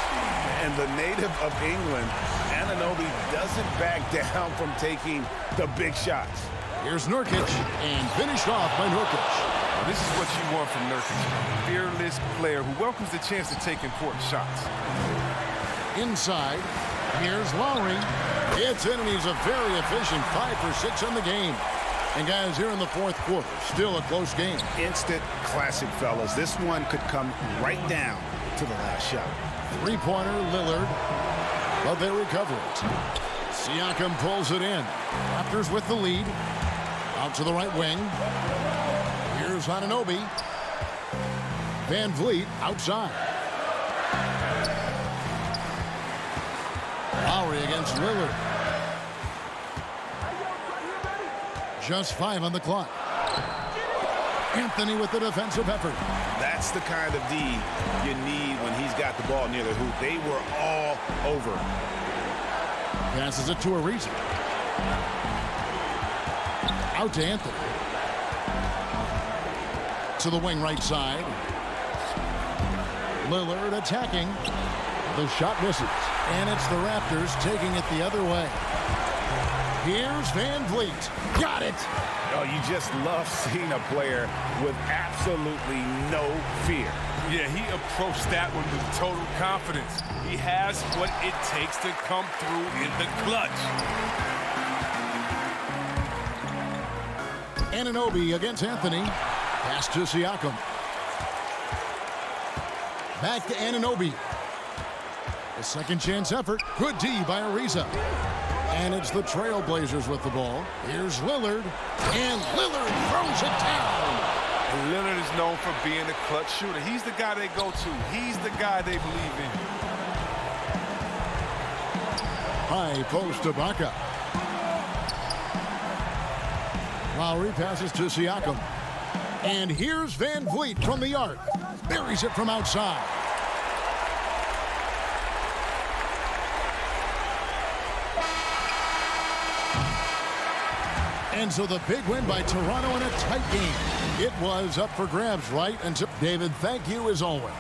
And the native of England, Anunoby doesn't back down from taking the big shots. Here's Nurkic, and finished off by Nurkic. Well, this is what you want from Nurkic. A fearless player who welcomes the chance to take important shots. Inside, here's Lowry. It's in, and he's a very efficient 5 for 6 in the game. And guys, here in the fourth quarter, still a close game. Instant classic, fellas. This one could come right down to the last shot. Three-pointer, Lillard, but they recover it. Siakam pulls it in. Raptors with the lead. Out to the right wing. Here's Anunoby. Van Vliet outside. Lowry against Lillard. Just 5 on the clock. Anthony with the defensive effort. That's the kind of D you need when he's got the ball near the hoop. They were all over. Passes it to Ariza. Out to Anthony. To the wing right side. Lillard attacking. The shot misses. And it's the Raptors taking it the other way. Here's Van Vliet. Got it. Oh, you just love seeing a player with absolutely no fear. Yeah, he approached that one with total confidence. He has what it takes to come through in the clutch. Anunoby against Anthony. Pass to Siakam. Back to Anunoby. A second chance effort. Good D by Ariza. And it's the Trailblazers with the ball. Here's Lillard. And Lillard throws it down. And Lillard is known for being a clutch shooter. He's the guy they go to. He's the guy they believe in. High post to Baca. Lowry passes to Siakam. And here's Van Vliet from the arc. Buries it from outside. And so the big win by Toronto in a tight game. It was up for grabs, right? And so, David, thank you as always.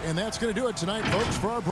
And that's going to do it tonight, folks, for our...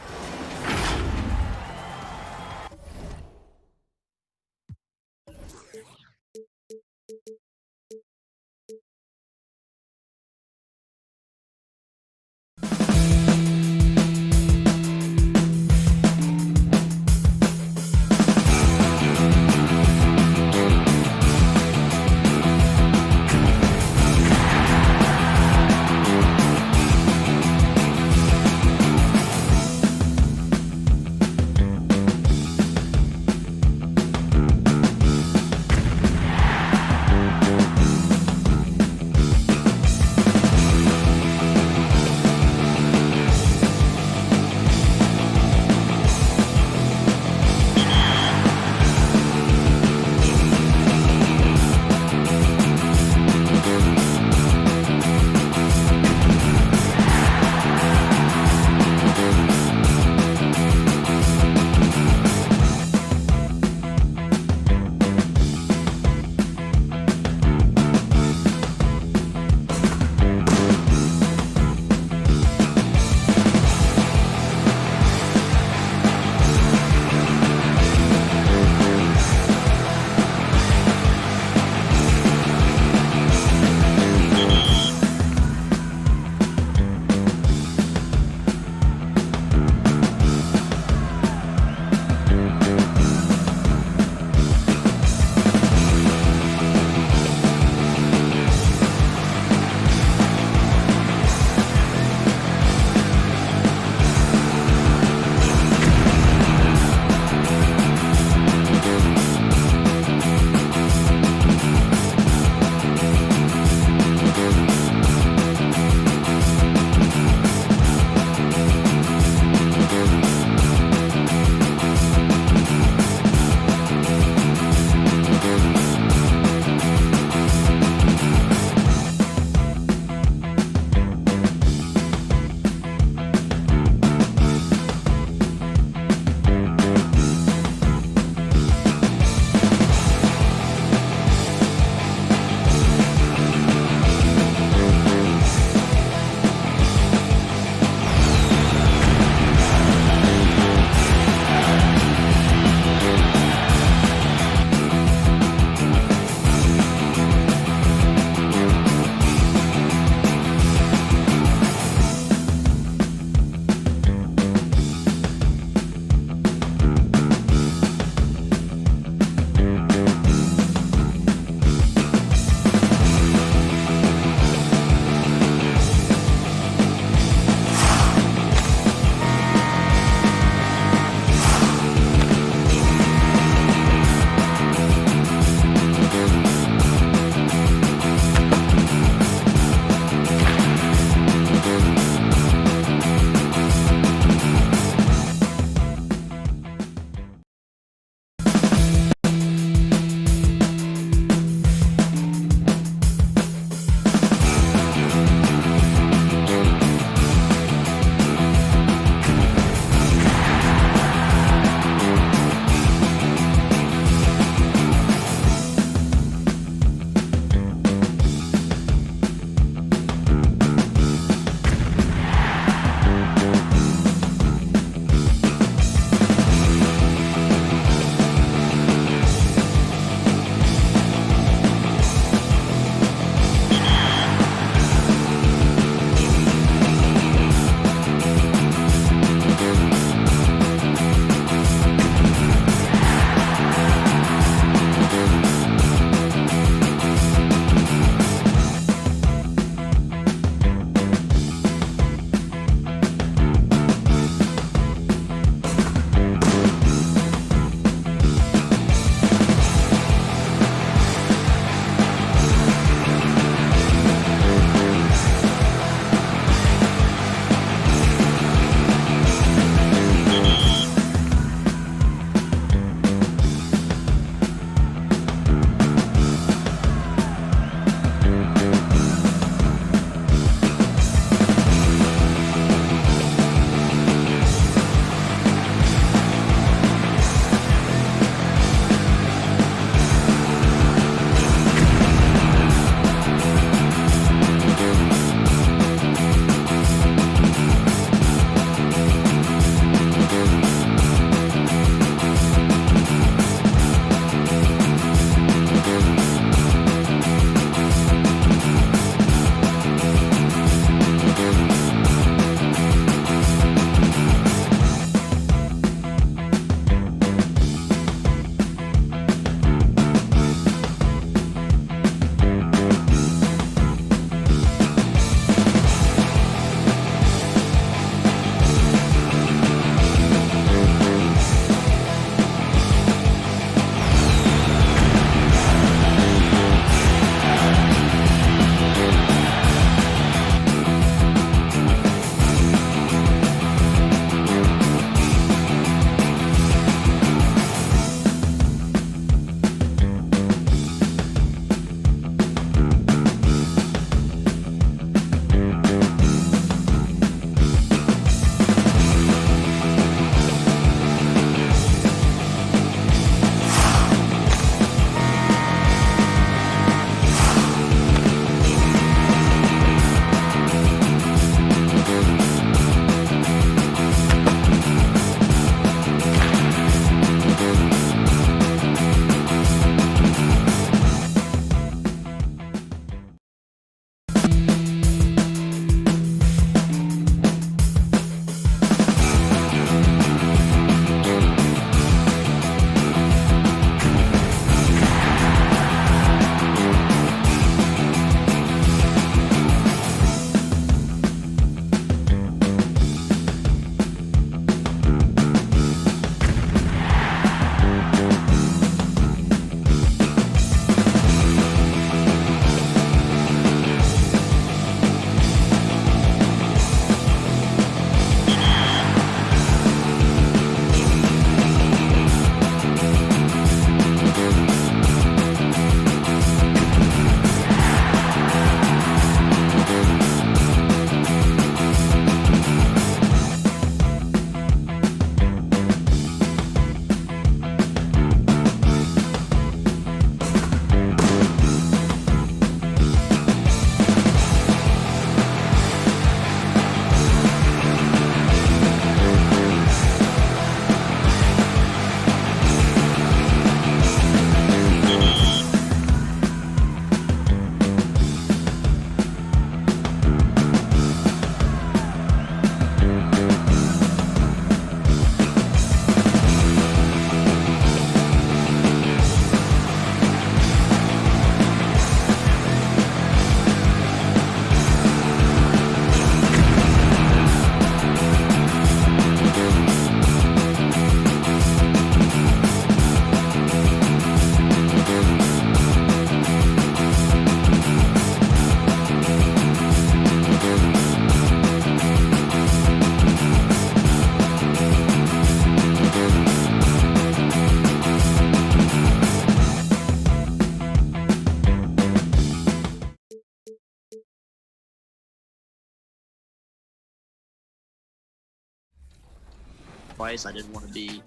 twice. I didn't want to be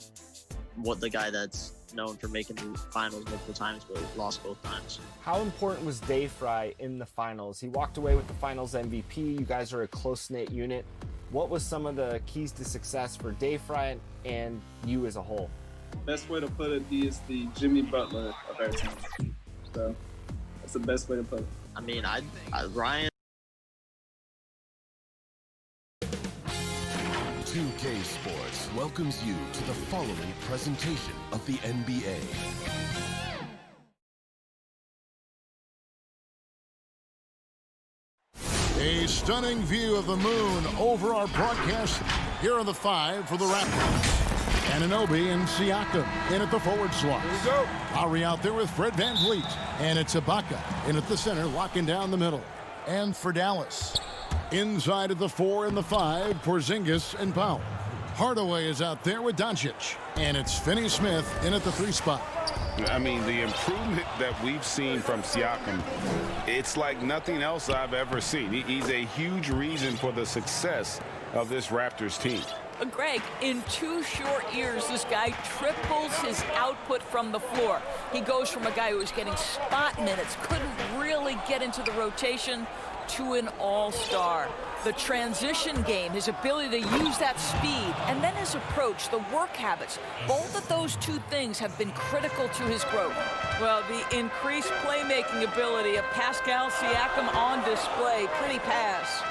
the guy that's known for making the finals multiple times but lost both times. How important was Dave Fry in the finals? He walked away with the finals MVP. You guys are a close-knit unit. What was some of the keys to success for Dave Fry and you as a whole? Best way to put it, he is the Jimmy Butler of our team. So that's the best way to put it. I mean, Ryan. 2K Sports welcomes you to the following presentation of the NBA. A stunning view of the moon over our broadcast. Here are the 5 for the Raptors. Anunoby and Siakam in at the forward slot. Here we go. Lowry out there with Fred VanVleet. And it's Ibaka in at the center, locking down the middle. And for Dallas, inside of the 4 and the 5, Porzingis and Powell. Hardaway is out there with Doncic. And it's Finney-Smith in at the 3 spot. I mean, the improvement that we've seen from Siakam, it's like nothing else I've ever seen. He's a huge reason for the success of this Raptors team. Greg, in 2 short years, this guy triples his output from the floor. He goes from a guy who was getting spot minutes, couldn't really get into the rotation, to an all-star. The transition game, his ability to use that speed, and then his approach, the work habits, both of those 2 things have been critical to his growth. Well, the increased playmaking ability of Pascal Siakam on display. Pretty pass.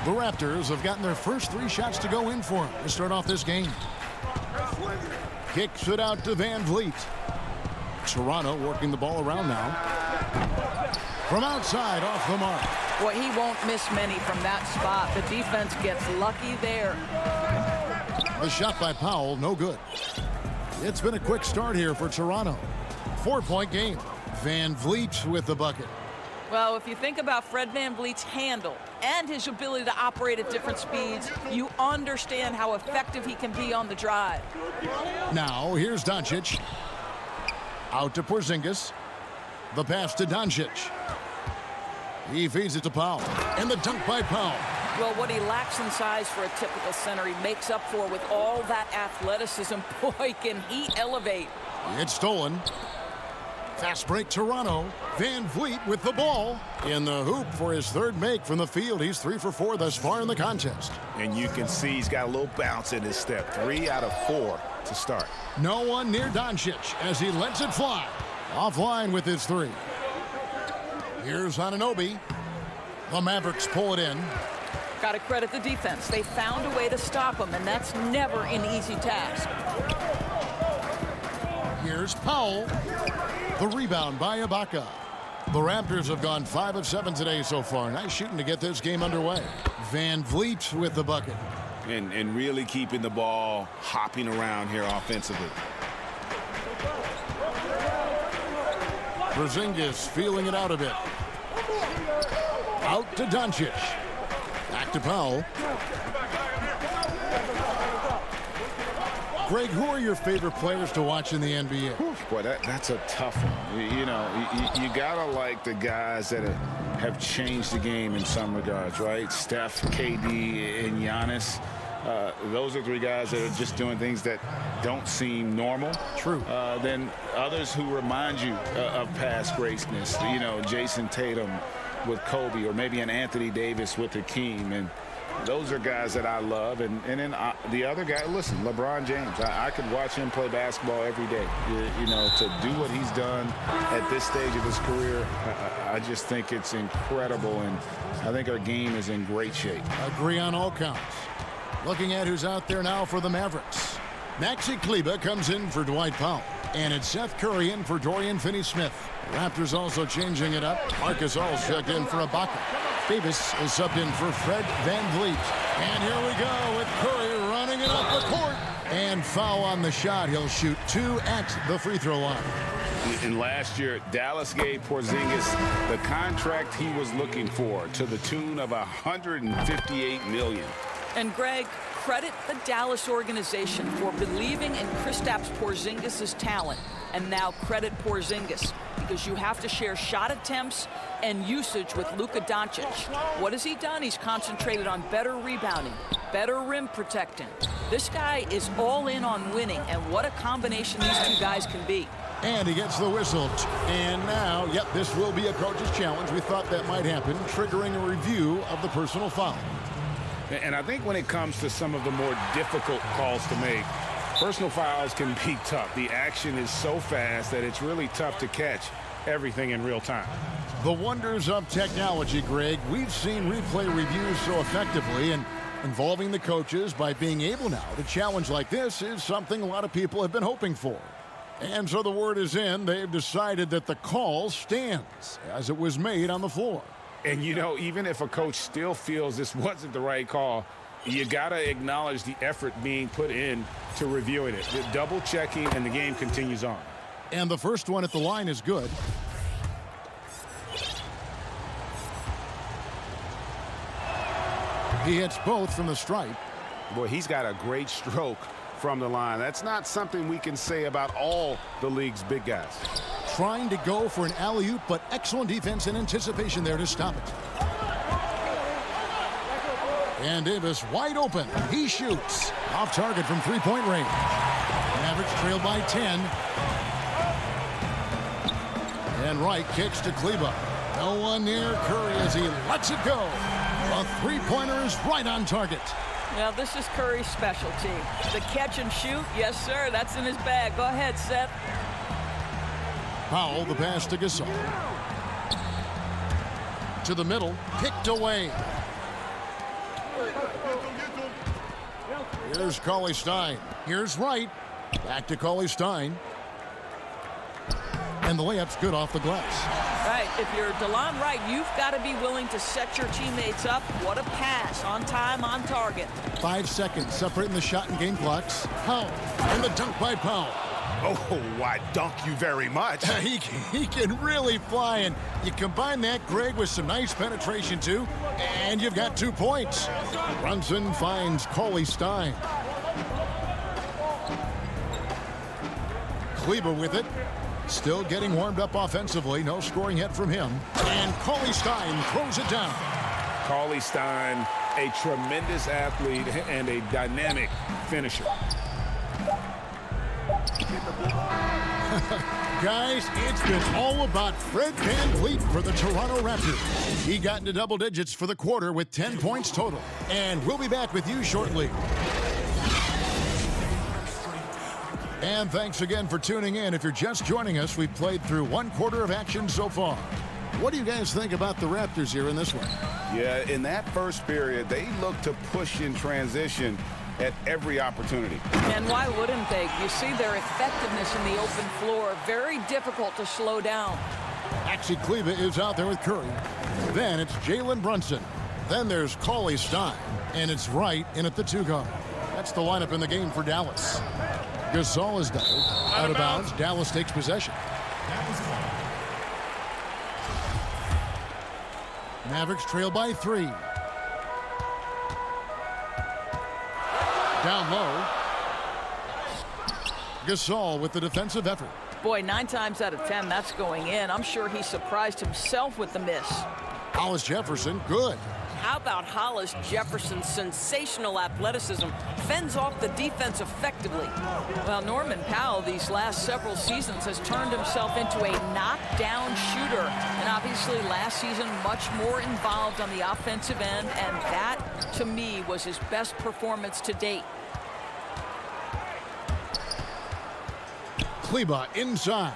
The Raptors have gotten their first 3 shots to go in for him to start off this game. Kicks it out to VanVleet. Toronto working the ball around now. From outside, off the mark. Boy, he won't miss many from that spot. The defense gets lucky there. The shot by Powell, no good. It's been a quick start here for Toronto. 4-point game. VanVleet with the bucket. Well, if you think about Fred VanVleet's handle and his ability to operate at different speeds, you understand how effective he can be on the drive. Now, here's Doncic. Out to Porzingis. The pass to Doncic. He feeds it to Powell. And the dunk by Powell. Well, what he lacks in size for a typical center, he makes up for with all that athleticism. Boy, can he elevate. It's stolen. Fast break Toronto. VanVleet with the ball in the hoop for his 3rd make from the field. He's 3 for 4 thus far in the contest. And you can see he's got a little bounce in his step. 3 out of 4 to start. No one near Doncic as he lets it fly. Offline with his 3. Here's Anunoby. The Mavericks pull it in. Got to credit the defense. They found a way to stop him, and that's never an easy task. Here's Powell. The rebound by Ibaka. The Raptors have gone 5 of 7 today so far. Nice shooting to get this game underway. VanVleet with the bucket. And really keeping the ball hopping around here offensively. Porzingis feeling it out a bit. Out to Doncic. Back to Powell. Greg, who are your favorite players to watch in the NBA? Boy, that's a tough one. You know, you gotta like the guys that have changed the game in some regards, right? Steph, KD, and Giannis. Those are 3 guys that are just doing things that don't seem normal. True. Then others who remind you of past greatness. You know, Jason Tatum with Kobe, or maybe an Anthony Davis with Hakeem. And those are guys that I love. And then the other guy, listen, LeBron James. I could watch him play basketball every day. You know, to do what he's done at this stage of his career, I just think it's incredible. And I think our game is in great shape. Agree on all counts. Looking at who's out there now for the Mavericks. Maxi Kleber comes in for Dwight Powell. And it's Seth Curry in for Dorian Finney-Smith. Raptors also changing it up. Marcus All checked in for Ibaka. Davis is subbed in for Fred VanVleet. And here we go with Curry running it up the court. And foul on the shot. He'll shoot 2 at the free throw line. And last year, Dallas gave Porzingis the contract he was looking for to the tune of $158 million. And Greg, credit the Dallas organization for believing in Kristaps Porzingis' talent. And now credit Porzingis, because you have to share shot attempts and usage with Luka Doncic. What has he done? He's concentrated on better rebounding, better rim protecting. This guy is all in on winning, and what a combination these two guys can be. And he gets the whistle. And now, yep, this will be a coach's challenge. We thought that might happen, triggering a review of the personal foul. And I think when it comes to some of the more difficult calls to make, personal fouls can be tough. The action is so fast that it's really tough to catch everything in real time. The wonders of technology, Greg. We've seen replay reviews so effectively, and involving the coaches by being able now to challenge like this is something a lot of people have been hoping for. And so the word is in. They've decided that the call stands as it was made on the floor. And, you know, even if a coach still feels this wasn't the right call, you got to acknowledge the effort being put in to reviewing it. The double checking, and the game continues on. And the first one at the line is good. He hits both from the stripe. Boy, he's got a great stroke from the line. That's not something we can say about all the league's big guys. Trying to go for an alley-oop, but excellent defense and anticipation there to stop it. And Davis wide open. He shoots. Off target from three-point range. Mavericks trail by 10. And Wright kicks to Kleba. No one near Curry as he lets it go. A three-pointer is right on target. Now, this is Curry's specialty. The catch and shoot, yes, sir, that's in his bag. Go ahead, Seth. Powell, the pass to Gasol. To the middle, picked away. Here's Cauley Stein. Here's Wright. Back to Cauley Stein. And the layup's good off the glass. Right, if you're DeLon Wright, you've got to be willing to set your teammates up. What a pass, on time, on target. 5 seconds separating the shot and game clocks. Powell, and the dunk by Powell. Oh, I dunk you very much. He can really fly, and you combine that, Greg, with some nice penetration, too, and you've got 2 points. Brunson finds Cauley Stein. Kleba with it. Still getting warmed up offensively. No scoring yet from him. And Cauley Stein throws it down. Cauley Stein, a tremendous athlete and a dynamic finisher. Guys, it's been all about Fred VanVleet for the Toronto Raptors. He got into double digits for the quarter with 10 points total. And we'll be back with you shortly. And thanks again for tuning in. If you're just joining us, we've played through 1 quarter of action so far. What do you guys think about the Raptors here in this one? Yeah, in that first period, they looked to push in transition at every opportunity. And why wouldn't they? You see their effectiveness in the open floor. Very difficult to slow down. Maxi Kleba is out there with Curry. Then it's Jalen Brunson. Then there's Cauley Stein. And it's Wright in at the 2 guard. That's the lineup in the game for Dallas. Gasol is doubled. Out of bounds. Dallas takes possession. Mavericks trail by 3. Down low. Gasol with the defensive effort. Boy, 9 times out of 10, that's going in. I'm sure he surprised himself with the miss. Hollis Jefferson, good. How about Hollis Jefferson's sensational athleticism fends off the defense effectively? Well, Norman Powell these last several seasons has turned himself into a knockdown shooter. And obviously last season much more involved on the offensive end. And that, to me, was his best performance to date. Kleba inside.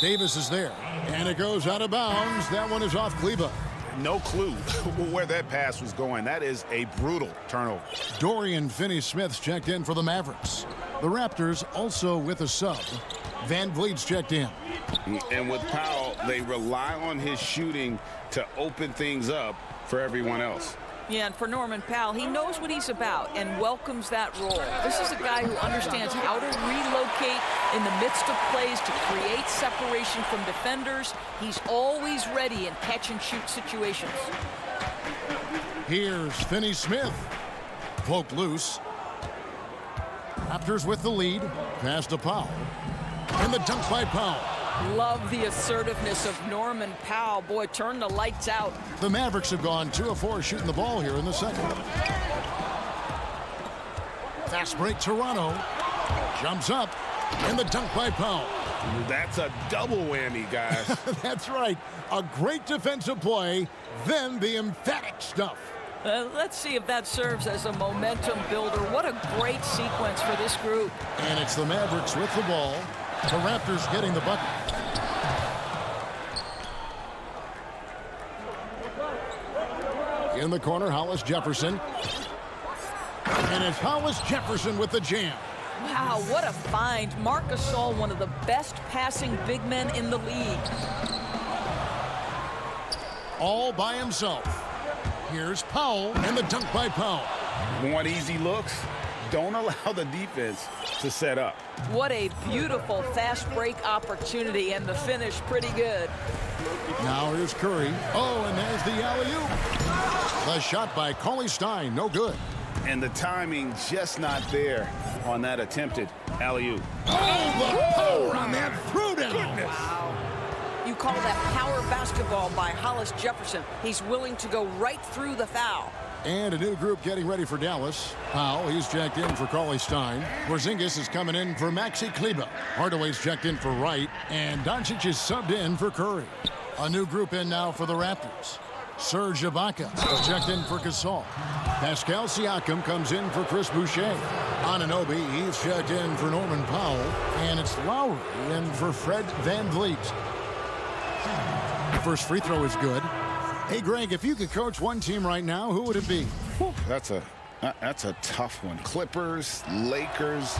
Davis is there. And it goes out of bounds. That one is off Kleba. No clue where that pass was going. That is a brutal turnover. Dorian Finney-Smith's checked in for the Mavericks. The Raptors also with a sub. VanVleet's checked in. And with Powell, they rely on his shooting to open things up for everyone else. Yeah, and for Norman Powell, he knows what he's about and welcomes that role. This is a guy who understands how to relocate in the midst of plays to create separation from defenders. He's always ready in catch-and-shoot situations. Here's Finney-Smith. Poked loose. Raptors with the lead. Pass to Powell. And the dunk by Powell. Love the assertiveness of Norman Powell. Boy, turn the lights out. The Mavericks have gone 2 of 4 shooting the ball here in the second. Fast break, Toronto. Jumps up, and the dunk by Powell. That's a double whammy, guys. That's right. A great defensive play, then the emphatic stuff. Let's see if that serves as a momentum builder. What a great sequence for this group. And it's the Mavericks with the ball. The Raptors getting the bucket. In the corner, Hollis Jefferson. And it's Hollis Jefferson with the jam. Wow, what a find. Marc Gasol, one of the best passing big men in the league. All by himself. Here's Powell, and the dunk by Powell. Want easy looks? Don't allow the defense to set up. What a beautiful fast break opportunity, and the finish pretty good. Now here's Curry. Oh, and there's the alley-oop. The shot by Cauley Stein, no good. And the timing just not there on that attempted alley-oop. Oh, the power on that throwdown. Wow. You call that power basketball by Hollis Jefferson. He's willing to go right through the foul. And a new group getting ready for Dallas. Powell, he's checked in for Cauley Stein. Porzingis is coming in for Maxi Kleber. Hardaway's checked in for Wright. And Doncic is subbed in for Curry. A new group in now for the Raptors. Serge Ibaka is checked in for Gasol. Pascal Siakam comes in for Chris Boucher. Anunoby, he's checked in for Norman Powell. And it's Lowry in for Fred VanVleet. First free throw is good. Hey, Greg, if you could coach one team right now, who would it be? That's a tough one. Clippers, Lakers,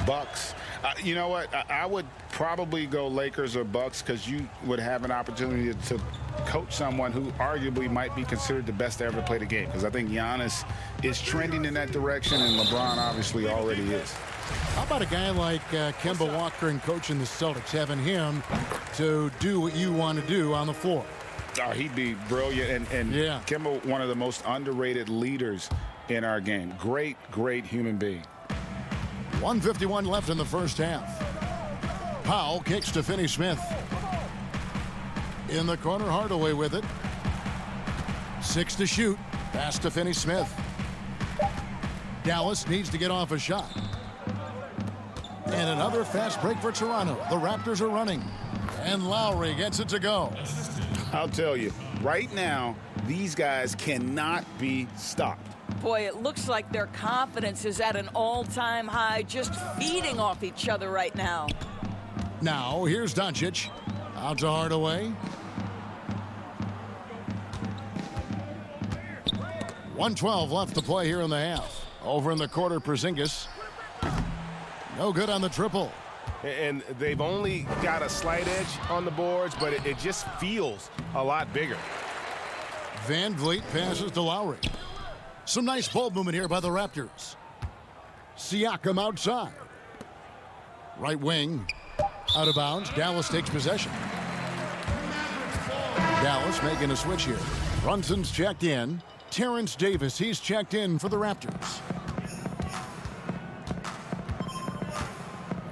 Bucks. You know what? I would probably go Lakers or Bucks because you would have an opportunity to coach someone who arguably might be considered the best to ever play the game, because I think Giannis is trending in that direction, and LeBron obviously already is. How about a guy like Kemba Walker and coaching the Celtics, having him to do what you want to do on the floor? Oh, he'd be brilliant. And yeah. Kemba, one of the most underrated leaders in our game. Great, great human being. 1:51 left in the first half. Powell kicks to Finney-Smith. In the corner, Hardaway with it. 6 to shoot. Pass to Finney-Smith. Dallas needs to get off a shot. And another fast break for Toronto. The Raptors are running. And Lowry gets it to go. I'll tell you, right now, these guys cannot be stopped. Boy, it looks like their confidence is at an all-time high, just feeding off each other right now. Now, here's Doncic. Out to Hardaway. 1:12 left to play here in the half. Over in the quarter, Porzingis. No good on the triple. And they've only got a slight edge on the boards, but it just feels a lot bigger. VanVleet passes to Lowry. Some nice ball movement here by the Raptors. Siakam outside. Right wing. Out of bounds. Dallas takes possession. Dallas making a switch here. Brunson's checked in. Terrence Davis, he's checked in for the Raptors.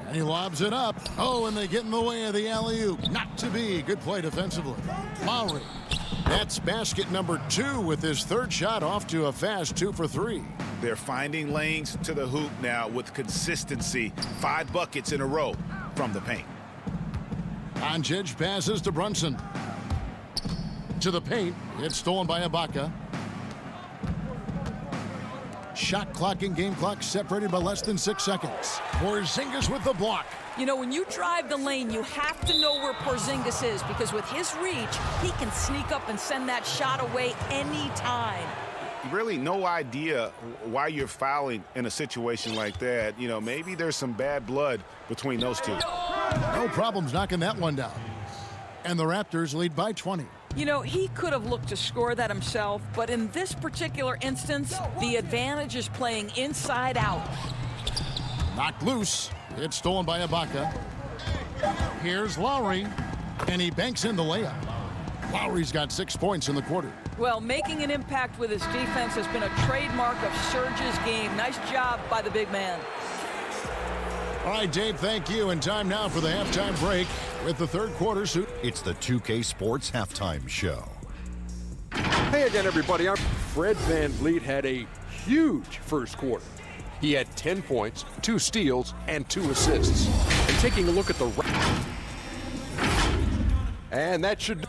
And he lobs it up. Oh, and they get in the way of the alley-oop. Not to be. Good play defensively. Lowry. That's basket number 2 with his third shot off to a fast 2 for 3. They're finding lanes to the hoop now with consistency. 5 buckets in a row from the paint. Doncic passes to Brunson. To the paint. It's stolen by Ibaka. Shot clock and game clock separated by less than 6 seconds. Porzingis with the block. You know, when you drive the lane, you have to know where Porzingis is, because with his reach, he can sneak up and send that shot away anytime. Really no idea why you're fouling in a situation like that. You know, maybe there's some bad blood between those two. No problems knocking that one down. And the Raptors lead by 20. You know, he could have looked to score that himself, but in this particular instance, the advantage is playing inside out. Knocked loose. It's stolen by Ibaka. Here's Lowry, and he banks in the layup. Lowry's got 6 points in the quarter. Well, making an impact with his defense has been a trademark of Serge's game. Nice job by the big man. All right, Dave, thank you. And time now for the halftime break with the third quarter. It's the 2K Sports Halftime Show. Hey again, everybody. Fred VanVleet had a huge first quarter. He had 10 points, 2 steals, and 2 assists. And taking a look at the... And that should...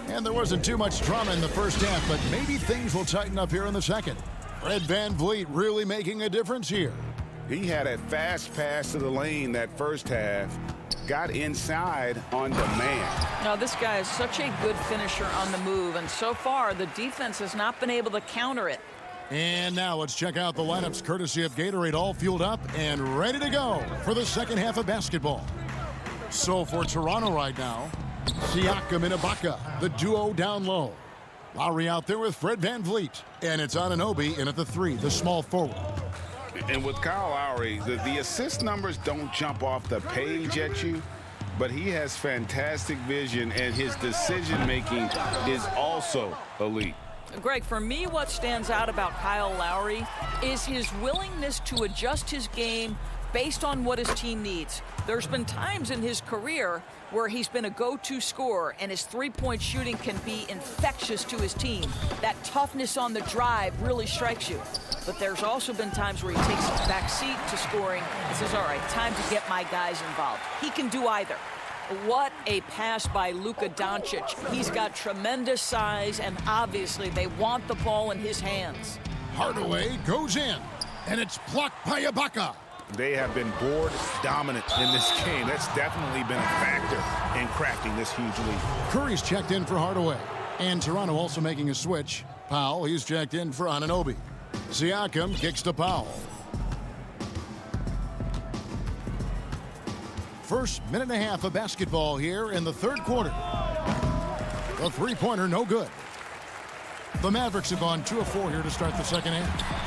And there wasn't too much drama in the first half, but maybe things will tighten up here in the second. Fred VanVleet really making a difference here. He had a fast pass to the lane that first half. Got inside on demand. Now, this guy is such a good finisher on the move, and so far the defense has not been able to counter it. And now let's check out the lineups courtesy of Gatorade, all fueled up and ready to go for the second half of basketball. So for Toronto right now, Siakam and Ibaka, the duo down low. Lowry out there with Fred VanVleet. And it's Anunoby in at the 3, the small forward. And with Kyle Lowry, the assist numbers don't jump off the page at you, but he has fantastic vision, and his decision-making is also elite. Greg, for me, what stands out about Kyle Lowry is his willingness to adjust his game based on what his team needs. There's been times in his career where he's been a go-to scorer, and his three-point shooting can be infectious to his team. That toughness on the drive really strikes you. But there's also been times where he takes a back seat to scoring and says, all right, time to get my guys involved. He can do either. What a pass by Luka Doncic. He's got tremendous size, and obviously they want the ball in his hands. Hardaway goes in, and it's blocked by Ibaka. They have been board dominant in this game. That's definitely been a factor in crafting this huge lead. Curry's checked in for Hardaway. And Toronto also making a switch. Powell, he's checked in for Anunoby. Siakam kicks to Powell. First minute and a half of basketball here in the third quarter. The three-pointer, no good. The Mavericks have gone 2 of 4 here to start the second half.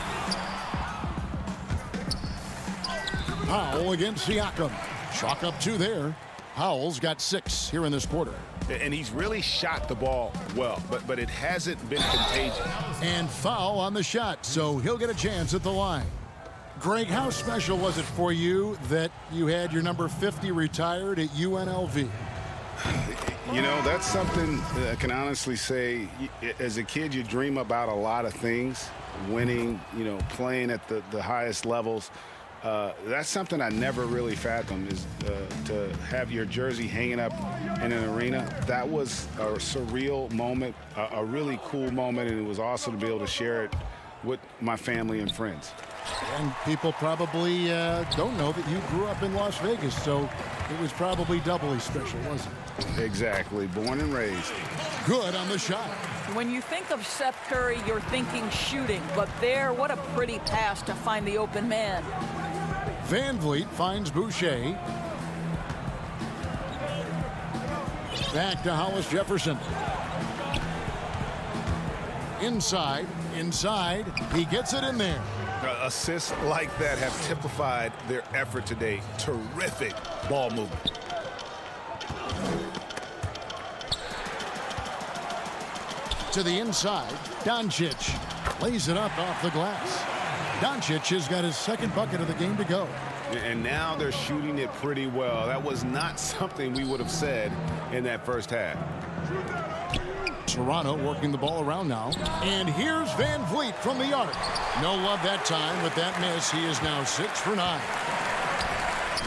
Powell against Siakam. Chalk up 2 there. Powell's got 6 here in this quarter. And he's really shot the ball well, but it hasn't been contagious. And foul on the shot, so he'll get a chance at the line. Greg, how special was it for you that you had your number 50 retired at UNLV? You know, that's something I can honestly say. As a kid, you dream about a lot of things. Winning, you know, playing at the highest levels. That's something I never really fathomed, is to have your jersey hanging up in an arena. That was a surreal moment, a really cool moment, and it was awesome to be able to share it with my family and friends. And people probably don't know that you grew up in Las Vegas, so it was probably doubly special, wasn't it? Exactly. Born and raised. Good on the shot. When you think of Seth Curry, you're thinking shooting, but there, what a pretty pass to find the open man. VanVleet finds Boucher. Back to Hollis Jefferson. Inside. He gets it in there. Assists like that have typified their effort today. Terrific ball movement. To the inside. Doncic lays it up off the glass. Doncic has got his second bucket of the game to go. And now they're shooting it pretty well. That was not something we would have said in that first half. Toronto working the ball around now. And here's VanVleet from the arc. No love that time with that miss. He is now 6 for 9.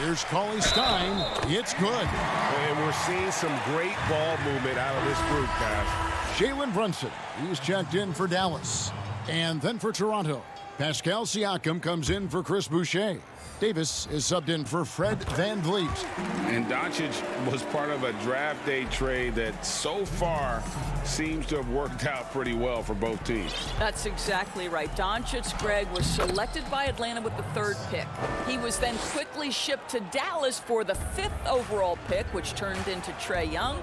Here's Cauley Stein. It's good. And we're seeing some great ball movement out of this group, guys. Jalen Brunson. He's checked in for Dallas. And then for Toronto, Pascal Siakam comes in for Chris Boucher. Davis is subbed in for Fred VanVleet. And Doncic was part of a draft day trade that so far seems to have worked out pretty well for both teams. That's exactly right. Doncic, Greg, was selected by Atlanta with the 3rd pick. He was then quickly shipped to Dallas for the 5th overall pick, which turned into Trae Young,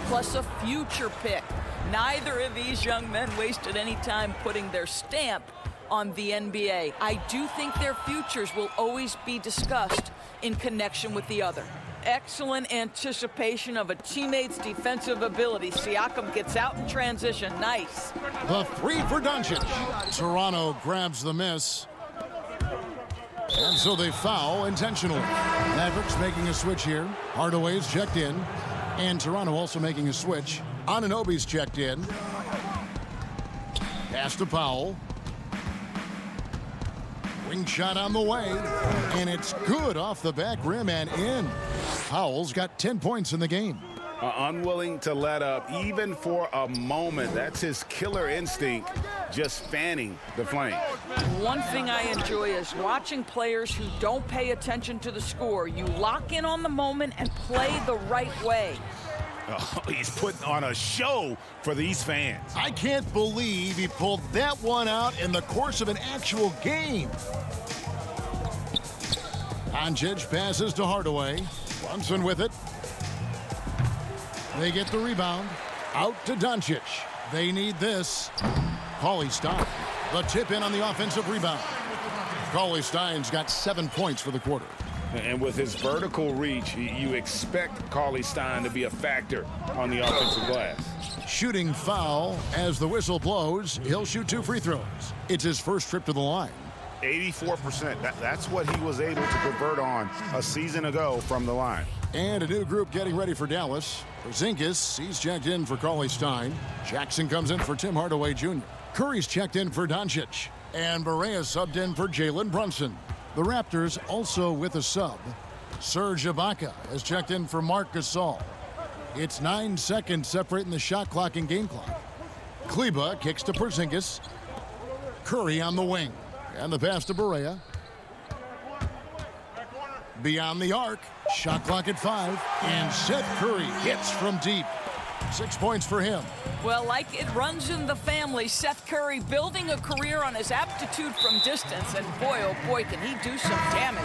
plus a future pick. Neither of these young men wasted any time putting their stamp on the NBA. I do think their futures will always be discussed in connection with the other. excellent anticipation of a teammate's defensive ability. Siakam gets out in transition. Nice. The three for Doncic. Toronto grabs the miss. And so they foul intentionally. Mavericks making a switch here. Hardaway's checked in. And Toronto also making a switch. Anunoby's checked in. Pass to Powell. Wing shot on the way. And it's good off the back rim and in. Powell's got 10 points in the game. Unwilling to let up even for a moment. That's his killer instinct, just fanning the flame. One thing I enjoy is watching players who don't pay attention to the score. You lock in on the moment and play the right way. Oh, he's putting on a show for these fans. I can't believe he pulled that one out in the course of an actual game. Doncic passes to Hardaway. Brunson with it. They get the rebound. Out to Doncic. They need this. Cauley-Stein. The tip in on the offensive rebound. Cauley-Stein's got 7 points for the quarter. And with his vertical reach, you expect Cauley-Stein to be a factor on the offensive glass. Shooting foul as the whistle blows. He'll shoot 2 free throws. It's his first trip to the line. 84%. That's what he was able to convert on a season ago from the line. And a new group getting ready for Dallas. Porzingis, he's checked in for Cauley-Stein. Jackson comes in for Tim Hardaway Jr. Curry's checked in for Doncic. And Barea subbed in for Jalen Brunson. The Raptors also with a sub. Serge Ibaka has checked in for Marc Gasol. It's 9 seconds separating the shot clock and game clock. Kleba kicks to Porzingis. Curry on the wing. And the pass to Barea. Beyond the arc. Shot clock at 5. And Seth Curry hits from deep. 6 points for him. Well, like it runs in the family, Seth Curry building a career on his aptitude from distance. And boy, oh boy, can he do some damage.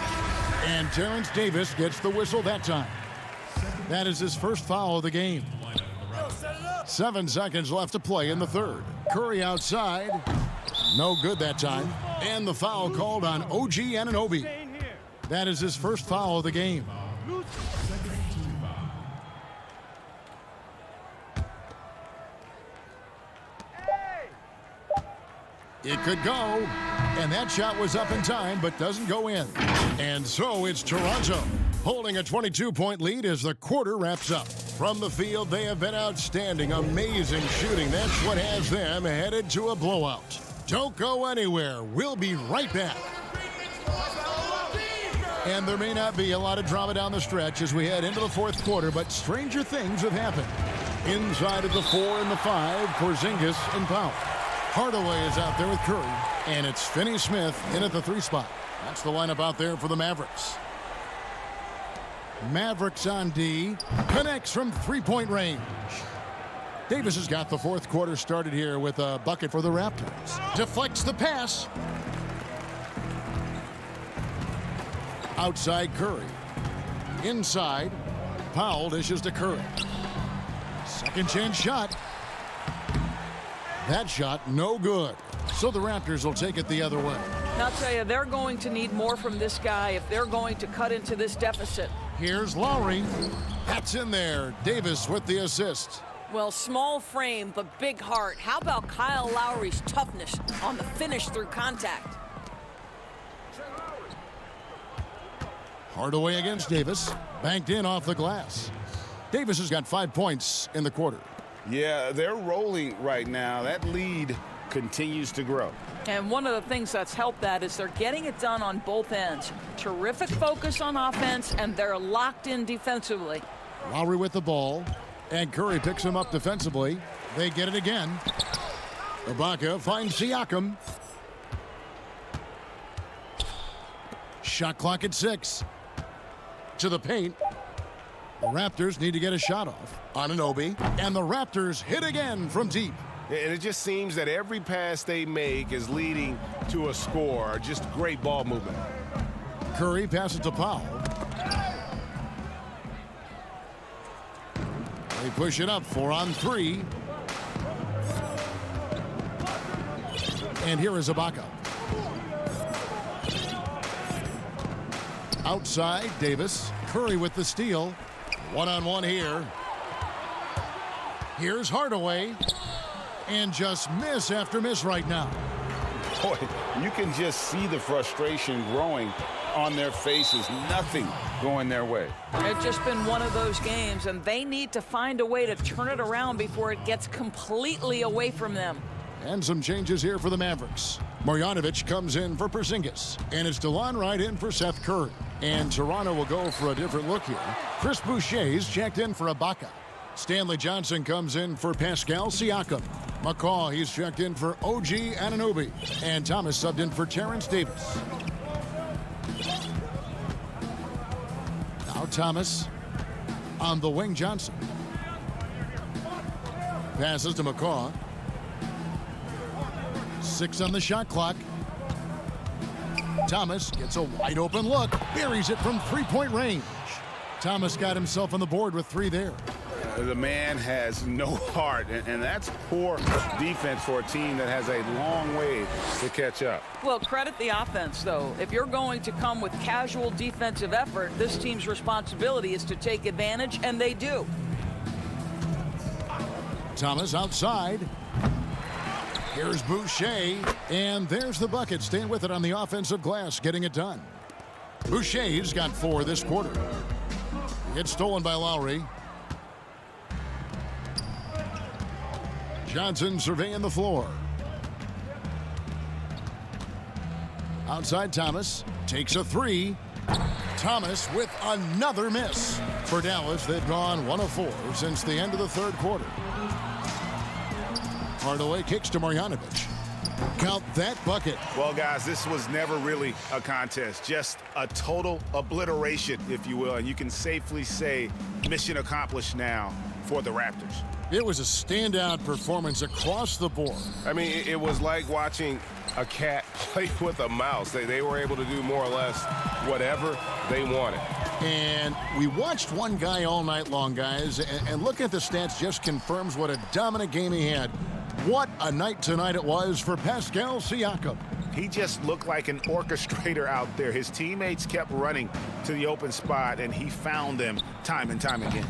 And Terrence Davis gets the whistle that time. That is his first foul of the game. 7 seconds left to play in the third. Curry outside. No good that time. And the foul called on OG Anunoby. That is his first foul of the game. It could go, and that shot was up in time, but doesn't go in. And so it's Toronto holding a 22-point lead as the quarter wraps up. From the field, they have been outstanding, amazing shooting. That's what has them headed to a blowout. Don't go anywhere. We'll be right back. And there may not be a lot of drama down the stretch as we head into the fourth quarter, but stranger things have happened. Inside of the 4 and the 5, Porzingis and Powell. Hardaway is out there with Curry, and it's Finney-Smith in at the 3 spot. That's the lineup out there for the Mavericks. Mavericks on D, connects from 3-point range. Davis has got the fourth quarter started here with a bucket for the Raptors. Deflects the pass. Outside Curry. Inside, Powell dishes to Curry. Second chance shot. That shot, no good. So the Raptors will take it the other way. I'll tell you, they're going to need more from this guy if they're going to cut into this deficit. Here's Lowry. That's in there. Davis with the assist. Well, small frame, but big heart. How about Kyle Lowry's toughness on the finish through contact? Hardaway against Davis. Banked in off the glass. Davis has got 5 points in the quarter. Yeah, they're rolling right now. That lead continues to grow. And one of the things that's helped that is they're getting it done on both ends. Terrific focus on offense, and they're locked in defensively. Lowry with the ball, and Curry picks him up defensively. They get it again. Ibaka finds Siakam. Shot clock at 6. To the paint. The Raptors need to get a shot off. Anunoby, and the Raptors hit again from deep. And it just seems that every pass they make is leading to a score. Just great ball movement. Curry passes to Powell. They push it up 4 on 3. And here is Ibaka. Outside, Davis. Curry with the steal. One-on-one here. Here's Hardaway. And just miss after miss right now. Boy, you can just see the frustration growing on their faces. Nothing going their way. It's just been one of those games, and they need to find a way to turn it around before it gets completely away from them. And some changes here for the Mavericks. Marjanovic comes in for Porzingis, and it's DeLon Wright in for Seth Curry. And Toronto will go for a different look here. Chris Boucher's checked in for Ibaka. Stanley Johnson comes in for Pascal Siakam. McCaw, he's checked in for OG Anunoby. And Thomas subbed in for Terrence Davis. Now Thomas on the wing. Johnson passes to McCaw. 6 on the shot clock. Thomas gets a wide open look, buries it from three-point range. Thomas got himself on the board with 3 there. The man has no heart, and that's poor defense for a team that has a long way to catch up. Well, credit the offense, though. If you're going to come with casual defensive effort, this team's responsibility is to take advantage, and they do. Thomas outside. Here's Boucher, and there's the bucket. Staying with it on the offensive glass, getting it done. Boucher's got 4 this quarter. It's stolen by Lowry. Johnson surveying the floor. Outside Thomas, takes a 3. Thomas with another miss. For Dallas, they've gone 1 of 4 since the end of the third quarter. Hardaway kicks to Marjanovic. Count that bucket. Well, guys, this was never really a contest. Just a total obliteration, if you will. And you can safely say mission accomplished now for the Raptors. It was a standout performance across the board. I mean, it was like watching a cat play with a mouse. They were able to do more or less whatever they wanted. And we watched one guy all night long, guys, and looking at the stats just confirms what a dominant game he had. What a night tonight it was for Pascal Siakam. He just looked like an orchestrator out there. His teammates kept running to the open spot, and he found them time and time again.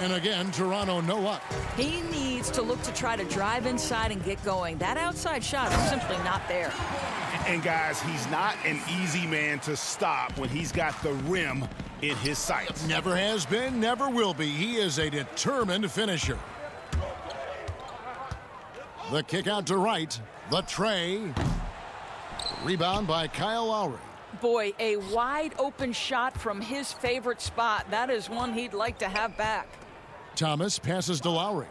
And again, Toronto no luck. He needs to look to try to drive inside and get going. That outside shot is simply not there. And guys, he's not an easy man to stop when he's got the rim in his sights. Never has been, never will be. He is a determined finisher. The kick out to Wright. The tray. Rebound by Kyle Lowry. Boy, a wide open shot from his favorite spot. That is one he'd like to have back. Thomas passes to Lowry.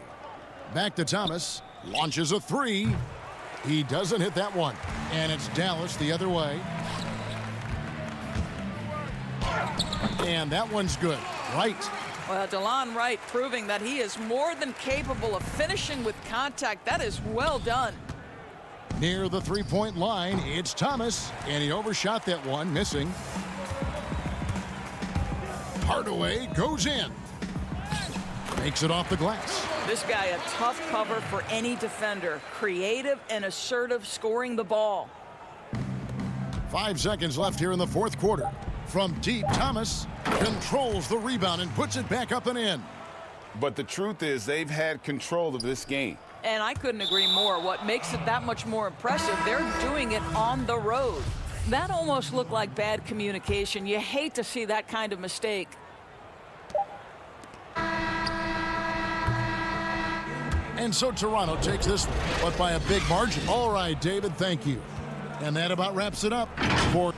Back to Thomas. Launches a 3. He doesn't hit that one. And it's Dallas the other way. And that one's good. Wright. Well, DeLon Wright proving that he is more than capable of finishing with contact. That is well done. Near the three-point line, it's Thomas, and he overshot that one, missing. Hardaway goes in. Makes it off the glass. This guy a tough cover for any defender. Creative and assertive scoring the ball. 5 seconds left here in the fourth quarter. From deep, Thomas controls the rebound and puts it back up and in. But the truth is they've had control of this game. And I couldn't agree more. What makes it that much more impressive, they're doing it on the road. That almost looked like bad communication. You hate to see that kind of mistake. And so Toronto takes this one, but by a big margin. All right, David, thank you. And that about wraps it up for...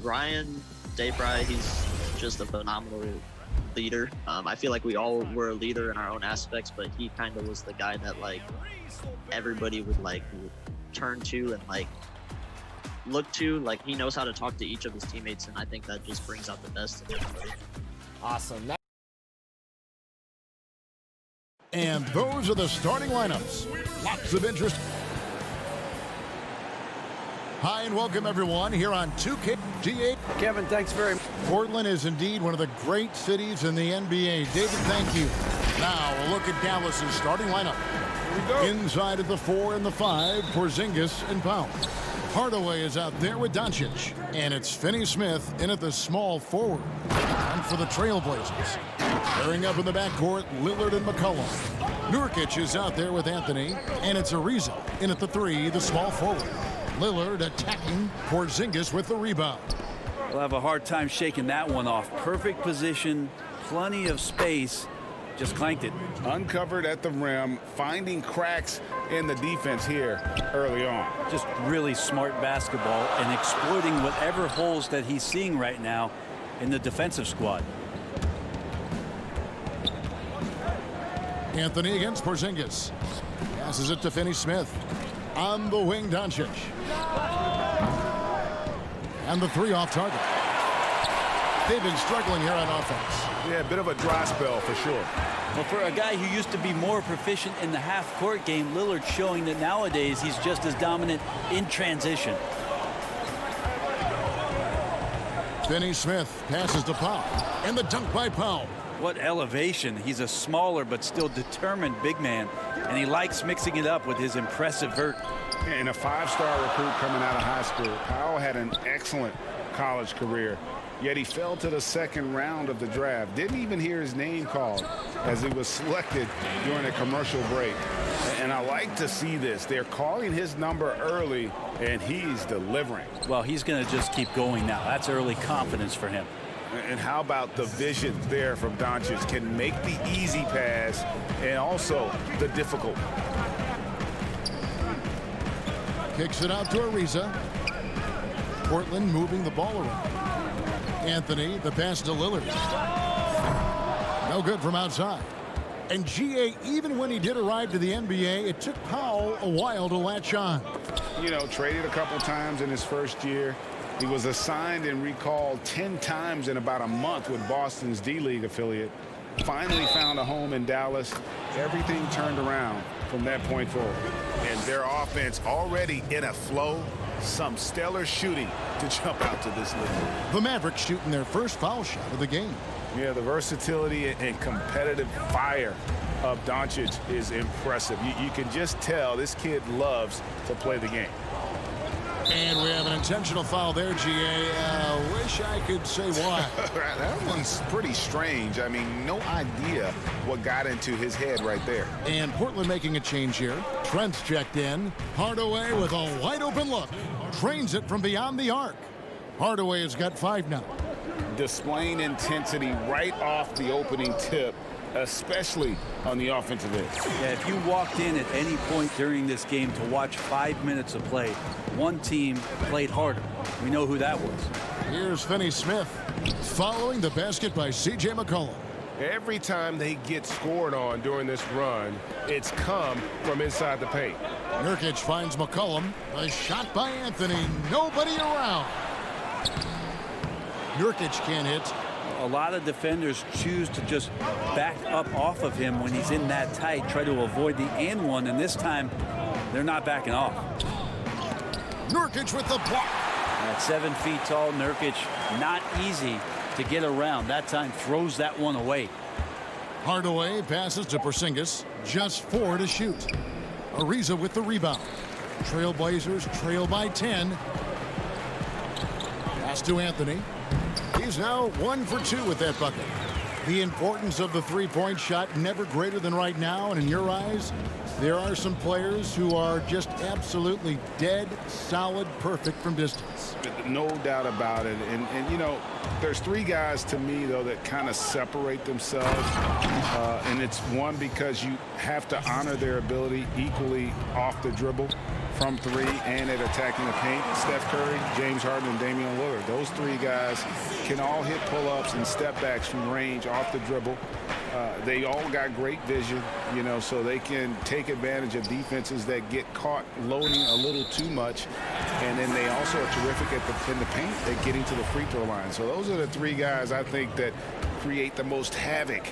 Ryan Dayfry, he's just a phenomenal leader. I feel like we all were a leader in our own aspects, but he kind of was the guy that like everybody would like turn to and like look to. Like he knows how to talk to each of his teammates, and I think that just brings out the best in everybody. Awesome. And those are the starting lineups. Lots of interest. Hi and welcome everyone here on 2K G8. Kevin, thanks very much. Portland is indeed one of the great cities in the NBA. David, thank you. Now a look at Dallas's starting lineup. Here we go. Inside at the 4 and the 5, Porzingis and Powell. Hardaway is out there with Doncic. And it's Finney-Smith in at the small forward. And for the Trailblazers. Pairing up in the backcourt, Lillard and McCollum. Nurkic is out there with Anthony. And it's Ariza in at the 3, the small forward. Lillard attacking, Porzingis with the rebound. We'll have a hard time shaking that one off. Perfect position, plenty of space, just clanked it. Uncovered at the rim, finding cracks in the defense here early on. Just really smart basketball and exploiting whatever holes that he's seeing right now in the defensive squad. Anthony against Porzingis. Passes it to Finney-Smith. On the wing, Doncic. And the 3 off target. They've been struggling here on offense. Yeah, a bit of a dry spell for sure. Well, for a guy who used to be more proficient in the half-court game, Lillard's showing that nowadays he's just as dominant in transition. Finney-Smith passes to Powell. And the dunk by Powell. What elevation. He's a smaller but still determined big man, and he likes mixing it up with his impressive vert. And a 5-star recruit coming out of high school. Powell had an excellent college career, yet he fell to the second round of the draft. Didn't even hear his name called as he was selected during a commercial break. And I like to see this. They're calling his number early, and he's delivering. Well, he's going to just keep going now. That's early confidence for him. And how about the vision there from Doncic? Can make the easy pass and also the difficult. Kicks it out to Ariza. Portland moving the ball around. Anthony, the pass to Lillard. No good from outside. And GA, even when he did arrive to the NBA, it took Powell a while to latch on. You know, traded a couple times in his first year. He was assigned and recalled 10 times in about a month with Boston's D-League affiliate. Finally found a home in Dallas. Everything turned around from that point forward. And their offense already in a flow. Some stellar shooting to jump out to this league. The Mavericks shooting their first foul shot of the game. Yeah, the versatility and competitive fire of Doncic is impressive. You can just tell this kid loves to play the game. And we have an intentional foul there, GA. Wish I could say why. That one's pretty strange. I mean, no idea what got into his head right there. And Portland making a change here. Trent's checked in. Hardaway with a wide open look. Trains it from beyond the arc. Hardaway has got 5 now. Displaying intensity right off the opening tip, especially on the offensive end. Yeah, if you walked in at any point during this game to watch 5 minutes of play, one team played harder. We know who that was. Here's Finney-Smith following the basket by C.J. McCollum. Every time they get scored on during this run, it's come from inside the paint. Nurkic finds McCollum. A shot by Anthony. Nobody around. Nurkic can't hit. A lot of defenders choose to just back up off of him when he's in that tight, try to avoid the and one, and this time they're not backing off. Nurkic with the block. At 7 feet tall, Nurkic, not easy to get around. That time throws that one away. Hardaway passes to Porzingis. Just 4 to shoot. Ariza with the rebound. Trailblazers trail by 10. Pass to Anthony. He's now 1 for 2 with that bucket. The importance of the three-point shot never greater than right now, and in your eyes, there are some players who are just absolutely dead, solid, perfect from distance. No doubt about it. And you know, there's three guys to me, though, that kind of separate themselves. And it's one, because you have to honor their ability equally off the dribble, from three, and at attacking the paint. Steph Curry, James Harden, and Damian Lillard. Those three guys can all hit pull-ups and step-backs from range off the dribble. They all got great vision, you know, so they can take advantage of defenses that get caught loading a little too much. And then they also are terrific in the paint at getting to the free throw line. So those are the three guys I think that create the most havoc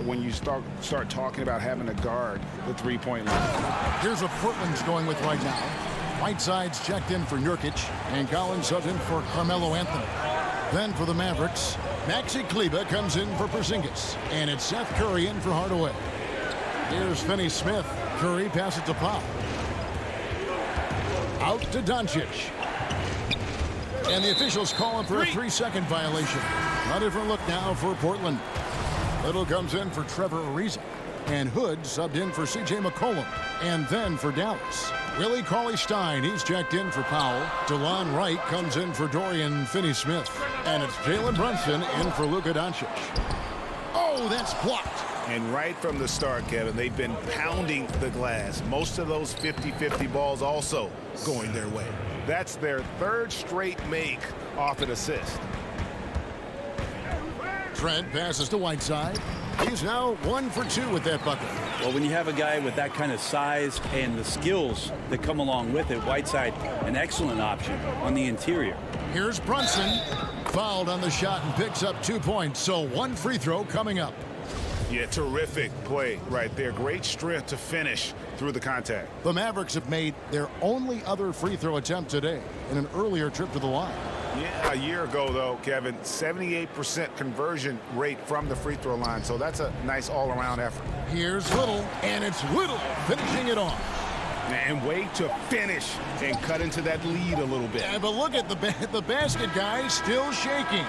when you start talking about having to guard the three-point line. Here's what Portland's going with right now. Whiteside's checked in for Nurkic, and Collins subbed in for Carmelo Anthony. Then for the Mavericks, Maxi Kleber comes in for Porzingis, and it's Seth Curry in for Hardaway. Here's Finney-Smith. Curry passes to Powell. Out to Doncic. And the officials call him for a 3-second violation. A different look now for Portland. Little comes in for Trevor Ariza. And Hood subbed in for C.J. McCollum. And then for Dallas, Willie Cauley-Stein. He's checked in for Powell. DeLon Wright comes in for Dorian Finney-Smith. And it's Jalen Brunson in for Luka Doncic. Oh, that's blocked. And right from the start, Kevin, they've been pounding the glass. Most of those 50-50 balls also going their way. That's their third straight make off an assist. Trent passes to Whiteside. He's now 1 for 2 with that bucket. Well, when you have a guy with that kind of size and the skills that come along with it, Whiteside, an excellent option on the interior. Here's Brunson. Fouled on the shot and picks up 2 points. So 1 free throw coming up. Yeah, terrific play right there. Great strength to finish through the contact. The Mavericks have made their only other free throw attempt today in an earlier trip to the line. Yeah, a year ago, though, Kevin, 78% conversion rate from the free throw line. So that's a nice all-around effort. Here's Little, and it's Little finishing it off. And way to finish and cut into that lead a little bit. Yeah, but look at the basket guy still shaking.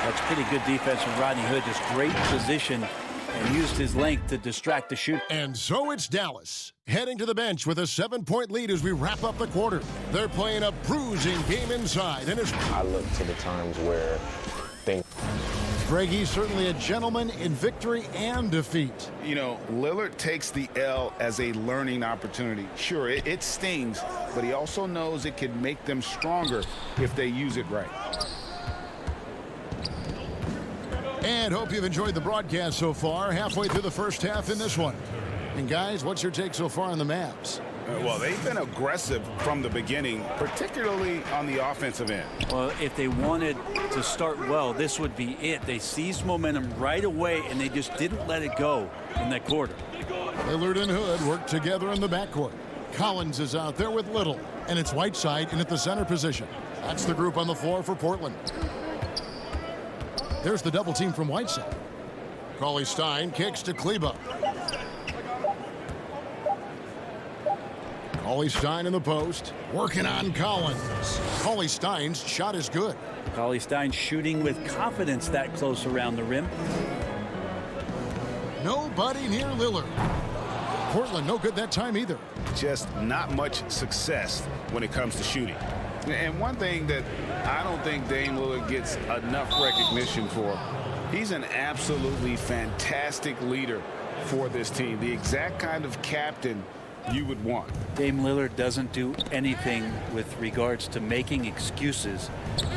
That's pretty good defense from Rodney Hood. Just great position and used his length to distract the shooter. And so it's Dallas heading to the bench with a 7-point lead as we wrap up the quarter. They're playing a bruising game inside. And I look to the times where things... Greg, he's certainly a gentleman in victory and defeat. You know, Lillard takes the L as a learning opportunity. Sure, it stings, but he also knows it can make them stronger if they use it right. And hope you've enjoyed the broadcast so far. Halfway through the first half in this one. And guys, what's your take so far on the Mavs? Well, they've been aggressive from the beginning, particularly on the offensive end. Well, if they wanted to start well, this would be it. They seized momentum right away, and they just didn't let it go in that quarter. Lillard and Hood work together in the backcourt. Collins is out there with Little, and it's Whiteside in at the center position. That's the group on the floor for Portland. There's the double team from Whiteside. Cauley-Stein kicks to Kleber. Cauley-Stein in the post, working on Collins. Cauley-Stein's shot is good. Cauley-Stein shooting with confidence that close around the rim. Nobody near Lillard. Portland no good that time either. Just not much success when it comes to shooting. And one thing that I don't think Dame Lillard gets enough recognition for, he's an absolutely fantastic leader for this team. The exact kind of captain you would want. Dame Lillard doesn't do anything with regards to making excuses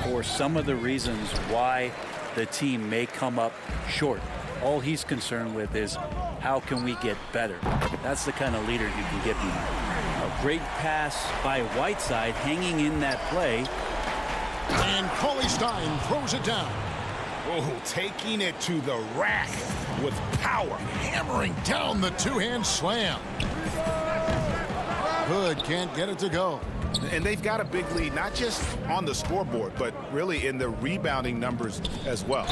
for some of the reasons why the team may come up short. All he's concerned with is how can we get better. That's the kind of leader you can get behind. A great pass by Whiteside hanging in that play. And Cauley-Stein throws it down. Oh, taking it to the rack with power. Hammering down the two-hand slam. Hood can't get it to go. And they've got a big lead, not just on the scoreboard, but really in the rebounding numbers as well.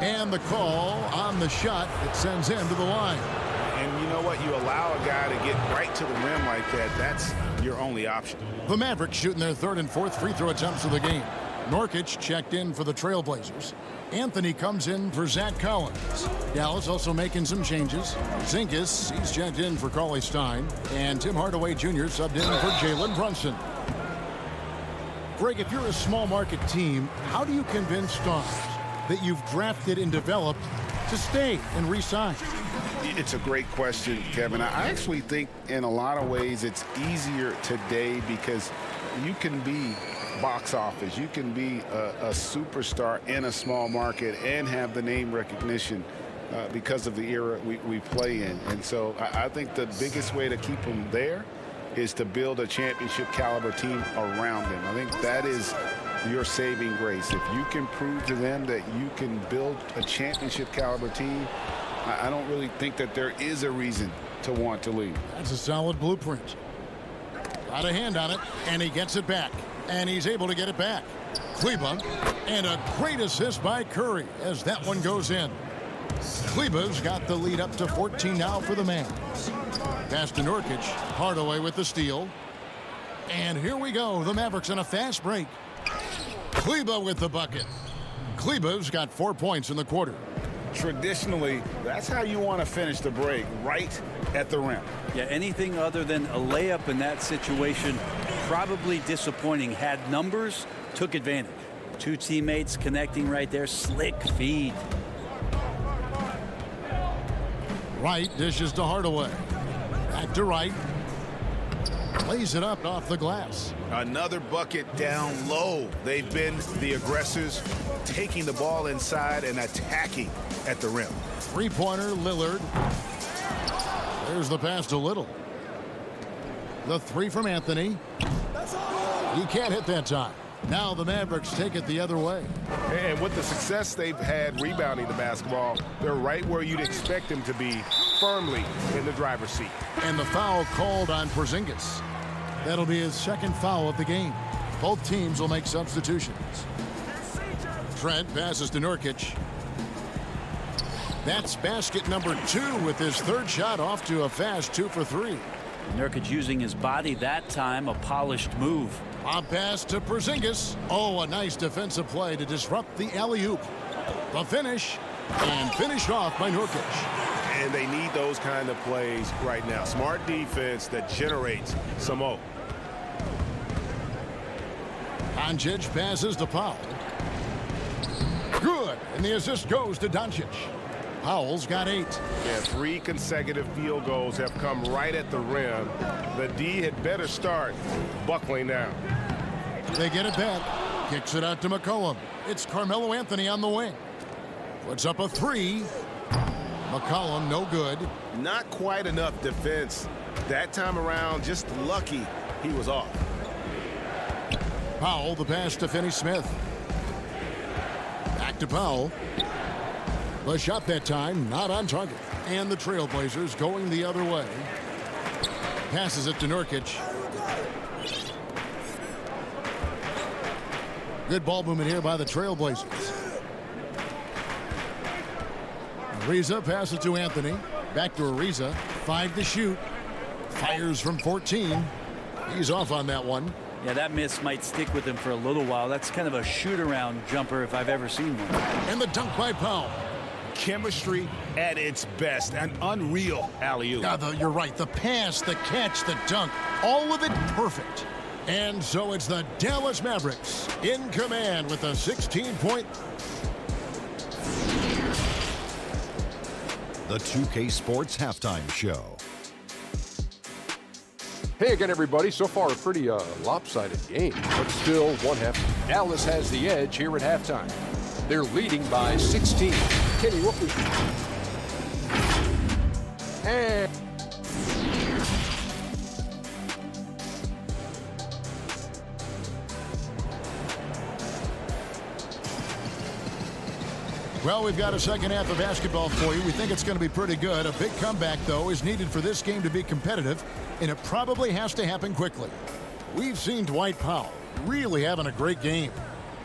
And the call on the shot that sends him to the line. And you know what? You allow a guy to get right to the rim like that, that's your only option. The Mavericks shooting their third and fourth free throw attempts of the game. Nurkic checked in for the Trailblazers. Anthony comes in for Zach Collins. Dallas also making some changes. Porzingis, he's checked in for Cauley Stein. And Tim Hardaway Jr. subbed in for Jalen Brunson. Greg, if you're a small market team, how do you convince stars that you've drafted and developed to stay and re-sign? It's a great question, Kevin. I actually think in a lot of ways it's easier today because you can be box office. You can be a superstar in a small market and have the name recognition because of the era we play in. And so I think the biggest way to keep them there is to build a championship caliber team around them. I think that is your saving grace. If you can prove to them that you can build a championship caliber team, I don't really think that there is a reason to want to leave. That's a solid blueprint. Got a hand on it, and he gets it back. And he's able to get it back. Kleba, and a great assist by Curry as that one goes in. Kleba's got the lead up to 14 now for the Mavs. Pass to Nurkic. Hardaway with the steal. And here we go. The Mavericks on a fast break. Kleba with the bucket. Kleba's got 4 points in the quarter. Traditionally, that's how you want to finish the break, right at the rim. Yeah, anything other than a layup in that situation, probably disappointing. Had numbers, took advantage. Two teammates connecting right there. Slick feed. Wright dishes to Hardaway. Back to Wright. Lays it up off the glass. Another bucket down low. They've been the aggressors, taking the ball inside and attacking at the rim. Three-pointer, Lillard. There's the pass to Little. The three from Anthony. He can't hit that time. Now the Mavericks take it the other way. And with the success they've had rebounding the basketball, they're right where you'd expect them to be, firmly in the driver's seat. And the foul called on Porzingis. That'll be his second foul of the game. Both teams will make substitutions. Trent passes to Nurkic. That's basket number 2 with his third shot off to a fast 2 for 3. Nurkic using his body that time, a polished move. Pop pass to Porzingis. Oh, a nice defensive play to disrupt the alley-oop. The finish, and finished off by Nurkic. And they need those kind of plays right now. Smart defense that generates some hope. Doncic passes to Powell. Good, and the assist goes to Doncic. Powell's got 8. Yeah, 3 consecutive field goals have come right at the rim. The D had better start buckling down. They get it back. Kicks it out to McCollum. It's Carmelo Anthony on the wing. Puts up a 3. McCollum, no good. Not quite enough defense that time around. Just lucky he was off. Powell, the pass to Finney-Smith. Back to Powell. The shot that time, not on target. And the Trailblazers going the other way. Passes it to Nurkic. Good ball movement here by the Trailblazers. Ariza passes to Anthony. Back to Ariza. 5 to shoot. Fires from 14. He's off on that one. Yeah, that miss might stick with him for a little while. That's kind of a shoot-around jumper if I've ever seen one. And the dunk by Powell. Chemistry at its best. An unreal alley-oop. Yeah, you're right. The pass, the catch, the dunk. All of it perfect. And so it's the Dallas Mavericks in command with a 16-point. The 2K Sports Halftime Show. Hey again, everybody. So far, a pretty lopsided game, but still 1/2. Dallas has the edge here at halftime. They're leading by 16. Kenny, what was... And... Well, we've got a second half of basketball for you. We think it's going to be pretty good. A big comeback, though, is needed for this game to be competitive, and it probably has to happen quickly. We've seen Dwight Powell really having a great game.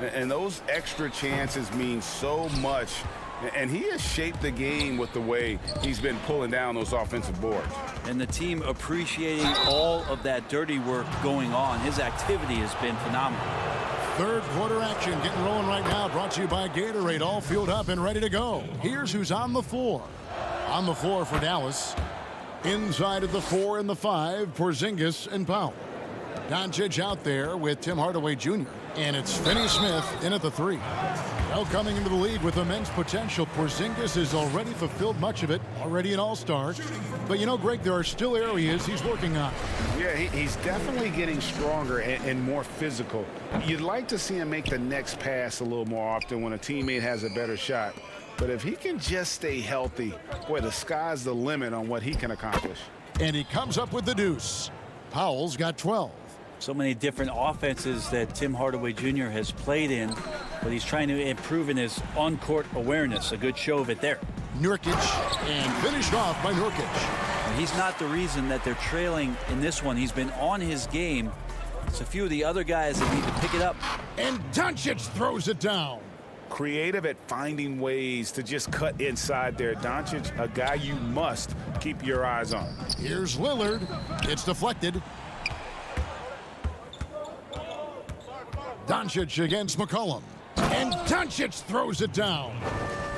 And those extra chances mean so much. And he has shaped the game with the way he's been pulling down those offensive boards. And the team appreciating all of that dirty work going on. His activity has been phenomenal. Third quarter action getting rolling right now. Brought to you by Gatorade. All fueled up and ready to go. Here's who's on the floor. On the floor for Dallas. Inside of the 4 and the 5, Porzingis and Powell. Doncic out there with Tim Hardaway Jr. And it's Finney-Smith in at the 3. Now coming into the league with immense potential, Porzingis has already fulfilled much of it, already an all-star. But you know, Greg, there are still areas he's working on. Yeah, he's definitely getting stronger and more physical. You'd like to see him make the next pass a little more often when a teammate has a better shot. But if he can just stay healthy, boy, the sky's the limit on what he can accomplish. And he comes up with the deuce. Powell's got 12. So many different offenses that Tim Hardaway Jr. has played in, but he's trying to improve in his on-court awareness. A good show of it there. Nurkic, and finished off by Nurkic. And he's not the reason that they're trailing in this one. He's been on his game. It's a few of the other guys that need to pick it up. And Doncic throws it down. Creative at finding ways to just cut inside there. Doncic, a guy you must keep your eyes on. Here's Lillard. It's deflected. Doncic against McCollum. And Doncic throws it down.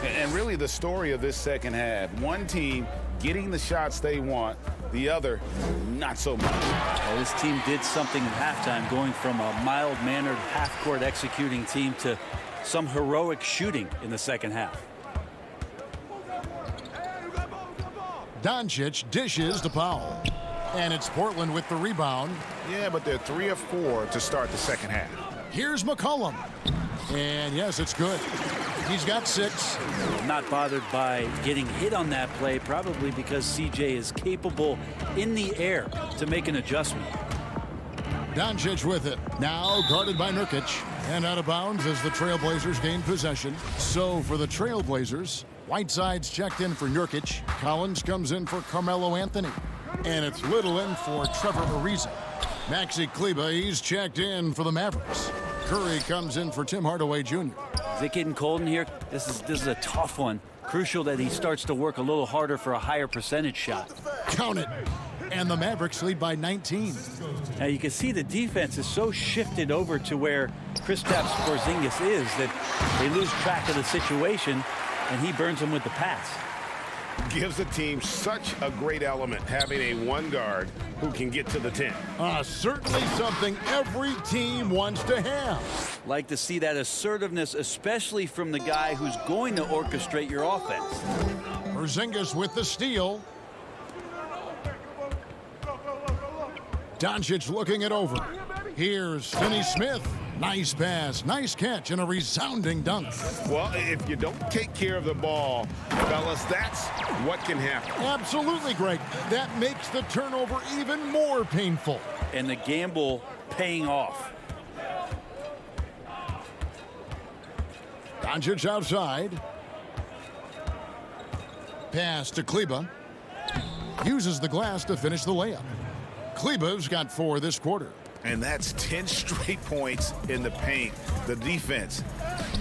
And really the story of this second half, one team getting the shots they want, the other not so much. Well, this team did something at halftime, going from a mild-mannered half-court executing team to some heroic shooting in the second half. Doncic dishes to Powell. And it's Portland with the rebound. Yeah, but they're 3 of 4 to start the second half. Here's McCollum. And yes, it's good. He's got 6. Not bothered by getting hit on that play, probably because CJ is capable in the air to make an adjustment. Doncic with it. Now guarded by Nurkic. And out of bounds as the Trailblazers gain possession. So for the Trailblazers, Whiteside's checked in for Nurkic. Collins comes in for Carmelo Anthony. And it's Little in for Trevor Ariza. Maxi Kleber, he's checked in for the Mavericks. Curry comes in for Tim Hardaway Jr. Is it getting cold in here? This is a tough one. Crucial that he starts to work a little harder for a higher percentage shot. Count it. And the Mavericks lead by 19. Now you can see the defense is so shifted over to where Kristaps Porzingis is that they lose track of the situation, and he burns them with the pass. Gives the team such a great element, having a one guard who can get to the 10. Certainly something every team wants to have. Like to see that assertiveness, especially from the guy who's going to orchestrate your offense. Porzingis with the steal. Doncic looking it over. Here's Finney-Smith. Nice pass, nice catch, and a resounding dunk. Well, if you don't take care of the ball, fellas, that's what can happen. Absolutely, Greg. That makes the turnover even more painful. And the gamble paying off. Doncic outside. Pass to Kleber. Uses the glass to finish the layup. Kleber's got 4 this quarter. And that's 10 straight points in the paint. The defense,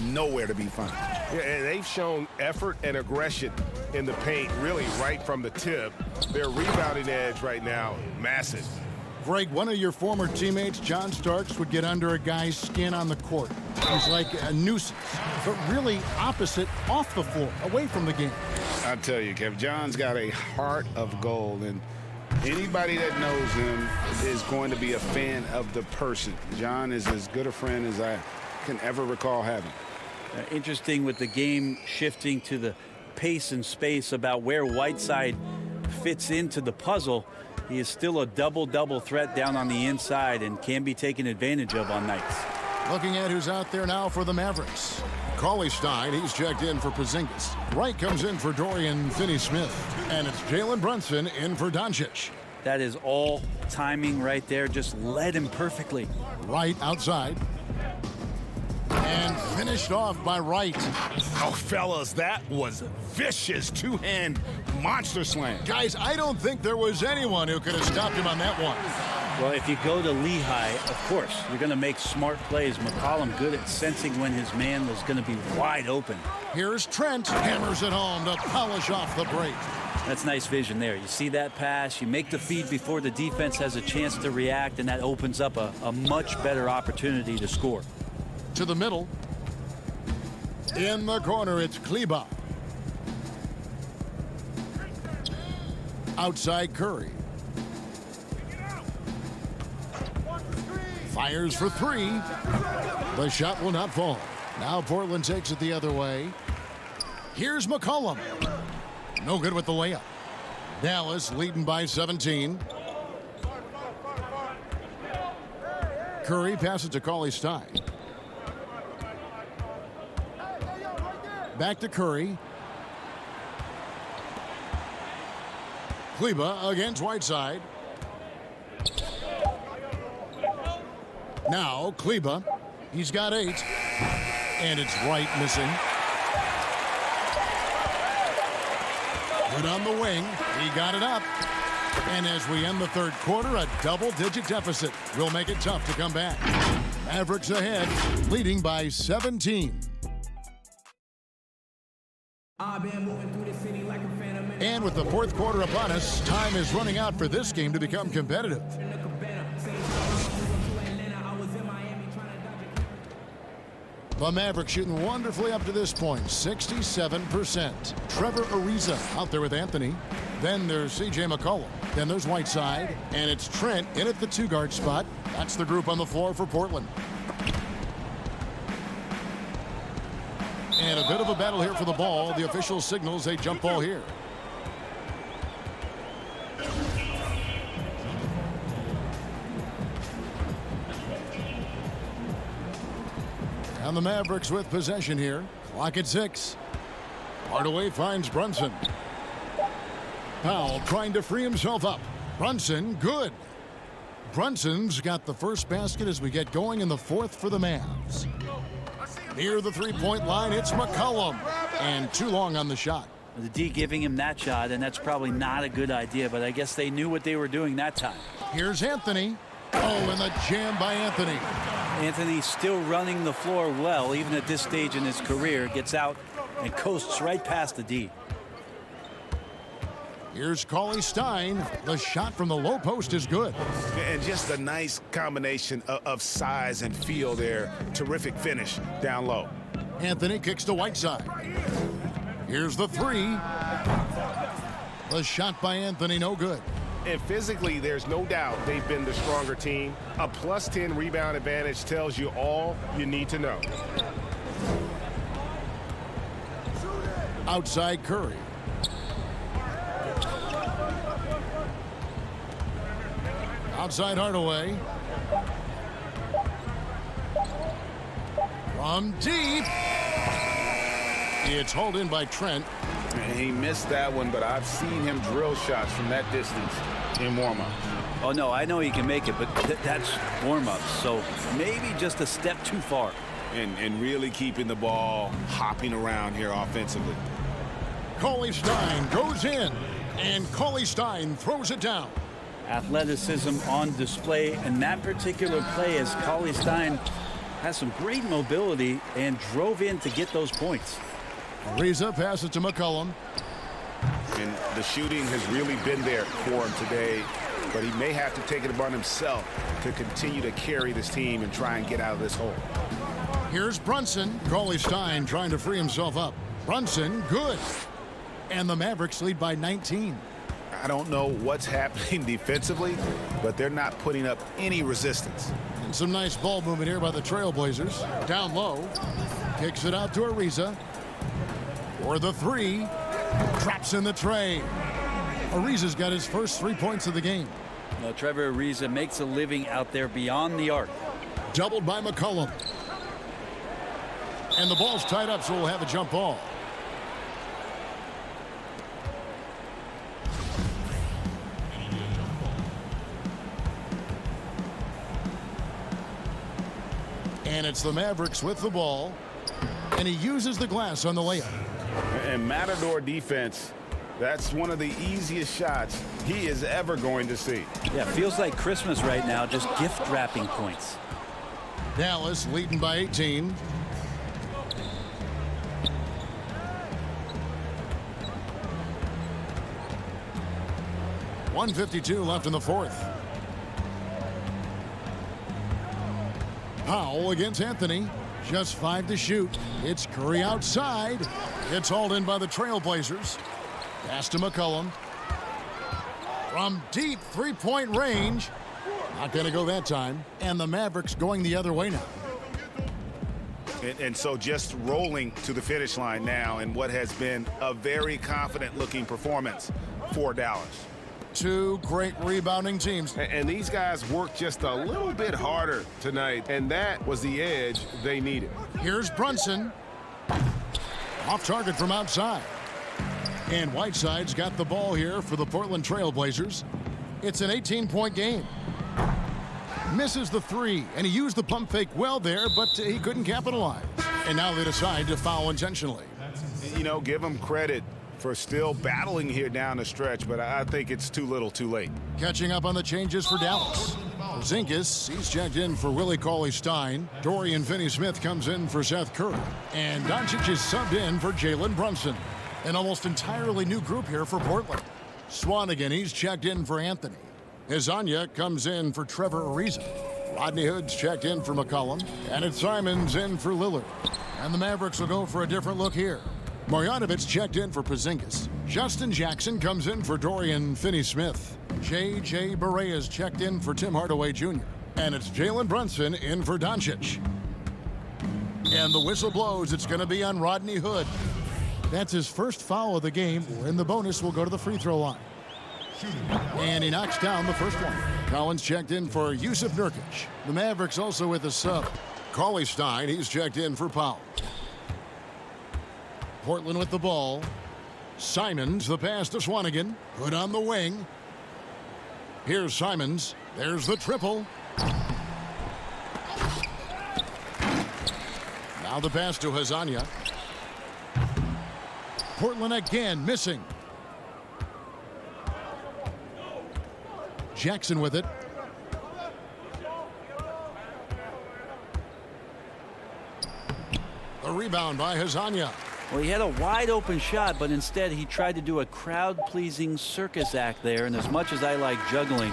nowhere to be found. Yeah, and they've shown effort and aggression in the paint, really right from the tip. Their rebounding edge right now, massive. Greg, one of your former teammates, John Starks, would get under a guy's skin on the court. He's like a nuisance, but really opposite off the floor, away from the game. I tell you, Kev, John's got a heart of gold, and anybody that knows him is going to be a fan of the person. John is as good a friend as I can ever recall having. Interesting with the game shifting to the pace and space about where Whiteside fits into the puzzle. He is still a double-double threat down on the inside and can be taken advantage of on nights. Looking at who's out there now for the Mavericks. Cauley-Stein, he's checked in for Porzingis. Wright comes in for Dorian Finney-Smith. And it's Jalen Brunson in for Doncic. That is all timing right there. Just led him perfectly. Wright outside. And finished off by Wright. Oh, fellas, that was vicious two-hand monster slam. Guys, I don't think there was anyone who could have stopped him on that one. Well, if you go to Lehigh, of course, you're going to make smart plays. McCollum good at sensing when his man was going to be wide open. Here's Trent. Hammers it home to polish off the break. That's nice vision there. You see that pass, you make the feed before the defense has a chance to react, and that opens up a much better opportunity to score. To the middle. In the corner, it's Kleba. Outside Curry. Fires for three. The shot will not fall. Now Portland takes it the other way. Here's McCollum. No good with the layup. Dallas leading by 17. Curry passes to Cauley Stein. Back to Curry. Kleba against Whiteside. Now Kleba. He's got 8. And it's Wright missing. Good on the wing. He got it up. And as we end the third quarter, a double-digit deficit will make it tough to come back. Mavericks ahead, leading by 17. And with the fourth quarter upon us, time is running out for this game to become competitive. The Mavericks shooting wonderfully up to this point, 67%. Trevor Ariza out there with Anthony. Then there's C.J. McCollum. Then there's Whiteside. And it's Trent in at the 2-guard spot. That's the group on the floor for Portland. And a bit of a battle here for the ball. The official signals a jump ball here. And the Mavericks with possession here. Clock at 6. Hardaway finds Brunson. Powell trying to free himself up. Brunson, good. Brunson's got the first basket as we get going in the fourth for the Mavs. Near the three-point line, it's McCollum. And too long on the shot. The D giving him that shot, and that's probably not a good idea, but I guess they knew what they were doing that time. Here's Anthony. Oh, and the jam by Anthony. Anthony still running the floor well, even at this stage in his career. Gets out and coasts right past the D. Here's Cauley Stein. The shot from the low post is good. And just a nice combination of size and feel there. Terrific finish down low. Anthony kicks to Whiteside. Here's the 3. The shot by Anthony, no good. And physically, there's no doubt they've been the stronger team. A +10 rebound advantage tells you all you need to know. Outside Curry. Outside Hardaway. From deep. It's hauled in by Trent. And he missed that one, but I've seen him drill shots from that distance in warm-up. Oh, no, I know he can make it, but that's warm-up. So maybe just a step too far. And really keeping the ball hopping around here offensively. Cauley Stein goes in, and Cauley Stein throws it down. Athleticism on display in that particular play as Cauley Stein has some great mobility and drove in to get those points. Ariza passes to McCollum. And the shooting has really been there for him today, but he may have to take it upon himself to continue to carry this team and try and get out of this hole. Here's Brunson. Cauley Stein trying to free himself up. Brunson, good. And the Mavericks lead by 19. I don't know what's happening defensively, but they're not putting up any resistance. And some nice ball movement here by the Trailblazers. Down low. Kicks it out to Ariza. For the 3. Traps in the tray. Ariza's got his first 3 points of the game. Well, Trevor Ariza makes a living out there beyond the arc. Doubled by McCollum. And the ball's tied up, so we'll have a jump ball. And it's the Mavericks with the ball. And he uses the glass on the layup. And Matador defense, that's one of the easiest shots he is ever going to see. Yeah, feels like Christmas right now, just gift wrapping points. Dallas leading by 18. .152 left in the fourth. Powell against Anthony. Just 5 to shoot. It's Curry outside. It's hauled in by the Trailblazers. Pass to McCollum. From deep three-point range. Not going to go that time. And the Mavericks going the other way now. And so just rolling to the finish line now in what has been a very confident-looking performance for Dallas. 2 great rebounding teams. And these guys worked just a little bit harder tonight, and that was the edge they needed. Here's Brunson. Off target from outside. And Whiteside's got the ball here for the Portland Trailblazers. It's an 18-point game. Misses the 3, and he used the pump fake well there, but he couldn't capitalize. And now they decide to foul intentionally. You know, give him credit for still battling here down the stretch, but I think it's too little too late. Catching up on the changes for Dallas. Zinkas, he's checked in for Willie Cauley-Stein. Dorian Finney-Smith comes in for Seth Curry. And Doncic is subbed in for Jalen Brunson. An almost entirely new group here for Portland. Swanigan, he's checked in for Anthony. Hezonja comes in for Trevor Ariza. Rodney Hood's checked in for McCollum. And it's Simons in for Lillard. And the Mavericks will go for a different look here. Marjanovic checked in for Porzingis. Justin Jackson comes in for Dorian Finney-Smith. J.J. Barea checked in for Tim Hardaway Jr. And it's Jalen Brunson in for Doncic. And the whistle blows. It's going to be on Rodney Hood. That's his first foul of the game, and the bonus will go to the free throw line. And he knocks down the first one. Collins checked in for Yusuf Nurkic. The Mavericks also with a sub. Cauley-Stein, he's checked in for Powell. Portland with the ball. Simons, the pass to Swanigan. Hood on the wing. Here's Simons. There's the triple. Now the pass to Hezonja. Portland again missing. Jackson with it. The rebound by Hezonja. Well, he had a wide open shot, but instead he tried to do a crowd-pleasing circus act there, and as much as I like juggling,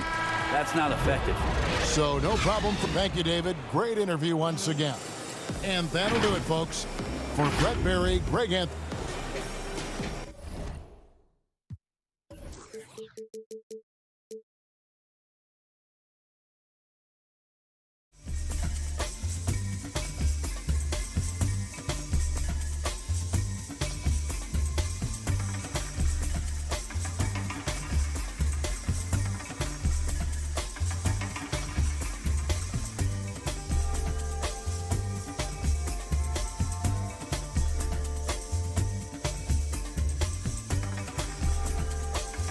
that's not effective. So no problem. Thank you, David. Great interview once again. And that'll do it, folks. For Brett Berry, Greg Anthony.